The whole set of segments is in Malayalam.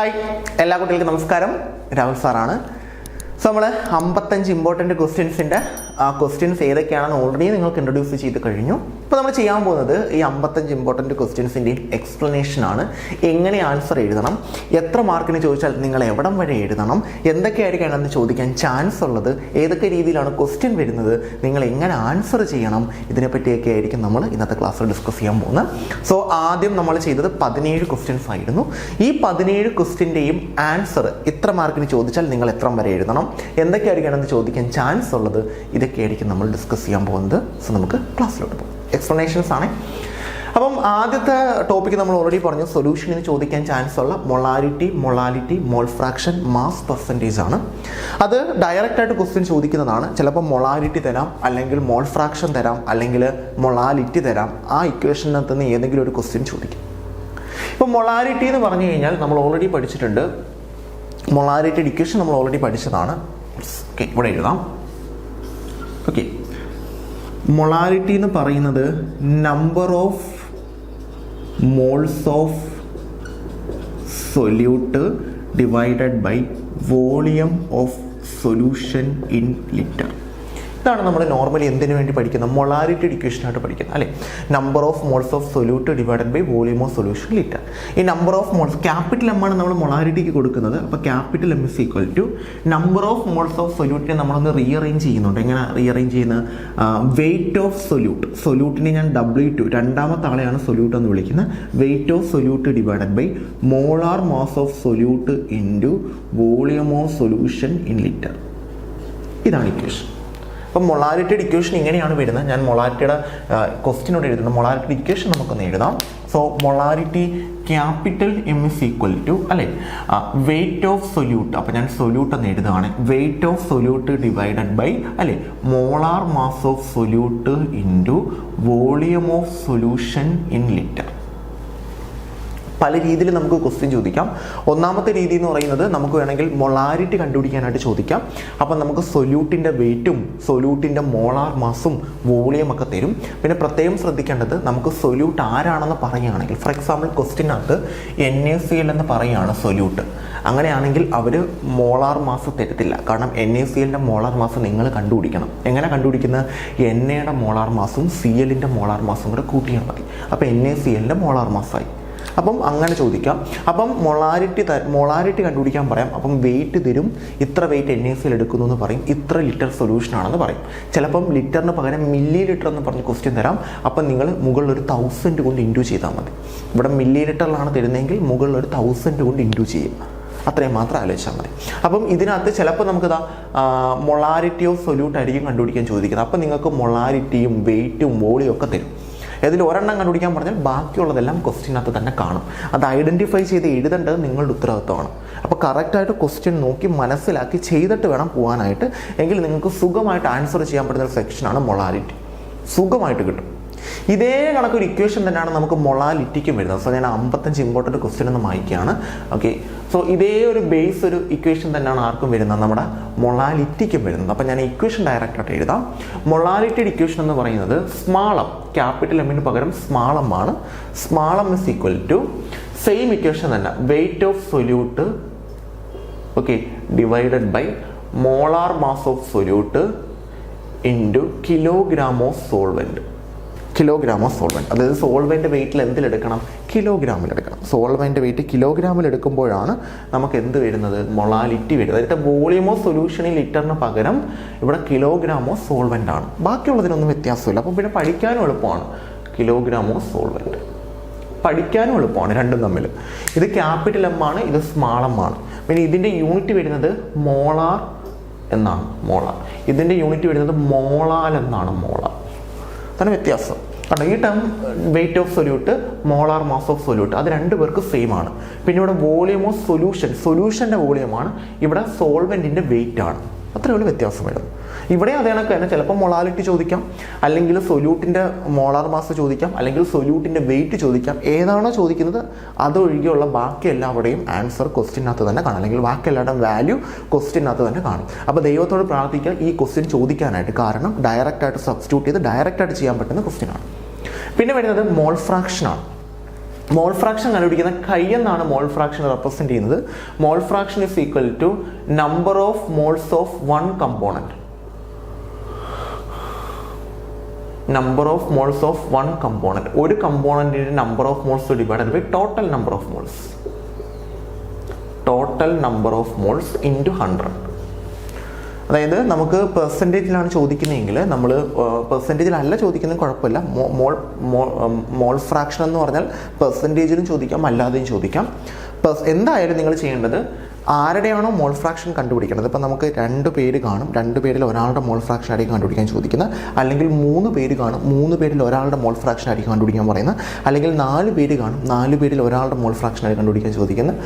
ഹായ്, എല്ലാ കുട്ടികൾക്കും നമസ്കാരം. രാഹുൽ സാറാണ്. സോ നമ്മൾ 55 ഇമ്പോർട്ടൻറ്റ് ക്വസ്റ്റ്യൻസിൻ്റെ ക്വസ്റ്റ്യൻസ് ഏതൊക്കെയാണെന്ന് ഓൾറെഡി നിങ്ങൾക്ക് ഇൻട്രൊഡ്യൂസ് ചെയ്ത് കഴിഞ്ഞു. ഇപ്പോൾ നമ്മൾ ചെയ്യാൻ പോകുന്നത് ഈ 55 ഇമ്പോർട്ടൻറ്റ് ക്വസ്റ്റ്യൻസിൻ്റെയും എക്സ്പ്ലനേഷനാണ്. എങ്ങനെ ആൻസർ എഴുതണം, എത്ര മാർക്കിന് ചോദിച്ചാൽ നിങ്ങൾ എവിടം വരെ എഴുതണം, എന്തൊക്കെയായിരിക്കും അതിനകത്ത് ചോദിക്കാൻ ചാൻസ് ഉള്ളത്, ഏതൊക്കെ രീതിയിലാണ് ക്വസ്റ്റ്യൻ വരുന്നത്, നിങ്ങൾ എങ്ങനെ ആൻസർ ചെയ്യണം, ഇതിനെപ്പറ്റിയൊക്കെ ആയിരിക്കും നമ്മൾ ഇന്നത്തെ ക്ലാസ്സിൽ ഡിസ്കസ് ചെയ്യാൻ പോകുന്നത്. സോ ആദ്യം നമ്മൾ ചെയ്തത് 17 ക്വസ്റ്റ്യൻസ് ആയിരുന്നു. ഈ 17 ക്വസ്റ്റ്യൻ്റെയും ആൻസർ ഇത്ര മാർക്കിന് ചോദിച്ചാൽ നിങ്ങൾ എത്ര വരെ എഴുതണം, എന്തൊക്കെയായിരിക്കും അതിനകത്ത് ചോദിക്കാൻ ചാൻസ് ഉള്ളത്, ഇതൊക്കെയായിരിക്കും നമ്മൾ ഡിസ്കസ് ചെയ്യാൻ പോകുന്നത്. സോ നമുക്ക് ക്ലാസ്സിലോട്ട് പോകും. എക്സ്പ്ലനേഷൻസ് ആണ്. അപ്പം ആദ്യത്തെ ടോപ്പിക്ക് നമ്മൾ ഓൾറെഡി പറഞ്ഞു, സൊല്യൂഷനിൽ ചോദിക്കാൻ ചാൻസ് ഉള്ള molality, mole fraction, mass percentage ആണ്. അത് ഡയറക്റ്റായിട്ട് ക്വസ്റ്റ്യൻ ചോദിക്കുന്നതാണ്. ചിലപ്പോൾ മൊളാലിറ്റി തരാം, അല്ലെങ്കിൽ മോൾ ഫ്രാക്ഷൻ തരാം, അല്ലെങ്കിൽ മൊളാലിറ്റി തരാം. ആ ഇക്വേഷനകത്ത് നിന്ന് ഏതെങ്കിലും ഒരു ക്വസ്റ്റ്യൻ ചോദിക്കും. ഇപ്പോൾ മൊളാലിറ്റി എന്ന് പറഞ്ഞു കഴിഞ്ഞാൽ നമ്മൾ ഓൾറെഡി പഠിച്ചിട്ടുണ്ട്. മൊളാരിറ്റി ഇക്വേഷൻ നമ്മൾ ഓൾറെഡി പഠിച്ചതാണ്. ഓക്കെ, ഇവിടെ എഴുതാം. ഓക്കെ, മൊളാരിറ്റി എന്ന് പറയുന്നത് number of moles of solute divided by volume of solution in litre. ഇതാണ് നമ്മൾ നോർമലി എന്തിനു വേണ്ടി പഠിക്കുന്നത്, മൊളാരിറ്റി ഇക്വേഷനായിട്ട് പഠിക്കുന്നത് അല്ലേ. Number of moles of solute divided by volume of solution litre. ഈ number of moles capital M ആണ് നമ്മൾ മൊളാരിറ്റിക്ക് കൊടുക്കുന്നത്. അപ്പോൾ capital M is equal to number of moles of സൊല്യൂട്ടിനെ നമ്മളൊന്ന് റീഅറേഞ്ച് ചെയ്യുന്നുണ്ട്. എങ്ങനെ റീഅറേഞ്ച് ചെയ്യുന്നത്, വെയിറ്റ് ഓഫ് സൊല്യൂട്ടിനെ ഞാൻ W2, രണ്ടാമത്തെ ആളെയാണ് സൊല്യൂട്ട് എന്ന് വിളിക്കുന്നത്. Weight of solute divided by molar mass of solute into volume of solution in litre. ഇതാണ് ഇക്വേഷൻ. അപ്പം മൊളാരിറ്റിയുടെ ഇക്വേഷൻ ഇങ്ങനെയാണ് വരുന്നത്. ഞാൻ മൊളാരിറ്റിയുടെ ക്വസ്റ്റ്യനോട് എഴുതുന്നത്. മൊളാരിറ്റിയുടെ ഇക്വേഷൻ നമുക്കൊന്ന് എഴുതാം. So molarity capital M is equal to അല്ലേ വെയിറ്റ് ഓഫ് സൊല്യൂട്ട്. അപ്പം ഞാൻ സൊല്യൂട്ട് എന്ന് എഴുതുകയാണ്. Weight of solute divided by അല്ലേ molar mass of solute into volume of solution in litre. പല രീതിയിൽ നമുക്ക് ക്വസ്റ്റ്യൻ ചോദിക്കാം. ഒന്നാമത്തെ രീതി എന്ന് പറയുന്നത് നമുക്ക് വേണമെങ്കിൽ മൊളാരിറ്റി കണ്ടുപിടിക്കാനായിട്ട് ചോദിക്കാം. അപ്പം നമുക്ക് സൊല്യൂട്ടിൻ്റെ വെയിറ്റും സൊല്യൂട്ടിൻ്റെ മോളാർ മാസും വോളിയം ഒക്കെ തരും. പിന്നെ പ്രത്യേകം ശ്രദ്ധിക്കേണ്ടത്, നമുക്ക് സൊല്യൂട്ട് ആരാണെന്ന് പറയുകയാണെങ്കിൽ, ഫോർ എക്സാമ്പിൾ ക്വസ്റ്റ്യനകത്ത് NaCl എന്ന് പറയുകയാണ് സൊല്യൂട്ട്. അങ്ങനെയാണെങ്കിൽ അവർ മോളാർ മാസ് തരത്തില്ല. കാരണം NaClൻ്റെ മോളാർ മാസ് നിങ്ങൾ കണ്ടുപിടിക്കണം. എങ്ങനെ കണ്ടുപിടിക്കുന്നത്, എണ്ണയുടെ മോളാർ മാസും Clൻ്റെ മോളാർ മാസും കൂടെ കൂട്ടിയാൽ മതി. അപ്പോൾ NaClൻ്റെ മോളാർ മാസായി. അപ്പം അങ്ങനെ ചോദിക്കാം. അപ്പം മൊളാരിറ്റി കണ്ടുപിടിക്കാൻ പറയാം. അപ്പം വെയിറ്റ് തരും, ഇത്ര വെയിറ്റ് NaCl എടുക്കുന്നു എന്ന് പറയും, ഇത്ര ലിറ്റർ സൊല്യൂഷൻ ആണെന്ന് പറയും. ചിലപ്പം ലിറ്ററിന് പകരം മില്ലി ലിറ്റർ എന്ന് പറഞ്ഞ് ക്വസ്റ്റ്യൻ തരാം. അപ്പം നിങ്ങൾ മുകളിലൊരു 1000 കൊണ്ട് ഇൻറ്റു ചെയ്താൽ മതി. ഇവിടെ മില്ലി ലിറ്ററിലാണ് തരുന്നതെങ്കിൽ മുകളിലൊരു 1000 കൊണ്ട് ഇൻറ്റു ചെയ്യും. അത്രയും മാത്രം ആലോചിച്ചാൽ മതി. അപ്പം ഇതിനകത്ത് ചിലപ്പോൾ നമുക്കിതാ മൊളാരിറ്റി ഓഫ് സൊല്യൂട്ട് ആയിരിക്കും കണ്ടുപിടിക്കാൻ ചോദിക്കുന്നത്. അപ്പം നിങ്ങൾക്ക് മൊളാരിറ്റിയും വെയിറ്റും വോളിയും ഒക്കെ തരും. ഇതിൽ ഒരെണ്ണം കണ്ടുപിടിക്കാൻ പറഞ്ഞാൽ ബാക്കിയുള്ളതെല്ലാം ക്വസ്റ്റ്യനകത്ത് തന്നെ കാണും. അത് ഐഡൻറ്റിഫൈ ചെയ്ത് എഴുതേണ്ടത് നിങ്ങളുടെ ഉത്തരവാദിത്തമാണ്. അപ്പോൾ കറക്റ്റായിട്ട് ക്വസ്റ്റ്യൻ നോക്കി മനസ്സിലാക്കി ചെയ്തിട്ട് വേണം പോകാനായിട്ട്. എങ്കിൽ നിങ്ങൾക്ക് സുഖമായിട്ട് ആൻസർ ചെയ്യാൻ പറ്റുന്ന ഒരു സെക്ഷനാണ് മൊളാരിറ്റി. സുഖമായിട്ട് കിട്ടും. ഇതേ കണക്കൊരു ഇക്വേഷൻ തന്നെയാണ് നമുക്ക് മൊളാലിറ്റിക്കും വരുന്നത്. സോ ഞാൻ 55 ഇമ്പോർട്ടൻറ്റ് ക്വസ്റ്റ്യൻ എന്ന് വായിക്കുകയാണ്. ഓക്കെ, സോ ഇതേ ഒരു ബേസ് ഒരു ഇക്വേഷൻ തന്നെയാണ് ആർക്കും വരുന്നത്, നമ്മുടെ മൊളാലിറ്റിക്കും വരുന്നത്. അപ്പം ഞാൻ ഇക്വേഷൻ ഡയറക്റ്റായിട്ട് എഴുതാം. മൊളാലിറ്റിയുടെ ഇക്വേഷൻ എന്ന് പറയുന്നത് സ്മാൾ എം, ക്യാപിറ്റൽ എമ്മിന് പകരം സ്മാൾ എം ആണ്. Small M is equal to same equation തന്നെ, weight of solute okay divided by molar mass of solute into kilogram of solvent. അതായത് സോൾവെൻ്റ് വെയിറ്റിൽ എന്തിലെടുക്കണം, കിലോഗ്രാമിലെടുക്കണം. സോൾവെൻ്റ് വെയിറ്റ് കിലോഗ്രാമിൽ എടുക്കുമ്പോഴാണ് നമുക്ക് എന്ത് വരുന്നത്, മൊളാലിറ്റി വരുന്നത്. അതായത് വോളിയം ഓഫ് സൊല്യൂഷൻ ഇൻ ലിറ്ററിന് പകരം ഇവിടെ കിലോഗ്രാം ഓഫ് സോൾവെൻ്റ് ആണ്. ബാക്കിയുള്ളതിനൊന്നും വ്യത്യാസമില്ല. അപ്പോൾ പിന്നെ പഠിക്കാനും എളുപ്പമാണ്. കിലോഗ്രാം ഓഫ് സോൾവെൻ്റ് പഠിക്കാനും എളുപ്പമാണ് രണ്ടും തമ്മിൽ. ഇത് ക്യാപിറ്റൽ എം ആണ്, ഇത് സ്മാൾ എം ആണ്. പിന്നെ ഇതിൻ്റെ യൂണിറ്റ് വരുന്നത് മോളാർ എന്നാണ്. ഇതിൻ്റെ യൂണിറ്റ് വരുന്നത് മോളാൽ എന്നാണ്. അതാണ് വ്യത്യാസം. കാരണം ഈ term wait of solute, molar mass of solute, അത് രണ്ടു പേർക്ക് സെയിം ആണ്. പിന്നെ ഇവിടെ വോളിയം ഓഫ് സൊല്യൂഷൻ്റെ വോളിയമാണ്, ഇവിടെ സോൾവെൻറ്റിൻ്റെ വെയിറ്റ് ആണ്. അത്രയേ ഉള്ളൂ വ്യത്യാസം വരും. ഇവിടെ അതേ കണക്ക് തന്നെ ചിലപ്പോൾ മൊളാലിറ്റി ചോദിക്കാം, അല്ലെങ്കിൽ സൊല്യൂട്ടിൻ്റെ മോളാർ മാസ് ചോദിക്കാം, അല്ലെങ്കിൽ സൊല്യൂട്ടിൻ്റെ വെയിറ്റ് ചോദിക്കാം. ഏതാണോ ചോദിക്കുന്നത് അതൊഴികെയുള്ള ബാക്കി എല്ലാവരുടെയും ആൻസർ ക്വസ്റ്റ്യനകത്ത് തന്നെ കാണും, അല്ലെങ്കിൽ ബാക്കി എല്ലാവരുടെയും വാല്യൂ ക്വസ്റ്റ്യനകത്ത് തന്നെ കാണും. അപ്പോൾ ദൈവത്തോട് പ്രാർത്ഥിക്കുക ഈ ക്വസ്റ്റ്യൻ ചോദിക്കാനായിട്ട്. കാരണം ഡയറക്റ്റായിട്ട് സബ്സ്റ്റിറ്റ്യൂട്ട് ചെയ്ത് ഡയറക്റ്റായിട്ട് ചെയ്യാൻ പറ്റുന്ന ക്വസ്റ്റ്യനാണ്. പിന്നെ വരുന്നത് മോൾ ഫ്രാക്ഷനാണ്. മോൾ ഫ്രാക്ഷൻ കണ്ടുപിടിക്കുന്ന കൈ എന്നാണ് മോൾ ഫ്രാക്ഷൻ റെപ്രസെന്റ് ചെയ്യുന്നത്. Mole fraction is equal to number of moles of one component. Number of moles of one component, ഒരു കമ്പോണന്റിന്റെ number of moles divided by total number of moles. Total number of moles into 100. അതായത് നമുക്ക് പെർസെൻറ്റേജിലാണ് ചോദിക്കുന്നതെങ്കിൽ നമ്മൾ പെർസെൻറ്റേജിലല്ല ചോദിക്കുന്നത് കുഴപ്പമില്ല. മോൾ ഫ്രാക്ഷൻ എന്ന് പറഞ്ഞാൽ പെർസെൻറ്റേജിലും ചോദിക്കാം അല്ലാതെയും ചോദിക്കാം. എന്തായാലും നിങ്ങൾ ചെയ്യേണ്ടത് ആരുടെയാണോ മോൾ ഫ്രാക്ഷൻ കണ്ടുപിടിക്കേണ്ടത്. ഇപ്പം നമുക്ക് 2 പേര് കാണും, 2 പേരിൽ ഒരാളുടെ മോൾ ഫ്രാക്ഷൻ ആയിരിക്കും കണ്ടുപിടിക്കാൻ ചോദിക്കുന്നത്. അല്ലെങ്കിൽ 3 പേര് കാണും, 3 പേരിൽ ഒരാളുടെ മോൾ ഫ്രാക്ഷൻ ആയിരിക്കും കണ്ടുപിടിക്കാൻ പറയുന്നത്. അല്ലെങ്കിൽ 4 പേര് കാണും, 4 പേരിൽ ഒരാളുടെ മോൾ ഫ്രാക്ഷൻ ആയിരിക്കും കണ്ടുപിടിക്കാൻ ചോദിക്കുന്നത്.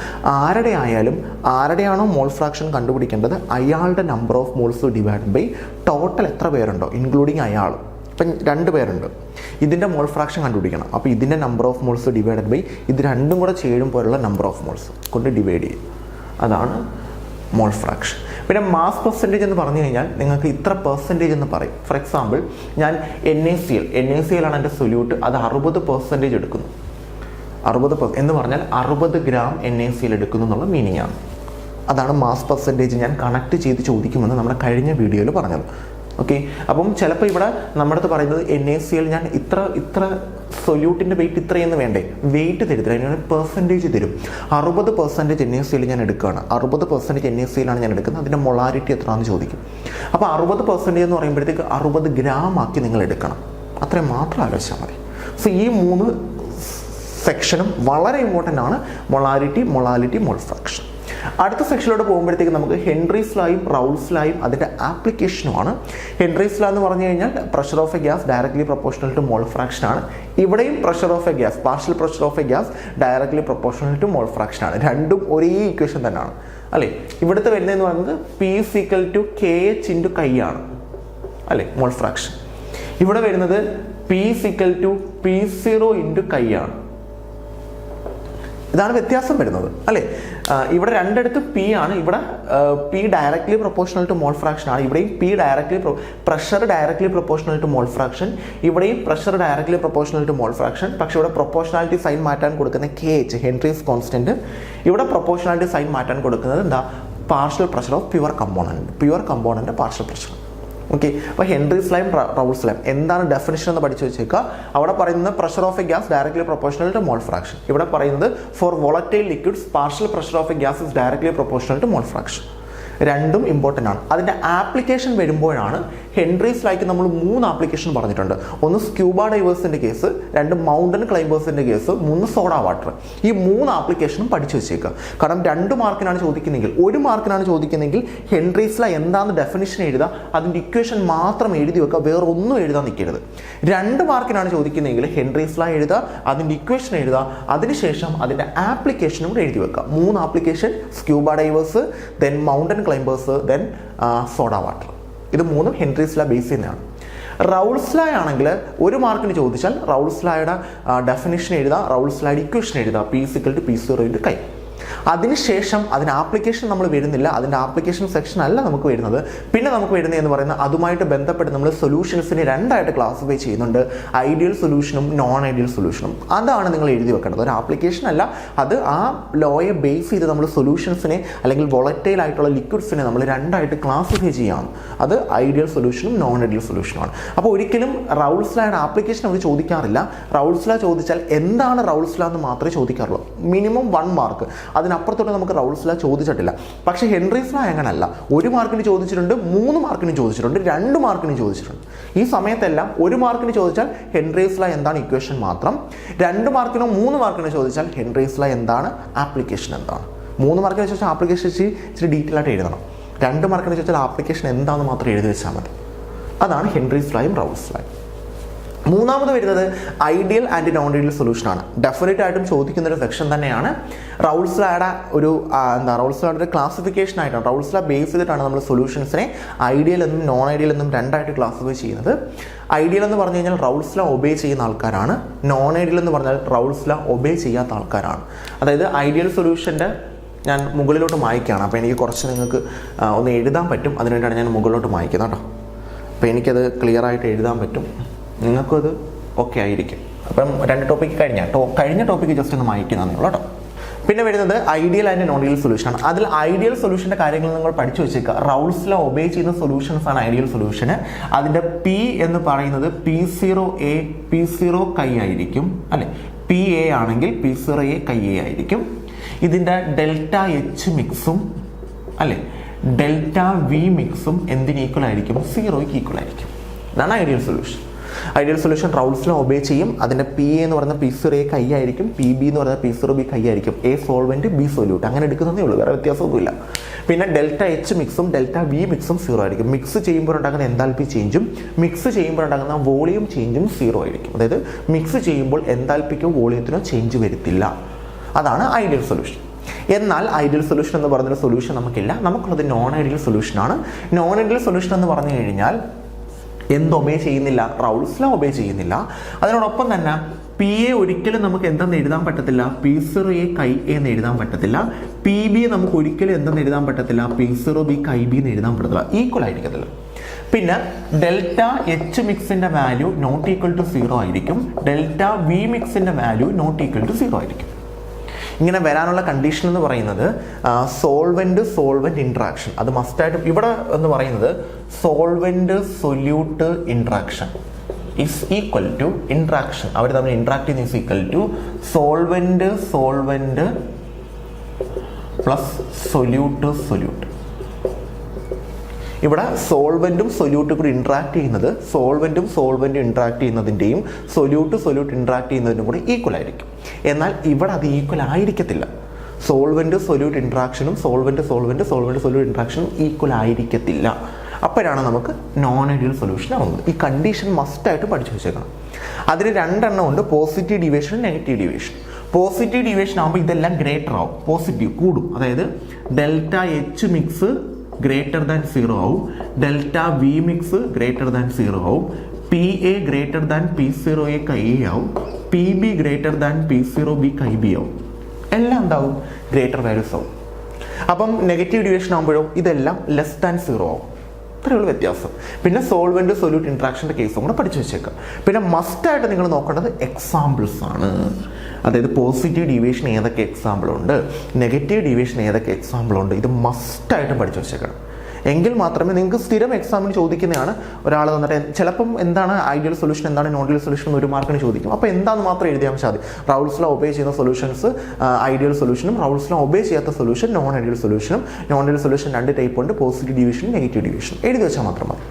ആരുടെയാണോ മോൾ ഫ്രാക്ഷൻ കണ്ടുപിടിക്കേണ്ടത് അയാളുടെ number of moles divide by total എത്ര പേരുണ്ടോ ഇൻക്ലൂഡിങ് അയാൾ. ഇപ്പം 2 പേരുണ്ട്, ഇതിൻ്റെ മോൾ ഫ്രാക്ഷൻ കണ്ടുപിടിക്കണം. അപ്പോൾ ഇതിൻ്റെ number of moles divided by ഇത് രണ്ടും കൂടെ ചേരുമ്പോഴുള്ള നമ്പർ ഓഫ് മോൾസ് കൊണ്ട് ഡിവൈഡ് ചെയ്യും. അതാണ് മോൾ ഫ്രാക്ഷൻ. പിന്നെ മാസ് പെർസെൻറ്റേജ് എന്ന് പറഞ്ഞു കഴിഞ്ഞാൽ നിങ്ങൾക്ക് ഇത്ര പെർസെൻറ്റേജ് എന്ന് പറയും. ഫോർ എക്സാമ്പിൾ ഞാൻ NaCl ആണ് എൻ്റെ സൊല്യൂട്ട്, അത് 60% എടുക്കുന്നു. 60% എന്ന് പറഞ്ഞാൽ 60 ഗ്രാം NaCl എടുക്കുന്നു എന്നുള്ള മീനിങ് ആണ്. അതാണ് മാസ് പെർസെൻറ്റേജ് ഞാൻ കണക്ട് ചെയ്ത് ചോദിക്കുമെന്ന് നമ്മുടെ കഴിഞ്ഞ വീഡിയോയിൽ പറഞ്ഞത്. ഓക്കെ, അപ്പം ചിലപ്പോൾ ഇവിടെ നമ്മുടെ അടുത്ത് പറയുന്നത് NaCl ഞാൻ ഇത്ര സൊല്യൂട്ടിൻ്റെ വെയിറ്റ് ഇത്രയെന്ന് വേണ്ടേ, വെയിറ്റ് തരുത്തില്ല, അതിനാണ് പെർസെൻറ്റേജ് തരും. 60% NaCl ഞാൻ എടുക്കുകയാണ്, 60% NaCl ആണ് ഞാൻ എടുക്കുന്നത്, അതിൻ്റെ മൊളാരിറ്റി എത്രയാണെന്ന് ചോദിക്കും. അപ്പോൾ 60% എന്ന് പറയുമ്പോഴത്തേക്ക് 60 ഗ്രാം ആക്കി നിങ്ങൾ എടുക്കണം. അത്രയും മാത്രം ആലോചിച്ചാൽ മതി. സോ ഈ 3 സെക്ഷനും വളരെ ഇമ്പോർട്ടൻ്റ് ആണ്. Molarity, mole fraction. അടുത്ത സെക്ഷനിലോട്ട് പോകുമ്പോഴത്തേക്ക് നമുക്ക് ഹെൻറീസ് ലായും റൗൾസ് ലായും അതിൻ്റെ ആപ്ലിക്കേഷനുമാണ്. ഹെൻറീസ് ലാ എന്ന് പറഞ്ഞു കഴിഞ്ഞാൽ pressure of a gas directly proportional to mole fraction ആണ്. ഇവിടെയും pressure of a gas, partial pressure of a gas directly proportional to mole fraction ആണ്. രണ്ടും ഒരേ ഇക്വേഷൻ തന്നെയാണ് അല്ലേ. ഇവിടുത്തെ വരുന്നതെന്ന് പറയുന്നത് P=KH × കൈ ആണ് അല്ലേ, മോൾ ഫ്രാക്ഷൻ. ഇവിടെ വരുന്നത് P=P0 × കൈ ആണ്. ഇതാണ് വ്യത്യാസം വരുന്നത് അല്ലേ. ഇവിടെ രണ്ടിടത്ത് P ആണ്, ഇവിടെ P directly proportional to mole fraction ആണ്. ഇവിടെയും pressure directly proportional to mole fraction, ഇവിടെയും pressure directly proportional to mole fraction. പക്ഷേ ഇവിടെ പ്രൊപ്പോർഷണാലിറ്റി സൈൻ മാറ്റാൻ കൊടുക്കുന്ന KH, ഹെൻറീസ് കോൺസ്റ്റന്റ്. ഇവിടെ പ്രൊപ്പോർഷണാലിറ്റി സൈൻ മാറ്റാൻ കൊടുക്കുന്നത് എന്താ, partial pressure of pure component partial pressure. Okay, അപ്പോൾ ഹെൻറീസ് ലൈം റൗൾസ് ലൈം എന്താണ് ഡെഫിനിഷൻ എന്ന് പഠിച്ചു വെച്ചേക്കുക. അവിടെ പറയുന്നത് pressure of a gas directly proportional to mole fraction. ഇവിടെ പറയുന്നത് four volatile liquids partial pressure of a gas is directly proportional to mole fraction. രണ്ടും ഇമ്പോർട്ടൻ്റ് ആണ്. അതിൻ്റെ ആപ്ലിക്കേഷൻ വരുമ്പോഴാണ് ഹെൻറീസ് ലായ്ക്ക് നമ്മൾ 3 ആപ്ലിക്കേഷൻ പറഞ്ഞിട്ടുണ്ട്. ഒന്ന് സ്ക്യൂബ ഡൈവേഴ്സിൻ്റെ കേസ്, 2 മൗണ്ടൻ ക്ലൈംബേഴ്സിൻ്റെ കേസ്, 3 സോഡ വാട്ടർ. ഈ 3 ആപ്ലിക്കേഷനും പഠിച്ചു വെച്ചേക്കുക. കാരണം 2 മാർക്കിനാണ് ചോദിക്കുന്നതെങ്കിൽ, 1 മാർക്കിനാണ് ചോദിക്കുന്നതെങ്കിൽ ഹെൻറീസ് ലാ എന്താണെന്ന് ഡെഫിനിഷൻ എഴുതുക, അതിൻ്റെ ഇക്വേഷൻ മാത്രം എഴുതി വെക്കുക, വേറെ ഒന്നും എഴുതാൻ നിൽക്കരുത്. 2 മാർക്കിനാണ് ചോദിക്കുന്നതെങ്കിൽ ഹെൻറീസ് ലാ എഴുതുക, അതിൻ്റെ ഇക്വേഷൻ എഴുതുക, അതിനുശേഷം അതിൻ്റെ ആപ്ലിക്കേഷനും കൂടെ എഴുതി വെക്കുക. 3 application, scuba diverse, then mountain climbers, then soda water. ഇത് 3 ഹെൻറീസ് ലാ ബേസ് ചെയ്യുന്നതാണ്. റൗൾസ് ലാ ആണെങ്കിൽ 1 മാർക്കിന് ചോദിച്ചാൽ റൗൾസ് ലായുടെ ഡെഫിനിഷൻ എഴുതുക, റൗൾസ് ലായുടെ ഇക്വേഷൻ എഴുതുക, P=P0 × കൈ. അതിനുശേഷം അതിന് ആപ്ലിക്കേഷൻ നമ്മൾ വരുന്നില്ല, അതിൻ്റെ ആപ്ലിക്കേഷൻ സെക്ഷൻ അല്ല നമുക്ക് വരുന്നത്. പിന്നെ നമുക്ക് വരുന്നത് എന്ന് പറയുന്നത് അതുമായിട്ട് ബന്ധപ്പെട്ട് നമ്മൾ സൊല്യൂഷൻസിനെ 2ആയിട്ട് ക്ലാസിഫൈ ചെയ്യുന്നുണ്ട്, ഐഡിയൽ സൊല്യൂഷനും നോൺ ഐഡിയൽ സൊല്യൂഷനും. അതാണ് നിങ്ങൾ എഴുതി വെക്കേണ്ടത്. ഒരു ആപ്ലിക്കേഷൻ അല്ല, അത് ആ ലോയെ ബേസ് ചെയ്ത് നമ്മൾ സൊല്യൂഷൻസിനെ അല്ലെങ്കിൽ വോളറ്റൈൽ ആയിട്ടുള്ള ലിക്വിഡ്സിനെ നമ്മൾ 2ആയിട്ട് ക്ലാസിഫൈ ചെയ്യാം. അത് ഐഡിയൽ സൊല്യൂഷനും നോൺ ഐഡിയൽ സൊല്യൂഷനുമാണ്. അപ്പോൾ ഒരിക്കലും റൗൾസ് ലായുടെ ആപ്ലിക്കേഷൻ അവർ ചോദിക്കാറില്ല. റൗൾസ് ലാ ചോദിച്ചാൽ എന്താണ് റൗൾസ് ലാ എന്ന് മാത്രമേ ചോദിക്കാറുള്ളൂ. മിനിമം 1 മാർക്ക്, അതിനപ്പുറത്തോട്ട് നമുക്ക് റൗൾസ് ലാ ചോദിച്ചിട്ടില്ല. പക്ഷേ ഹെൻറീസ് ലാ അങ്ങനല്ല. 1 മാർക്കിന് ചോദിച്ചിട്ടുണ്ട്, 3 മാർക്കിന് ചോദിച്ചിട്ടുണ്ട്, 2 മാർക്കിന് ചോദിച്ചിട്ടുണ്ട്. ഈ സമയത്തെല്ലാം 1 മാർക്കിന് ചോദിച്ചാൽ ഹെൻറീസ് ലാ എന്താണ് ഇക്വേഷൻ മാത്രം, 2 മാർക്കിനോ 3 മാർക്കിനോ ചോദിച്ചാൽ ഹെൻറീസ് ലാ എന്താണ് ആപ്ലിക്കേഷൻ എന്താണ്. 3 മാർക്കിന് ചോദിച്ചാൽ ആപ്ലിക്കേഷൻ ഇച്ചിരി ഡീറ്റെയിൽ ആയിട്ട് എഴുതണം. 2 മാർക്കിന് ചോദിച്ചാൽ ആപ്ലിക്കേഷൻ എന്താണെന്ന് മാത്രം എഴുതി വെച്ചാൽ മതി. അതാണ് ഹെൻറീസ് ലായും റൗൾസ് ലായും. മൂന്നാമത് വരുന്നത് ഐഡിയൽ ആൻഡ് നോൺ ഐഡിയൽ സൊല്യൂഷനാണ്. ഡെഫിനറ്റ് ആയിട്ടും ചോദിക്കുന്ന ഒരു സെക്ഷൻ തന്നെയാണ്. റൗൾസ് ലായുടെ റൗൾസ് ലായുടെ ഒരു ക്ലാസിഫിക്കേഷൻ ആയിട്ടാണ്, റൗൾസ് ലാ ബേസ് ചെയ്തിട്ടാണ് നമ്മൾ സൊല്യൂഷൻസിനെ ഐഡിയൽ എന്നും നോൺ ഐഡിയൽ എന്നും 2ആയിട്ട് ക്ലാസിഫൈ ചെയ്യുന്നത്. ഐഡിയൽ എന്ന് പറഞ്ഞു കഴിഞ്ഞാൽ റൗൾസ് ലാ ഒബേ ചെയ്യുന്ന ആൾക്കാരാണ്, നോൺ ഐഡിയൽ എന്ന് പറഞ്ഞാൽ റൗൾസ് ലാ ഒബേ ചെയ്യാത്ത ആൾക്കാരാണ്. അതായത് ഐഡിയൽ സൊല്യൂഷൻ്റെ ഞാൻ മുകളിലോട്ട് മായ്ക്കുകയാണ്. അപ്പോൾ എനിക്ക് കുറച്ച് നിങ്ങൾക്ക് ഒന്ന് എഴുതാൻ പറ്റും, അതിനുവേണ്ടിയാണ് ഞാൻ മുകളിലോട്ട് മായ്ക്കുന്നത് കേട്ടോ. അപ്പോൾ എനിക്കത് ക്ലിയർ ആയിട്ട് എഴുതാൻ പറ്റും, നിങ്ങൾക്കും അത് ഓക്കെ ആയിരിക്കും. അപ്പം 2 ടോപ്പിക്ക് കഴിഞ്ഞ ടോപ്പിക്ക് ജസ്റ്റ് ഒന്ന് മായ്ക്കുന്നതേ ഉള്ളൂ കേട്ടോ. പിന്നെ വരുന്നത് ideal and non ideal solution ആണ്. അതിൽ ഐഡിയൽ സൊല്യൂഷൻ്റെ കാര്യങ്ങൾ നിങ്ങൾ പഠിച്ചു വെച്ചേക്കുക. റൗൾസ് ലോ ഒബേ ചെയ്യുന്ന സൊല്യൂഷൻസ് ആണ് ഐഡിയൽ സൊല്യൂഷന്. അതിൻ്റെ പി എന്ന് പറയുന്നത് P0A P0 കൈ ആയിരിക്കും അല്ലെ. PA ആണെങ്കിൽ P0A കൈ A ആയിരിക്കും. ഇതിൻ്റെ ഡെൽറ്റ എച്ച് മിക്സും അല്ലെ ഡെൽറ്റ വി മിക്സും എന്തിന് ഈക്വൽ ആയിരിക്കും? 0ക്ക് ഈക്വൽ ആയിരിക്കും. ഇതാണ് ideal solution. Ideal solution റൗൾസ് law obey ചെയ്യും. അതിൻ്റെ PA എന്ന് പറയുന്ന P0A കൈ ആയിരിക്കും, PB എന്ന് പറയുന്ന P0B കൈ ആയിരിക്കും. A സോൾവെന്റ് B സൊല്യൂട്ട്, അങ്ങനെ എടുക്കുന്നതേ ഉള്ളൂ, വേറെ വ്യത്യാസമൊന്നുമില്ല. പിന്നെ ഡെൽറ്റ എച്ച് മിക്സും ഡെൽറ്റ വി മിക്സും 0 ആയിരിക്കും. മിക്സ് ചെയ്യുമ്പോൾ ഉണ്ടാകുന്ന എൻതാൽപ്പി ചേഞ്ചും മിക്സ് ചെയ്യുമ്പോൾ ഉണ്ടാകുന്ന വോളിയം ചേഞ്ചും 0 ആയിരിക്കും. അതായത് മിക്സ് ചെയ്യുമ്പോൾ എൻതാൽപ്പിക്കോ വോളിയത്തിനോ ചേഞ്ച് വരുത്തില്ല. അതാണ് ഐഡിയൽ സൊല്യൂഷൻ. എന്നാൽ ഐഡിയൽ സൊല്യൂഷൻ എന്ന് പറഞ്ഞൊരു സൊല്യൂഷൻ നമുക്കില്ല. നമുക്കുള്ളത് നോൺ ഐഡിയൽ സൊല്യൂഷനാണ്. നോൺ ഐഡിയൽ സൊല്യൂഷൻ എന്ന് പറഞ്ഞു കഴിഞ്ഞാൽ എന്ത് ഒബേ ചെയ്യുന്നില്ല? റൗൾസ് ലോ ഒബേ ചെയ്യുന്നില്ല. അതിനോടൊപ്പം തന്നെ PA ഒരിക്കലും നമുക്ക് എന്തെന്ന് എഴുതാൻ പറ്റത്തില്ല? P0A കൈ A എന്ന് എഴുതാൻ പറ്റത്തില്ല. PB നമുക്ക് ഒരിക്കലും എന്തെന്ന് എഴുതാൻ പറ്റത്തില്ല? P0B കൈ B എന്ന് എഴുതാൻ പറ്റത്തില്ല, ഈക്വൽ ആയിരിക്കത്തില്ല. പിന്നെ ഡെൽറ്റ എച്ച് മിക്സിന്റെ വാല്യൂ നോട്ട് ഈക്വൽ ടു 0 ആയിരിക്കും. ഡെൽറ്റ വി മിക്സിന്റെ വാല്യൂ നോട്ട് ഈക്വൽ ടു 0 ആയിരിക്കും. ഇങ്ങനെ വരാനുള്ള കണ്ടീഷൻ എന്ന് പറയുന്നത് സോൾവെന്റ് ഇൻട്രാക്ഷൻ, അത് മസ്റ്റായിട്ട് ഇവിടെ എന്ന് പറയുന്നത് solvent solute interaction is equal to interaction, അവർ തമ്മിൽ ഇൻട്രാക്ട് ചെയ്യുന്ന is equal to solvent plus solute. ഇവിടെ സോൾവെന്റും സൊല്യൂട്ടും കൂടി ഇൻട്രാക്ട് ചെയ്യുന്നത് സോൾവെന്റും ഇൻട്രാക്ട് ചെയ്യുന്നതിൻ്റെയും സൊല്യൂട്ട് ഇൻട്രാക്ട് ചെയ്യുന്നതിനും കൂടി ഈക്വൽ ആയിരിക്കും. എന്നാൽ ഇവിടെ അത് ഈക്വൽ ആയിരിക്കത്തില്ല. സോൾവെന്റ് സൊല്യൂട്ട് ഇൻട്രാക്ഷനും സോൾവെന്റ് ഇൻട്രാക്ഷനും ഈക്വൽ ആയിരിക്കത്തില്ല. അപ്പോഴാണ് നമുക്ക് നോൺ ഐഡിയൽ സൊല്യൂഷൻ ആവുന്നത്. ഈ കണ്ടീഷൻ മസ്റ്റായിട്ട് പഠിച്ചു വെച്ചേക്കണം. അതിന് 2 എണ്ണം ഉണ്ട്, positive deviation, negative deviation. Positive deviation ആകുമ്പോൾ ഇതെല്ലാം ഗ്രേറ്റർ ആവും, പോസിറ്റീവ് കൂടും. അതായത് delta H mix greater than 0 ആവും, delta V mix greater than 0 ആവും, PA ഗ്രേറ്റർ ദാൻ P0A കൈ A ആവും, PB ഗ്രേറ്റർ ദാൻ P0B കൈ B ആവും. എല്ലാം എന്താവും? ഗ്രേറ്റർ വാല്യൂസ് ആവും. അപ്പം നെഗറ്റീവ് ഡീവിയേഷൻ ആകുമ്പോഴോ ഇതെല്ലാം ലെസ് ദാൻ 0 ആവും. ഇത്രയുള്ള വ്യത്യാസം. പിന്നെ സോൾവെന്റ് സൊല്യൂട്ട് ഇൻട്രാക്ഷൻ്റെ കേസും കൂടെ പഠിച്ചു വെച്ചേക്കാം. പിന്നെ മസ്റ്റായിട്ട് നിങ്ങൾ നോക്കേണ്ടത് എക്സാമ്പിൾസ് ആണ്. അതായത് പോസിറ്റീവ് ഡീവിയേഷൻ ഏതൊക്കെ എക്സാമ്പിൾ ഉണ്ട്, നെഗറ്റീവ് ഡീവിയേഷൻ ഏതൊക്കെ എക്സാമ്പിൾ ഉണ്ട്, ഇത് മസ്റ്റായിട്ട് പഠിച്ചു വെച്ചേക്കണം. എങ്കിൽ മാത്രമേ നിങ്ങൾക്ക് സ്ഥിരം എക്സാമിന് ചോദിക്കുന്നതാണ്. ഒരാൾ തന്നിട്ട് ചിലപ്പം എന്താണ് ഐഡിയൽ സൊല്യൂഷൻ, എന്താണ് നോൺ ഐഡിയൽ സൊല്യൂഷൻ എന്ന് 1 മാർക്കിന് ചോദിക്കും. അപ്പോൾ എന്താണെന്ന് മാത്രം എഴുതിയാൽ മതി. റൗൾസ് ലോ ഒബേ ചെയ്യുന്ന സൊല്യൂഷൻസ് ഐഡിയൽ സൊല്യൂഷനും റൗൾസ് ലോ ഒബേ ചെയ്യാത്ത സൊല്യൂഷൻ നോൺ ഐഡിയൽ സൊല്യൂഷനും. നോൺ ഐഡിയൽ സൊല്യൂഷൻ 2 ടൈപ്പ് ഉണ്ട്, പോസിറ്റീവ് ഡീവിയേഷൻ, നെഗറ്റീവ് ഡീവിയേഷൻ. എഴുതി വെച്ചാൽ മാത്രം മതി.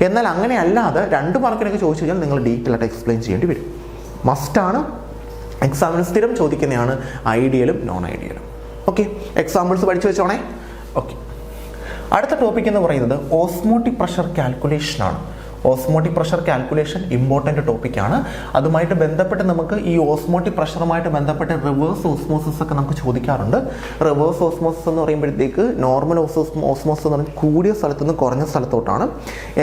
എന്നാൽ അങ്ങനെ അല്ലാതെ 2 മാർക്കിനൊക്കെ ചോദിച്ചു കഴിഞ്ഞാൽ നിങ്ങൾ ഡീറ്റെയിൽ ആയിട്ട് എക്സ്പ്ലെയിൻ ചെയ്യേണ്ടി വരും. മസ്റ്റാണ്, എക്സാമിന് സ്ഥിരം ചോദിക്കുന്നതാണ് ഐഡിയലും നോൺ ഐഡിയലും. ഓക്കെ, എക്സാമ്പിൾസ് പഠിച്ചു വെച്ചോണേ. ഓക്കെ, അടുത്ത ടോപ്പിക് എന്ന് പറയുന്നത് ഓസ്മോട്ടിക് പ്രഷർ കാൽക്കുലേഷൻ ആണ്. ഓസ്മോട്ടിക് പ്രഷർ കാൽക്കുലേഷൻ ഇമ്പോർട്ടൻ്റ് ടോപ്പിക്കാണ്. അതുമായിട്ട് ബന്ധപ്പെട്ട് നമുക്ക് ഈ ഓസ്മോട്ടിക് പ്രഷറുമായിട്ട് ബന്ധപ്പെട്ട് റിവേഴ്സ് ഓസ്മോസിസ് ഒക്കെ നമുക്ക് ചോദിക്കാറുണ്ട്. റിവേഴ്സ് ഓസ്മോസിസ് എന്ന് പറയുമ്പോഴത്തേക്ക് നോർമൽ ഓസ്മോസിസ് എന്ന് പറഞ്ഞാൽ കൂടിയ സ്ഥലത്തു നിന്ന് കുറഞ്ഞ സ്ഥലത്തോട്ടാണ്.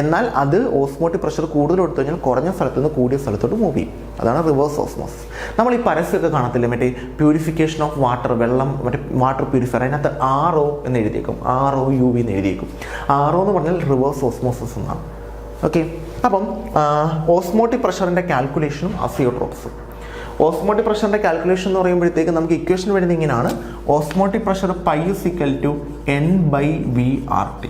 എന്നാൽ അത് ഓസ്മോട്ടിക് പ്രഷർ കൂടുതൽ എടുത്തു കഴിഞ്ഞാൽ കുറഞ്ഞ സ്ഥലത്തു നിന്ന് കൂടിയ സ്ഥലത്തോട്ട് മൂവ് ചെയ്യും. അതാണ് റിവേഴ്സ് ഓസ്മോസിസ്. നമ്മൾ ഈ പരസ്യമൊക്കെ കാണത്തില്ലേ, മറ്റേ പ്യൂരിഫിക്കേഷൻ ഓഫ് വാട്ടർ, വെള്ളം മറ്റേ വാട്ടർ പ്യൂരിഫയർ, അതിനകത്ത് RO എന്ന് എഴുതിയേക്കും, ROUV എന്ന് എഴുതിയേക്കും. RO എന്ന് പറഞ്ഞാൽ റിവേഴ്സ് ഓസ്മോസിസ് എന്നാണ്. ഓക്കെ, അപ്പം ഓസ്മോട്ടിക് പ്രഷറിൻ്റെ കാൽക്കുലേഷനും അസിയോട്രോപ്സും. ഓസ്മോട്ടിക് പ്രഷറിൻ്റെ കാൽക്കുലേഷൻ എന്ന് പറയുമ്പോഴത്തേക്ക് നമുക്ക് ഇക്വേഷൻ വരുന്നത് ഇങ്ങനെയാണ്. Osmotic pressure pi = N/V/RT.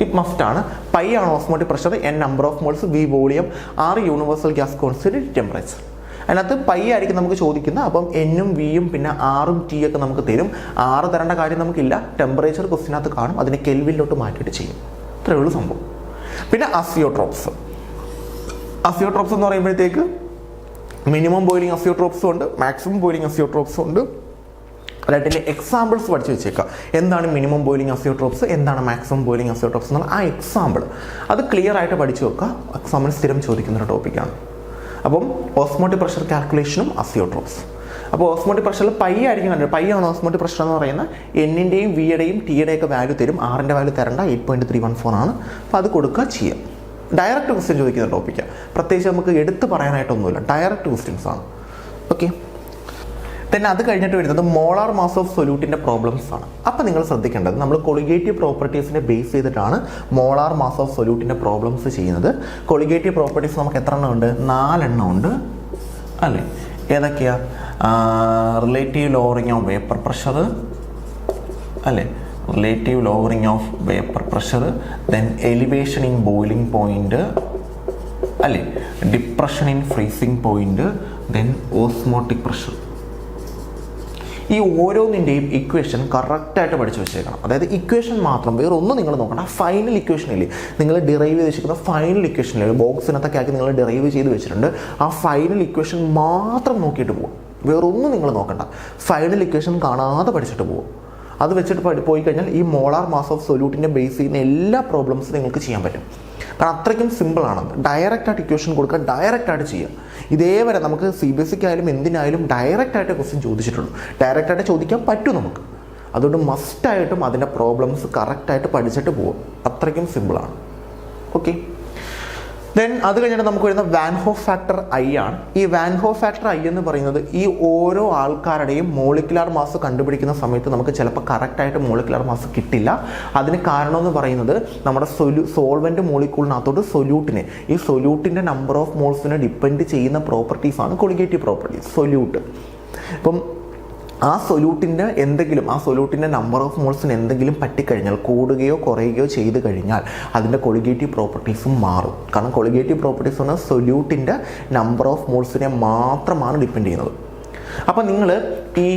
ഇത് മസ്റ്റാണ്. പൈ ആണ് osmotic pressure, N number of moles, V volume, R universal gas constant, temperature. അതിനകത്ത് പൈ ആയിരിക്കും നമുക്ക് ചോദിക്കുന്നത്. അപ്പം N-ഉം V-യും പിന്നെ R-ഉം T ഒക്കെ നമുക്ക് തരും. R തരേണ്ട കാര്യം നമുക്കില്ല, ടെമ്പറേച്ചർ ക്വസ്റ്റിനകത്ത് കാണും, അതിനെ കെൽവിനിലോട്ട് മാറ്റിയിട്ട് ചെയ്യും. ഇത്രയേ ഉള്ളൂ സംഭവം. പിന്നെ അസിയോട്രോപ്സ് എന്ന് പറയുമ്പോഴത്തേക്ക് മിനിമം ബോയിലിംഗ് അസിയോട്രോപ്സും ഉണ്ട്, മാക്സിമം ബോയിലിംഗ് അസിയോട്രോപ്സും ഉണ്ട്. അതായിട്ട് എക്സാമ്പിൾസ് പഠിച്ചു വെച്ചേക്കാം. എന്താണ് മിനിമം ബോയിലിംഗ് അസിയോട്രോപ്സ്, എന്താണ് മാക്സിമം ബോയിലിംഗ് അസിയോട്രോപ്സ് എന്നുള്ള ആ എക്സാമ്പിൾ അത് ക്ലിയർ ആയിട്ട് പഠിച്ചു വെക്കുക. എക്സാമിന് സ്ഥിരം ചോദിക്കുന്നൊരു ടോപ്പിക്കാണ്. അപ്പം ഓസ്മോട്ടിക് പ്രഷർ കാൽക്കുലേഷനും അസിയോട്രോപ്സ്. അപ്പോൾ ഓസ്മോട്ടിക് പ്രഷറിൽ പൈ ആയിരിക്കും കണ്ടത്. പൈ ആണ് ഓസ്മോട്ടിക് പ്രഷർ എന്ന് പറയുന്നത്. N-ൻ്റെയും V-യുടെയും T-യുടെയും ഒക്കെ വാല്യൂ തരും. R-ൻ്റെ വാല്യൂ തരണ്ട, 8.314 ആണ്. അപ്പോൾ അത് കൊടുക്കുക, ചെയ്യാം. ഡയറക്റ്റ് ക്വസ്റ്റ്യൻ ചോദിക്കുന്ന ടോപ്പിക്കാണ്. പ്രത്യേകിച്ച് നമുക്ക് എടുത്ത് പറയാനായിട്ടൊന്നുമില്ല, ഡയറക്റ്റ് ക്വസ്റ്റ്യൻസ് ആണ്. ഓക്കെ, തന്നെ അത് കഴിഞ്ഞിട്ട് വരുന്നത് മോളാർ മാസ് ഓഫ് സൊല്യൂട്ടിൻ്റെ പ്രോബ്ലംസ് ആണ്. അപ്പോൾ നിങ്ങൾ ശ്രദ്ധിക്കേണ്ടത്, നമ്മൾ കൊളിഗേറ്റീവ് പ്രോപ്പർട്ടീസിനെ ബേസ് ചെയ്തിട്ടാണ് മോളാർ മാസ് ഓഫ് സൊല്യൂട്ടിൻ്റെ പ്രോബ്ലംസ് ചെയ്യുന്നത്. കൊളിഗേറ്റീവ് പ്രോപ്പർട്ടീസ് നമുക്ക് എത്ര എണ്ണം ഉണ്ട്? 4 എണ്ണം ഉണ്ട്. അല്ലേ? ഏതൊക്കെയാ? Relative lowering of vapour pressure അല്ലേ, relative lowering of vapour pressure, then elevation in boiling point അല്ലേ, depression in freezing point, then osmotic pressure. ഈ ഓരോന്നിൻ്റെയും ഇക്വേഷൻ കറക്റ്റായിട്ട് പഠിച്ചു വെച്ചേക്കണം. അതായത് ഇക്വേഷൻ മാത്രം, വേറെ ഒന്നും നിങ്ങൾ നോക്കണം. ആ ഫൈനൽ ഇക്വേഷനില്ലേ, നിങ്ങൾ ഡിറൈവ് ചെയ്ത് വെച്ചിരിക്കുന്ന ഫൈനൽ ഇക്വേഷനിൽ ബോക്സിനകത്തൊക്കെ ആക്കി നിങ്ങൾ ഡിറൈവ് ചെയ്ത് വെച്ചിട്ടുണ്ട്. ആ ഫൈനൽ ഇക്വേഷൻ മാത്രം നോക്കിയിട്ട് പോകും, വേറൊന്നും നിങ്ങൾ നോക്കണ്ട. ഫൈനൽ ഇക്വേഷൻ കാണാതെ പഠിച്ചിട്ട് പോകും. അത് വെച്ചിട്ട് പോയി കഴിഞ്ഞാൽ ഈ മോളാർ മാസ് ഓഫ് സൊല്യൂട്ടിൻ്റെ ബേസ് ചെയ്യുന്ന എല്ലാ പ്രോബ്ലംസും നിങ്ങൾക്ക് ചെയ്യാൻ പറ്റും. കാരണം അത്രയ്ക്കും സിമ്പിളാണത്. ഡയറക്റ്റായിട്ട് ഇക്വേഷൻ കൊടുക്കുക, ഡയറക്റ്റായിട്ട് ചെയ്യുക. ഇതേവരെ നമുക്ക് CBSE ആയാലും എന്തിനായാലും ഡയറക്റ്റായിട്ട് ക്വസ്റ്റ്യൻ ചോദിച്ചിട്ടുള്ളൂ. ഡയറക്റ്റായിട്ട് ചോദിക്കാൻ പറ്റും നമുക്ക്. അതുകൊണ്ട് മസ്റ്റായിട്ടും അതിൻ്റെ പ്രോബ്ലംസ് കറക്റ്റായിട്ട് പഠിച്ചിട്ട് പോകും. അത്രയ്ക്കും സിമ്പിളാണ്. ഓക്കെ, ദെൻ അത് കഴിഞ്ഞിട്ട് നമുക്ക് വരുന്ന വാൻ ഹോഫ് ഫാക്ടർ I ആണ്. ഈ വാൻ ഹോഫ് ഫാക്ടർ I എന്ന് പറയുന്നത് ഈ ഓരോ ആൾക്കാരുടെയും മോളിക്കുലാർ മാസ് കണ്ടുപിടിക്കുന്ന സമയത്ത് നമുക്ക് ചിലപ്പോൾ കറക്റ്റായിട്ട് മോളിക്കുലാർ മാസ് കിട്ടില്ല. അതിന് കാരണം എന്ന് പറയുന്നത് നമ്മുടെ സോൾവെൻറ്റ് മോളിക്യൂളിനകത്തോട്ട് സൊല്യൂട്ടിനെ, ഈ സൊല്യൂട്ടിൻ്റെ നമ്പർ ഓഫ് മോൾസിനെ ഡിപ്പെൻഡ് ചെയ്യുന്ന പ്രോപ്പർട്ടീസാണ് കൊളിഗേറ്റീവ് പ്രോപ്പർട്ടീസ് സൊല്യൂട്ട്. ഇപ്പം ആ സൊല്യൂട്ടിൻ്റെ നമ്പർ ഓഫ് മോൾസിന് എന്തെങ്കിലും പറ്റിക്കഴിഞ്ഞാൽ, കൂടുകയോ കുറയുകയോ ചെയ്ത് കഴിഞ്ഞാൽ അതിൻ്റെ കൊളിഗേറ്റീവ് പ്രോപ്പർട്ടീസും മാറും. കാരണം കൊളിഗേറ്റീവ് പ്രോപ്പർട്ടീസ് പറഞ്ഞാൽ സൊല്യൂട്ടിൻ്റെ നമ്പർ ഓഫ് മോൾസിനെ മാത്രമാണ് ഡിപ്പെൻഡ് ചെയ്യുന്നത്. അപ്പോൾ നിങ്ങൾ ഈ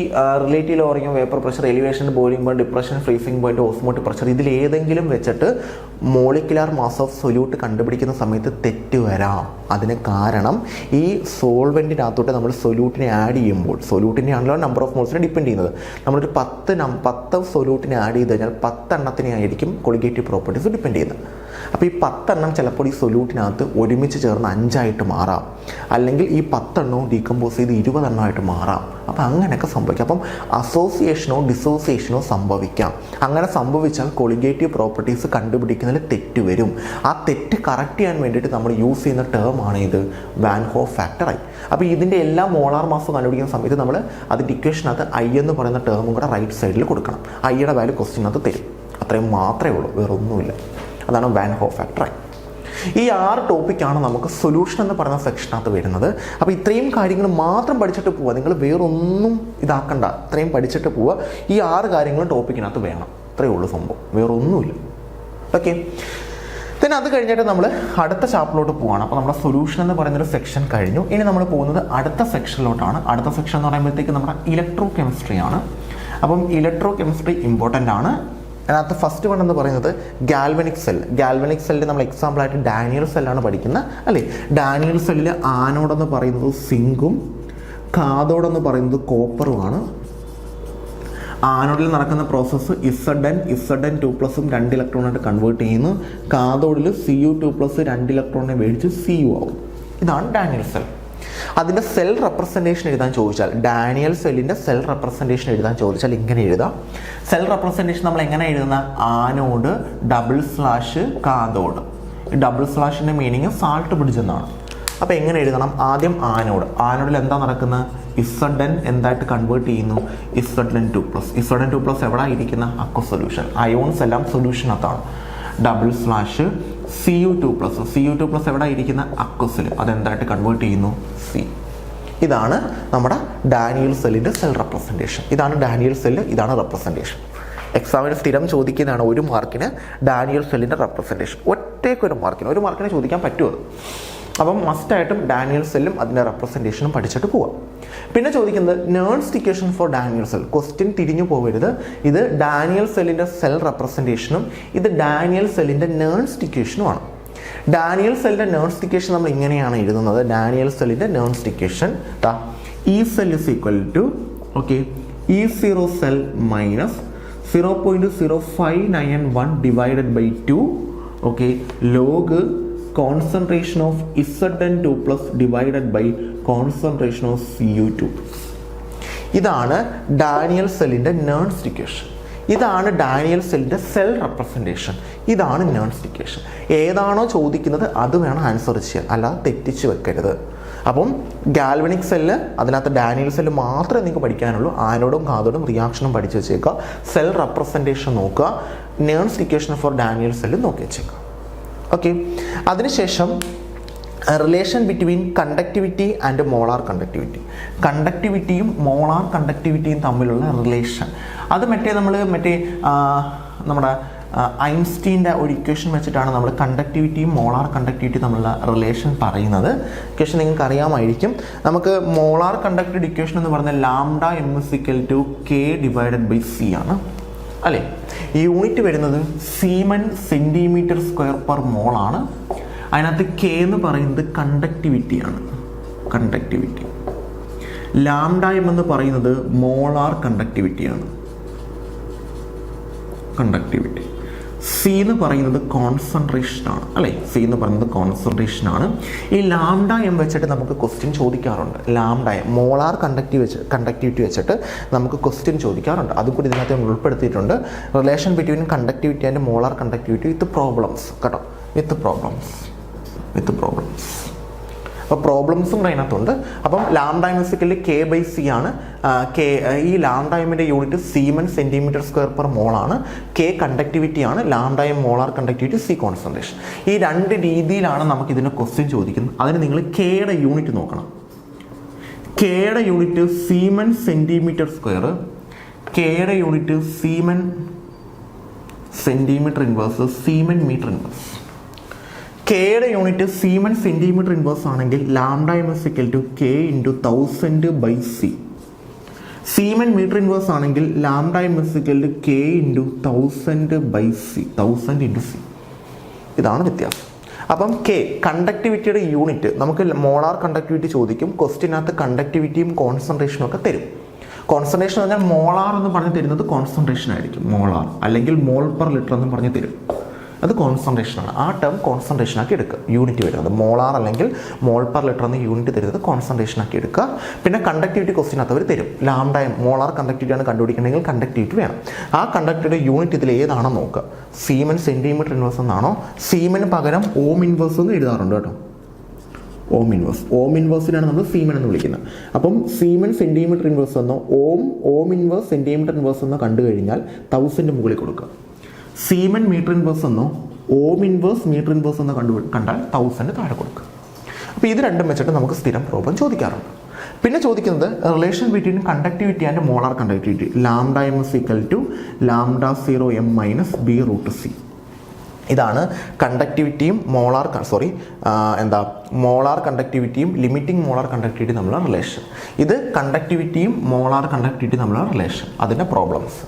relative lowering vapour pressure, elevation, boiling point, depression, freezing point, osmotic pressure, ഇതിലേതെങ്കിലും വെച്ചിട്ട് മോളിക്കുലാർ മാസ് ഓഫ് സൊല്യൂട്ട് കണ്ടുപിടിക്കുന്ന സമയത്ത് തെറ്റ് വരാം. അതിന് കാരണം ഈ സോൾവെൻറ്റിനകത്തോട്ട് നമ്മൾ സൊല്യൂട്ടിനെ ആഡ് ചെയ്യുമ്പോൾ, സൊല്യൂട്ടിനെ ആണല്ലോ നമ്പർ ഓഫ് മോൾസിനെ ഡിപ്പെൻഡ് ചെയ്യുന്നത്. നമ്മളൊരു 10 സൊല്യൂട്ടിനെ ആഡ് ചെയ്ത് കഴിഞ്ഞാൽ 10 എണ്ണത്തിനെ ആയിരിക്കും കൊളിഗേറ്റീവ് പ്രോപ്പർട്ടീസ് ഡിപ്പെൻഡ് ചെയ്യുന്നത്. അപ്പോൾ ഈ 10 എണ്ണം ചിലപ്പോൾ ഈ സൊല്യൂട്ടിനകത്ത് ഒരുമിച്ച് ചേർന്ന് 5 ആയിട്ട് മാറാം, അല്ലെങ്കിൽ ഈ 10 എണ്ണവും ഡീകമ്പോസ് ചെയ്ത് 20 എണ്ണമായിട്ട് മാറാം. അപ്പോൾ അങ്ങനെയൊക്കെ സംഭവിക്കാം. അപ്പം അസോസിയേഷനോ ഡിസോസിയേഷനോ സംഭവിക്കാം. അങ്ങനെ സംഭവിച്ചാൽ കൊളിഗേറ്റീവ് പ്രോപ്പർട്ടീസ് കണ്ടുപിടിക്കുന്നതിൽ തെറ്റ് വരും. ആ തെറ്റ് കറക്റ്റ് ചെയ്യാൻ വേണ്ടിയിട്ട് നമ്മൾ യൂസ് ചെയ്യുന്ന ടേമാണ് ഇത് വാൻ ഹോഫ് ഫാക്ടർ I. അപ്പോൾ ഇതിൻ്റെ എല്ലാ മോളാർ മാസ് കണ്ടുപിടിക്കുന്ന സമയത്ത് നമ്മൾ അതിൻ്റെ ഇക്വേഷനകത്ത് I എന്ന് പറയുന്ന ടേമും കൂടെ റൈറ്റ് സൈഡിൽ കൊടുക്കണം. Iയുടെ വാല്യൂ ക്വസ്റ്റ്യനകത്ത് തരും. അത്രയും മാത്രമേ ഉള്ളൂ, വേറൊന്നുമില്ല. അതാണ് വാൻ ഹോഫ് ഫാക്ടർ I. ഈ 6 ടോപ്പിക്കാണ് നമുക്ക് സൊല്യൂഷൻ എന്ന് പറയുന്ന സെക്ഷനകത്ത് വരുന്നത്. അപ്പോൾ ഇത്രയും കാര്യങ്ങൾ മാത്രം പഠിച്ചിട്ട് പോവുക, നിങ്ങൾ വേറൊന്നും ഇതാക്കണ്ട. ഇത്രയും പഠിച്ചിട്ട് പോവുക. ഈ 6 കാര്യങ്ങളും ടോപ്പിക്കിനകത്ത് വേണം. ഇത്രയേ ഉള്ളൂ സംഭവം, വേറൊന്നുമില്ല. ഓക്കെ, പിന്നെ അത് കഴിഞ്ഞിട്ട് നമ്മൾ അടുത്ത ചാപ്റ്ററിലോട്ട് പോവുകയാണ്. അപ്പോൾ നമ്മുടെ സൊല്യൂഷൻ എന്ന് പറയുന്നൊരു സെക്ഷൻ കഴിഞ്ഞു. ഇനി നമ്മൾ പോകുന്നത് അടുത്ത സെക്ഷനിലോട്ടാണ്. അടുത്ത സെക്ഷൻ എന്ന് പറയുമ്പോഴത്തേക്ക് നമ്മുടെ ഇലക്ട്രോ കെമിസ്ട്രി ആണ്. അപ്പം ഇലക്ട്രോ കെമിസ്ട്രി ഇമ്പോർട്ടൻ്റ് ആണ്. അതിനകത്ത് ഫസ്റ്റ് വൺ എന്ന് പറയുന്നത് ഗാൽവനിക് സെൽ. ഗാൽവനിക് സെല്ലിൽ നമ്മൾ എക്സാമ്പിളായിട്ട് ഡാനിയൽ സെല്ലാണ് പഠിക്കുന്നത് അല്ലേ. ഡാനിയൽ സെല്ലിൽ ആനോടെന്ന് പറയുന്നത് സിങ്കും കാഥോടെന്ന് പറയുന്നത് കോപ്പറുമാണ്. ആനോഡിൽ നടക്കുന്ന പ്രോസസ്സ് Zn2+ 2 ഇലക്ട്രോണായിട്ട് കൺവേർട്ട് ചെയ്യുന്നു. കാഥോഡിൽ Cu2+ 2 ഇലക്ട്രോണിനെ മേടിച്ച് Cu ആവും. ഇതാണ് ഡാനിയൽ സെൽ. അതിൻ്റെ സെൽ റെപ്രസെൻറ്റേഷൻ എഴുതാൻ ചോദിച്ചാൽ, ഡാനിയൽ സെല്ലിൻ്റെ സെൽ റെപ്രസെൻറ്റേഷൻ എഴുതാൻ ചോദിച്ചാൽ ഇങ്ങനെ എഴുതാം. സെൽ റെപ്രസെൻറ്റേഷൻ നമ്മൾ എങ്ങനെ എഴുതുന്ന? Anode / cathode. ഈ / മീനിങ് സാൾട്ട് ബ്രിഡ്ജ് എന്നാണ്. അപ്പോൾ എങ്ങനെ എഴുതണം? ആദ്യം ആനോഡിൽ എന്താ നടക്കുന്നത്? Zn എന്തായിട്ട് കൺവേർട്ട് ചെയ്യുന്നു? Zn2+. എവിടെ ഇരിക്കുന്ന? Aqua solution. അയോൺസ് എല്ലാം സൊല്യൂഷനകത്താണ്. Cu2+ എവിടെ ഇരിക്കുന്ന? അക്വസിൽ. അതെന്തായിട്ട് കൺവേർട്ട് ചെയ്യുന്നു? C. ഇതാണ് നമ്മുടെ ഡാനിയൽ സെല്ലിൻ്റെ സെൽ റെപ്രസെൻറ്റേഷൻ. ഇതാണ് ഡാനിയൽ സെല്ല്, ഇതാണ് റെപ്രസെൻറ്റേഷൻ. എക്സാമിന് സ്ഥിരം ചോദിക്കുന്നതാണ് 1 മാർക്കിന് ഡാനിയൽ സെല്ലിൻ്റെ റെപ്രസെൻറ്റേഷൻ. ഒറ്റയ്ക്കൊരു മാർക്കിന് ചോദിക്കാൻ പറ്റുമോ? അപ്പം മസ്റ്റായിട്ടും ഡാനിയൽ സെല്ലും അതിൻ്റെ റെപ്രസെൻറ്റേഷനും പഠിച്ചിട്ട് പോവാം. പിന്നെ ചോദിക്കുന്നത് Nernst equation for Daniell cell. Question തിരിഞ്ഞു പോകരുത്. ഇത് ഡാനിയൽ സെല്ലിൻ്റെ സെൽ റെപ്രസെൻറ്റേഷനും ഇത് ഡാനിയൽ സെല്ലിൻ്റെ നേൺസ്റ്റ് ഇക്വേഷനുമാണ്. ഡാനിയൽ സെല്ലിൻ്റെ നേൺസ്റ്റ് ഇക്വേഷൻ നമ്മൾ ഇങ്ങനെയാണ് എഴുതുന്നത്. ഡാനിയൽ സെല്ലിൻ്റെ Nernst equation E cell is equal to E0 cell minus 0.0591 divided by 2 log concentration of Zn2+ divided by concentration of Cu2. ഇതാണ് ഡാനിയൽ സെല്ലിൻ്റെ നേൺസ്റ്റ് ഇക്വേഷൻ. ഇതാണ് ഡാനിയൽ സെല്ലിൻ്റെ സെൽ റെപ്രസെൻറ്റേഷൻ. ഇതാണ് നേൺസ്റ്റ് ഇക്വേഷൻ. ഏതാണോ ചോദിക്കുന്നത് അത് വേണം ആൻസർ ചെയ്യാൻ, അല്ലാതെ തെറ്റിച്ച് വെക്കരുത്. അപ്പം ഗാൽവനിക് സെല്ല്, അതിനകത്ത് ഡാനിയൽ സെല്ല് മാത്രമേ നിങ്ങൾക്ക് പഠിക്കാനുള്ളൂ. ആനോഡും കാഥോഡും റിയാക്ഷനും പഠിച്ച് വെച്ചേക്കുക. സെൽ റെപ്രസെൻറ്റേഷൻ നോക്കുക. Nernst equation for Daniell cell നോക്കി വെച്ചേക്കുക. ഓക്കെ, അതിനുശേഷം relation between conductivity and molar conductivity. കണ്ടക്ടിവിറ്റിയും മോളാർ കണ്ടക്ടിവിറ്റിയും തമ്മിലുള്ള റിലേഷൻ, അത് നമ്മുടെ ഐൻസ്റ്റീൻ്റെ ഒരു ഇക്വേഷൻ വെച്ചിട്ടാണ് നമ്മൾ കണ്ടക്ടിവിറ്റിയും മോളാർ കണ്ടക്ടിവിറ്റി തമ്മിലുള്ള റിലേഷൻ പറയുന്നത്. ഇക്വേഷൻ നിങ്ങൾക്ക് അറിയാമായിരിക്കും. നമുക്ക് മോളാർ കണ്ടക്ടിവിറ്റി ഇക്വേഷൻ എന്ന് പറഞ്ഞാൽ lambda M is equal to K divided by C ആണ് അല്ലേ. ഈ യൂണിറ്റ് വരുന്നത് siemens centimetre square per mole ആണ്. അതിനകത്ത് കെ എന്ന് പറയുന്നത് കണ്ടക്ടിവിറ്റിയാണ്, കണ്ടക്ടിവിറ്റി. ലാംഡ എം എന്ന് പറയുന്നത് മോളാർ കണ്ടക്ടിവിറ്റിയാണ്, കണ്ടക്ടിവിറ്റി. സി എന്ന് പറയുന്നത് കോൺസെൻട്രേഷൻ ആണ് അല്ലേ, സി എന്ന് പറയുന്നത് കോൺസെൻട്രേഷൻ ആണ്. ഈ ലാംഡ എം വെച്ചിട്ട് നമുക്ക് ക്വസ്റ്റ്യൻ ചോദിക്കാറുണ്ട്. ലാംഡ എം മോളാർ കണ്ടക്ടിവിറ്റി വെച്ചിട്ട് നമുക്ക് ക്വസ്റ്റ്യൻ ചോദിക്കാറുണ്ട്. അതുകൂടി ഇതിനകത്ത് നമ്മൾ ഉൾപ്പെടുത്തിയിട്ടുണ്ട്. Relation between conductivity and molar conductivity with problems കേട്ടോ, വിത്ത് പ്രോബ്ലംസ്. അപ്പോൾ പ്രോബ്ലംസും അതിനകത്തുണ്ട്. അപ്പം lambda M basically K by C ആണ്. ഈ ലാംഡ എമ്മിൻ്റെ unit siemens centimetre square per മോളാണ്. കെ കണ്ടക്ടിവിറ്റി ആണ്, lambda M molar conductivity, C concentration. ഈ രണ്ട് രീതിയിലാണ് നമുക്ക് ഇതിൻ്റെ ക്വസ്റ്റ്യൻ ചോദിക്കുന്നത്. അതിന് നിങ്ങൾ കെയുടെ യൂണിറ്റ് നോക്കണം. കെയുടെ യൂണിറ്റ് സീമൻ സെൻറ്റിമീറ്റർ സ്ക്വയർ, കെയുടെ unit siemens centimetre inverse, siemens metre inverse. കെയുടെ യൂണിറ്റ് സീമൻ സെൻറ്റിമീറ്റർ ഇൻവേഴ്സ് ആണെങ്കിൽ lambda M is equal to K into 1000 by C. Siemens metre inverse ആണെങ്കിൽ lambda M is equal to K into 1000 by C, 1000 into C. ഇതാണ് വ്യത്യാസം. അപ്പം കെ കണ്ടക്ടിവിറ്റിയുടെ യൂണിറ്റ് നമുക്ക് മോളാർ കണ്ടക്ടിവിറ്റി ചോദിക്കും. ക്വസ്റ്റ്യനകത്ത് കണ്ടക്ടിവിറ്റിയും കോൺസെൻട്രേഷനും ഒക്കെ തരും. കോൺസെൻട്രേഷൻ പറഞ്ഞാൽ മോളാർ എന്ന് പറഞ്ഞ് തരുന്നത് കോൺസെൻട്രേഷൻ ആയിരിക്കും, മോളാർ അല്ലെങ്കിൽ മോൾ പെർ ലിറ്റർ എന്ന് പറഞ്ഞ് തരും. അത് കോൺസെൻട്രേഷനാണ്. ആ ടേം കോൺസെൻട്രേഷനാക്കി എടുക്കുക. യൂണിറ്റ് വരുന്നത് മോളാർ അല്ലെങ്കിൽ മോൾ പെർ ലിറ്റർ എന്ന യൂണിറ്റ് തരുന്നത് കോൺസെൻട്രേഷനാക്കി എടുക്കുക. പിന്നെ കണ്ടക്ടിവിറ്റി ക്വസ്റ്റ്യനകത്ത് അവർ തരും. ലാംഡ മോളാർ കണ്ടക്ടിവിറ്റിയാണ് കണ്ടുപിടിക്കണമെങ്കിൽ കണ്ടക്ടിവിറ്റി വേണം. ആ കണ്ടക്ടിവിറ്റി യൂണിറ്റ് ഇതിൽ ഏതാണോ നോക്കുക. സീമൻ സെൻറ്റിമീറ്റർ ഇൻവേഴ്സ് എന്നാണോ, സീമന് പകരം ഓം ഇൻവേഴ്സ് എന്ന് എഴുതാറുണ്ട് കേട്ടോ. ഓം ഇൻവേഴ്സിനാണ് നമ്മൾ സീമൻ എന്ന് വിളിക്കുന്നത്. അപ്പം സീമൻ സെൻറ്റിമീറ്റർ ഇൻവേഴ്സ് എന്നോ ഓം ഇൻവേഴ്സ് സെൻറ്റിമീറ്റർ ഇൻവേഴ്സ് എന്നോ കണ്ടു കഴിഞ്ഞാൽ 1000 മുകളിൽ കൊടുക്കുക. സീമൻ മീറ്റർ ഇൻവേഴ്സ് എന്നോ ഓം ഇൻവേഴ്സ് മീറ്റർ ഇൻവേഴ്സ് എന്നോ കണ്ടാൽ 1000 താഴെ കൊടുക്കുക. അപ്പോൾ ഇത് രണ്ടും വെച്ചിട്ട് നമുക്ക് സ്ഥിരം പ്രോബ്ലം ചോദിക്കാറുണ്ട്. പിന്നെ ചോദിക്കുന്നത് relation between conductivity and molar conductivity. Lambda M is equal to lambda 0 M minus B root C. ഇതാണ് കണ്ടക്ടിവിറ്റിയും മോളാർ കണ്ടക്ടിവിറ്റിയും ലിമിറ്റിംഗ് മോളാർ കണ്ടക്ടിവിറ്റി തമ്മിലുള്ള റിലേഷൻ. ഇത് കണ്ടക്ടിവിറ്റിയും മോളാർ കണ്ടക്ടിവിറ്റി തമ്മിലുള്ള റിലേഷൻ, അതിൻ്റെ പ്രോബ്ലംസ്.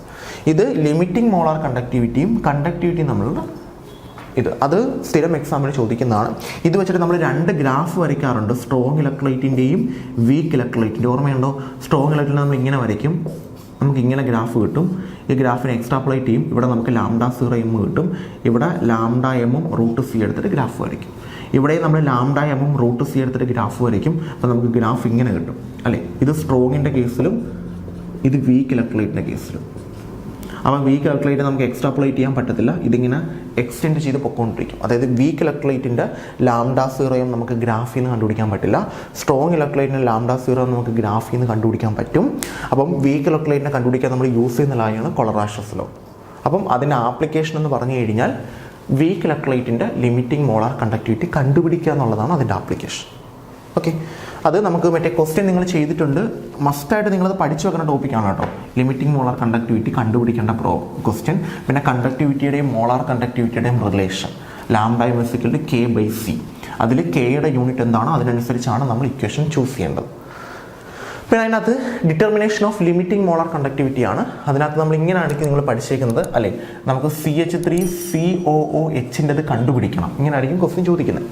ഇത് ലിമിറ്റിംഗ് മോളാർ കണ്ടക്ടിവിറ്റിയും കണ്ടക്ടിവിറ്റിയും തമ്മിലുള്ള അത് സ്ഥിരം എക്സാമിന് ചോദിക്കുന്നതാണ്. ഇത് വെച്ചിട്ട് നമ്മൾ രണ്ട് ഗ്രാഫ് വരയ്ക്കാറുണ്ട്, സ്ട്രോങ് ഇലക്ട്രോലൈറ്റിൻ്റെയും വീക്ക് ഇലക്ട്രോലൈറ്റിൻ്റെ. ഓർമ്മയുണ്ടോ? സ്ട്രോങ് ഇലക്ട്രോലൈറ്റ് നമ്മൾ ഇങ്ങനെ വരയ്ക്കും, നമുക്ക് ഇങ്ങനെ ഗ്രാഫ് കിട്ടും. ഈ ഗ്രാഫിനെ എക്സ്ട്രാപ്ലേറ്റ് ചെയ്യും. ഇവിടെ നമുക്ക് ലാംഡ 0 എം കിട്ടും. ഇവിടെ ലാംഡ എമ്മും റൂട്ട് സി എടുത്തിട്ട് ഗ്രാഫ് വരയ്ക്കും. ഇവിടെ നമ്മൾ ലാംഡ എമ്മും റൂട്ട് സി എടുത്തിട്ട് ഗ്രാഫ് വരയ്ക്കും. അപ്പോൾ നമുക്ക് ഗ്രാഫ് ഇങ്ങനെ കിട്ടും അല്ലേ. ഇത് സ്ട്രോങ്ങിൻ്റെ കേസിലും ഇത് വീക്ക് ഇലക്ട്രോലൈറ്റിൻ്റെ കേസിലും. അപ്പോൾ വീക്ക് ഇലക്ട്രോലൈറ്റ് നമുക്ക് എക്സ്ട്രാപ്ലേറ്റ് ചെയ്യാൻ പറ്റത്തില്ല, ഇതിങ്ങനെ എക്സ്റ്റെൻഡ് ചെയ്ത് പൊക്കോണ്ടിരിക്കും. അതായത് വീക്ക് ഇലക്ട്രോലൈറ്റിൻ്റെ ലാംഡ 0 എം നമുക്ക് ഗ്രാഫിൽ നിന്ന് കണ്ടുപിടിക്കാൻ പറ്റില്ല. സ്ട്രോങ് ഇലക്ട്രോലൈറ്റിൻ്റെ ലാംഡ 0 എം നമുക്ക് ഗ്രാഫിൽ നിന്ന് കണ്ടുപിടിക്കാൻ പറ്റും. അപ്പം വീക്ക് ഇലക്ട്രോലൈറ്റിനെ കണ്ടുപിടിക്കാൻ നമ്മൾ യൂസ് ചെയ്യുന്ന ലായാണ് കൊളറാഷസ് ലോ. അപ്പം അതിൻ്റെ ആപ്ലിക്കേഷൻ എന്ന് പറഞ്ഞു കഴിഞ്ഞാൽ വീക്ക് ഇലക്ട്രോലൈറ്റിൻ്റെ ലിമിറ്റിംഗ് മോളാർ കണ്ടക്ടിവിറ്റി കണ്ടുപിടിക്കുക എന്നുള്ളതാണ് അതിൻ്റെ ആപ്ലിക്കേഷൻ. ഓക്കെ, അത് നമുക്ക് ക്വസ്റ്റ്യൻ നിങ്ങൾ ചെയ്തിട്ടുണ്ട്. മസ്റ്റായിട്ട് നിങ്ങളത് പഠിച്ചു വെക്കുന്ന ടോപ്പിക്കാണ് കേട്ടോ. ലിമിറ്റിംഗ് മോളാർ കണ്ടക്ടിവിറ്റി കണ്ടുപിടിക്കേണ്ട ക്വസ്റ്റ്യൻ. പിന്നെ കണ്ടക്ടിവിറ്റിയുടെയും മോളാർ കണ്ടക്ടിവിറ്റിയുടെയും relation lambda M is equal to K by C. അതിൽ കെയുടെ യൂണിറ്റ് എന്താണോ അതിനനുസരിച്ചാണ് നമ്മൾ ഇക്വേഷൻ ചൂസ് ചെയ്യേണ്ടത്. പിന്നെ അതിനകത്ത് determination of limiting molar conductivity ആണ്. അതിനകത്ത് നമ്മൾ ഇങ്ങനെ ആയിരിക്കും നിങ്ങൾ പഠിച്ചേക്കുന്നത് അല്ലേ. നമുക്ക് CH3COOHൻ്റെത് കണ്ടുപിടിക്കണം, ഇങ്ങനെ ആയിരിക്കും ക്വസ്റ്റ്യൻ ചോദിക്കുന്നത്.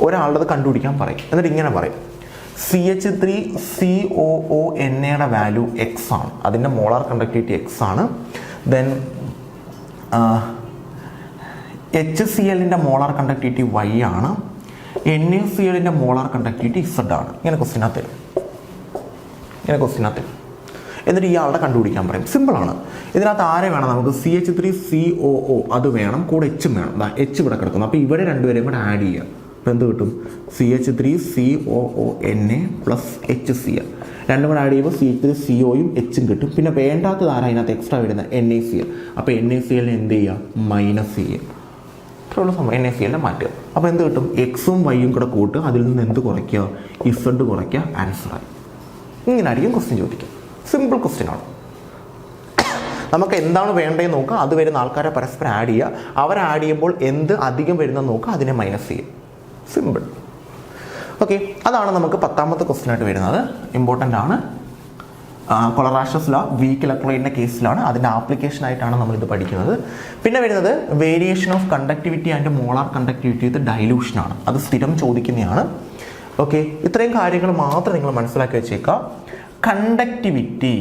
ഒരാളുടെ കണ്ടുപിടിക്കാൻ പറയും, എന്നിട്ട് ഇങ്ങനെ പറയും CH3COONയുടെ വാല്യൂ എക്സ് ആണ്, അതിൻ്റെ മോളാർ കണ്ടക്ടിവിറ്റി എക്സ് ആണ്. ദെൻ HClൻ്റെ മോളാർ കണ്ടക്ടിവിറ്റി വൈ ആണ്, NaClൻ്റെ മോളാർ കണ്ടക്ടിവിറ്റി ഇസഡ് ആണ്. ഇങ്ങനെ ക്വസ്റ്റ്യനകത്ത് എന്നിട്ട് ഇയാളുടെ കണ്ടുപിടിക്കാൻ പറയും. സിമ്പിളാണ്. ഇതിനകത്ത് ആരെ വേണം നമുക്ക്? CH3COO അത് വേണം, കൂടെ എച്ചും വേണം. എച്ച് ഇവിടെ കിടക്കുന്നു. അപ്പോൾ ഇവിടെ രണ്ടുപേരെയും കൂടെ ആഡ് ചെയ്യുക. അപ്പോൾ എന്ത് കിട്ടും? CH3COONA plus HCl. രണ്ടും കൂടെ ആഡ് ചെയ്യുമ്പോൾ CH3COയും എച്ചും കിട്ടും. പിന്നെ വേണ്ടാത്തത് ആരാ അതിനകത്ത് എക്സ്ട്രാ വരുന്നത്? NaCl. അപ്പോൾ NaCl എന്ത് ചെയ്യുക? മൈനസ് ചെയ്യുക. ഇത്രയുള്ള സംഭവം NaCl മാറ്റുക. അപ്പോൾ എന്ത് കിട്ടും? എക്സും വൈയും കൂടെ കൂട്ടുക, അതിൽ നിന്ന് എന്ത് കുറയ്ക്കുക? ഇസഡ് കുറയ്ക്കുക, ആൻസറായി. ഇങ്ങനായിരിക്കും ക്വസ്റ്റ്യൻ ചോദിക്കുക. സിമ്പിൾ ക്വസ്റ്റ്യൻ ആണ്. നമുക്ക് എന്താണ് വേണ്ടതെന്ന് നോക്കുക, അത് വരുന്ന ആൾക്കാരെ പരസ്പരം ആഡ് ചെയ്യുക, അവർ ആഡ് ചെയ്യുമ്പോൾ എന്ത് അധികം വരുന്നതെന്ന് നോക്കുക, അതിനെ മൈനസ് ചെയ്യുക. സിമ്പിൾ. ഓക്കെ, അതാണ് നമുക്ക് 10ാമത്തെ ക്വസ്റ്റ്യൻ ആയിട്ട് വരുന്നത്. ഇമ്പോർട്ടൻ്റ് ആണ്. കൊളറാഷസ് ലോ വീക്ക് ഇലക്ട്രോലൈറ്റിൻ്റെ കേസിലാണ്, അതിൻ്റെ ആപ്ലിക്കേഷൻ ആയിട്ടാണ് നമ്മളിത് പഠിക്കുന്നത്. പിന്നെ വരുന്നത് variation of conductivity and molar conductivity with ഡൈലൂഷനാണ്. അത് സ്ഥിരം ചോദിക്കുന്നതാണ്. ഓക്കെ, ഇത്രയും കാര്യങ്ങൾ മാത്രം നിങ്ങൾ മനസ്സിലാക്കി വെച്ചേക്കുക. കണ്ടക്ടിവിറ്റി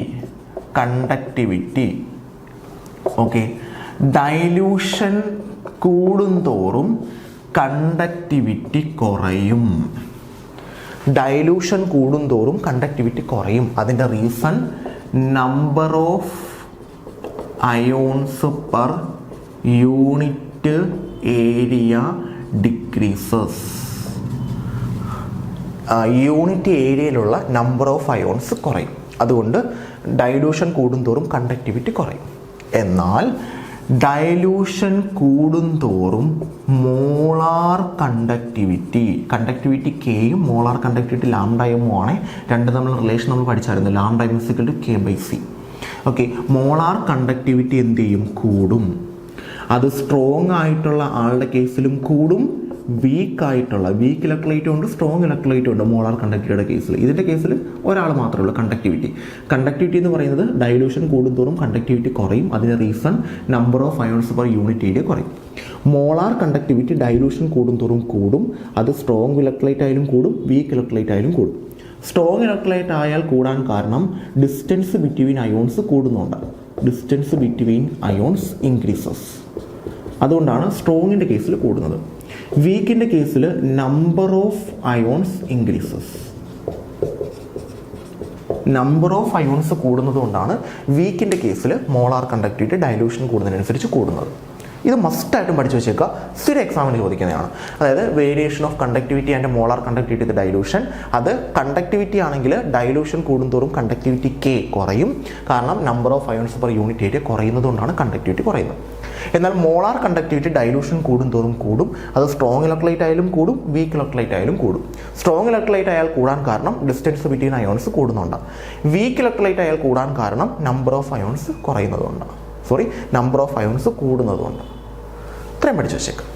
ഓക്കെ, ഡൈലൂഷൻ കൂടുന്തോറും കണ്ടക്ടിവിറ്റി കുറയും. ഡൈലൂഷൻ കൂടുന്തോറും കണ്ടക്ടിവിറ്റി കുറയും. അതിൻ്റെ reason number of ions per unit area decreases. Unit ഏരിയയിലുള്ള നമ്പർ ഓഫ് അയോൺസ് കുറയും. അതുകൊണ്ട് ഡൈലൂഷൻ കൂടുന്തോറും കണ്ടക്ടിവിറ്റി കുറയും. എന്നാൽ ഡൈലൂഷൻ കൂടുന്തോറും മോളാർ കണ്ടക്ടിവിറ്റി കെയും മോളാർ കണ്ടക്ടിവിറ്റി ലാംഡയും ആണ്. രണ്ട് തമ്മിലുള്ള റിലേഷൻ നമ്മൾ പഠിച്ചായിരുന്നു. Lambda equal to K/C. Okay, molar conductivity എന്ത് ചെയ്യും? കൂടും. അത് സ്ട്രോങ് ആയിട്ടുള്ള ആളുടെ കേസിലും കൂടും, വീക്ക് ഇലക്ട്രോലൈറ്റും ഉണ്ട്, സ്ട്രോങ് ഇലക്ട്രോലൈറ്റും ഉണ്ട് മോളാർ കണ്ടക്ടിവിറ്റിയുടെ കേസിൽ. ഇതിൻ്റെ കേസിൽ ഒരാൾ മാത്രമേ ഉള്ളൂ കണ്ടക്ടിവിറ്റി എന്ന് പറയുന്നത് ഡൈലൂഷൻ കൂടുന്തോറും കണ്ടക്ടിവിറ്റി കുറയും. അതിൻ്റെ reason number of ions per unit area കുറയും. മോളാർ കണ്ടക്ടിവിറ്റി ഡൈലൂഷൻ കൂടുന്തോറും കൂടും. അത് സ്ട്രോങ് ഇലക്ട്രോലൈറ്റ് ആയാലും കൂടും, വീക്ക് ഇലക്ട്രോലൈറ്റ് ആയാലും കൂടും. സ്ട്രോങ് ഇലക്ട്രോലൈറ്റ് ആയാൽ കൂടാൻ കാരണം ഡിസ്റ്റൻസ് ബിറ്റ്വീൻ അയോൺസ് കൂടുന്നുണ്ട്. Distance between ions increases. അതുകൊണ്ടാണ് സ്ട്രോങ്ങിൻ്റെ കേസിൽ കൂടുന്നത്. വീക്കിൻ്റെ കേസിൽ number of ions increases. Number of ions കൂടുന്നത് കൊണ്ടാണ് വീക്കിൻ്റെ കേസിൽ മോളാർ കണ്ടക്ടിവിറ്റി ഡൈലൂഷൻ കൂടുന്നതിനനുസരിച്ച് കൂടുന്നത്. ഇത് മസ്റ്റായിട്ടും പഠിച്ചു വെച്ചേക്കുക. സ്ഥിര എക്സാമിന് ചോദിക്കുന്നതാണ്. അതായത് variation of conductivity and molar conductivity with dilution. അത് കണ്ടക്ടിവിറ്റി ആണെങ്കിൽ ഡൈലൂഷൻ കൂടുന്തോറും കണ്ടക്ടിവിറ്റി K കുറയും. കാരണം number of ions per unit area കുറയുന്നത് കൊണ്ടാണ് കണ്ടക്ടിവിറ്റി കുറയുന്നത്. എന്നാൽ മോളാർ കണ്ടക്ടിവിറ്റി ഡൈലൂഷൻ കൂടുന്തോറും കൂടും. അത് സ്ട്രോങ് ഇലക്ട്രോലൈറ്റ് ആയാലും കൂടും, വീക്ക് ഇലക്ട്രോലൈറ്റ് ആയാലും കൂടും. സ്ട്രോങ് ഇലക്ട്രോലൈറ്റ് ആയാൽ കൂടാൻ കാരണം ഡിസ്റ്റൻസ് ബിറ്റ്വീൻ അയോൺസ് കൂടുന്നുണ്ട്. വീക്ക് ഇലക്ട്രോലൈറ്റ് ആയാൽ കൂടാൻ കാരണം number of ions number of ions കൂടുന്നതുകൊണ്ട്. ഇത്രയും പഠിച്ചു വെച്ചേക്കാം.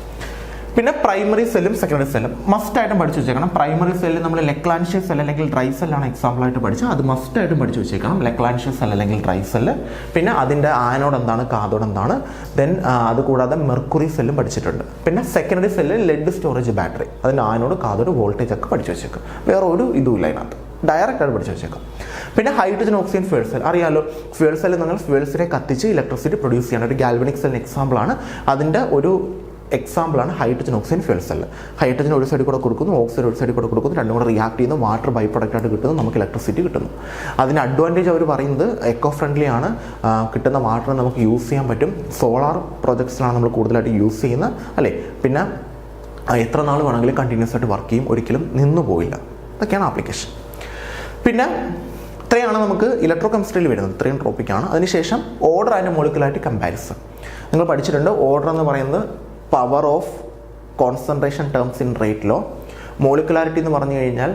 പിന്നെ പ്രൈമറി സെല്ലും സെക്കൻഡറി സെല്ലും മസ്റ്റായിട്ടും പഠിച്ചു വെച്ചേക്കണം. പ്രൈമറി സെല്ലിൽ നമ്മൾ ലെക്ലാൻഷ്യസ് സെൽ അല്ലെങ്കിൽ ഡ്രൈ സെല്ലാണ് എക്സാമ്പിളായിട്ട് പഠിച്ചത്. അത് മസ്റ്റായിട്ടും പഠിച്ചു വെച്ചേക്കണം. ലെക്ലാൻഷ്യസ് സെൽ അല്ലെങ്കിൽ ഡ്രൈ സെല്ല്. പിന്നെ അതിൻ്റെ ആനോഡ് എന്താണ്, കാഥോഡ് എന്താണ്. ദെൻ അതുകൂടാതെ മെർക്കുറി സെല്ലും പഠിച്ചിട്ടുണ്ട്. പിന്നെ സെക്കൻഡറി സെല്ലിൽ ലെഡ് സ്റ്റോറേജ് ബാറ്ററി, അതിൻ്റെ ആനോഡ്, കാഥോഡ്, വോൾട്ടേജ് ഒക്കെ പഠിച്ചു വെച്ചേക്കാം. വേറെ ഒരു ഇതുമില്ല അതിനകത്ത്, ഡയറക്റ്റായിട്ട് പഠിച്ചു വെച്ചേക്കാം. പിന്നെ ഹൈഡ്രജൻ ഓക്സിജൻ ഫ്യൂൽ സെൽ അറിയാമല്ലോ. ഫ്യൂൽ സെൽ എന്ന് പറഞ്ഞാൽ ഫ്യൂൽസിനെ കത്തിച്ച് ഇലക്ട്രിസിറ്റി പ്രൊഡ്യൂസ് ചെയ്യണം. ഒരു ഗാൽവനിക് സെല്ലിന് എക്സാമ്പിളാണ്. അതിൻ്റെ ഒരു എക്സാമ്പിളാണ് hydrogen oxygen fuel cell. Hydrogen ഒരു സൈഡിൽ കൂടെ കൊടുക്കുന്നു, ഓക്സിജൻ ഒരു സൈഡിൽ കൂടെ കൊടുക്കുന്നു, രണ്ടും കൂടെ റിയാക്ട് ചെയ്യുന്നു, വാട്ടർ ബൈ പ്രൊഡക്റ്റായിട്ട് കിട്ടുന്നു, നമുക്ക് ഇലക്ട്രിസിറ്റി കിട്ടുന്നു. അതിന് അഡ്വാൻറ്റേജ് അവർ പറയുന്നത് എക്കോ ഫ്രണ്ട്ലി ആണ്, കിട്ടുന്ന വാട്ടർ നമുക്ക് യൂസ് ചെയ്യാൻ പറ്റും. സോളാർ പ്രൊജക്ട്സിലാണ് നമ്മൾ കൂടുതലായിട്ട് യൂസ് ചെയ്യുന്നത് അല്ലേ. പിന്നെ എത്ര നാൾ വേണമെങ്കിലും കണ്ടിന്യൂസ് ആയിട്ട് വർക്ക് ചെയ്യും, ഒരിക്കലും നിന്നു പോയില്ല. അതൊക്കെയാണ് ആപ്ലിക്കേഷൻ. പിന്നെ ഇത്രയാണ് നമുക്ക് ഇലക്ട്രോ കെമിസ്ട്രിയിൽ വരുന്നത്. ഇത്രയും ടോപ്പിക്കാണ്. അതിനുശേഷം ഓർഡർ ആൻഡ് മോളിക്കുലാരിറ്റി കമ്പാരിസൺ നിങ്ങൾ പഠിച്ചിട്ടുണ്ട്. ഓർഡർ എന്ന് പറയുന്നത് power of concentration terms in rate law. Molecularity എന്ന് പറഞ്ഞു കഴിഞ്ഞാൽ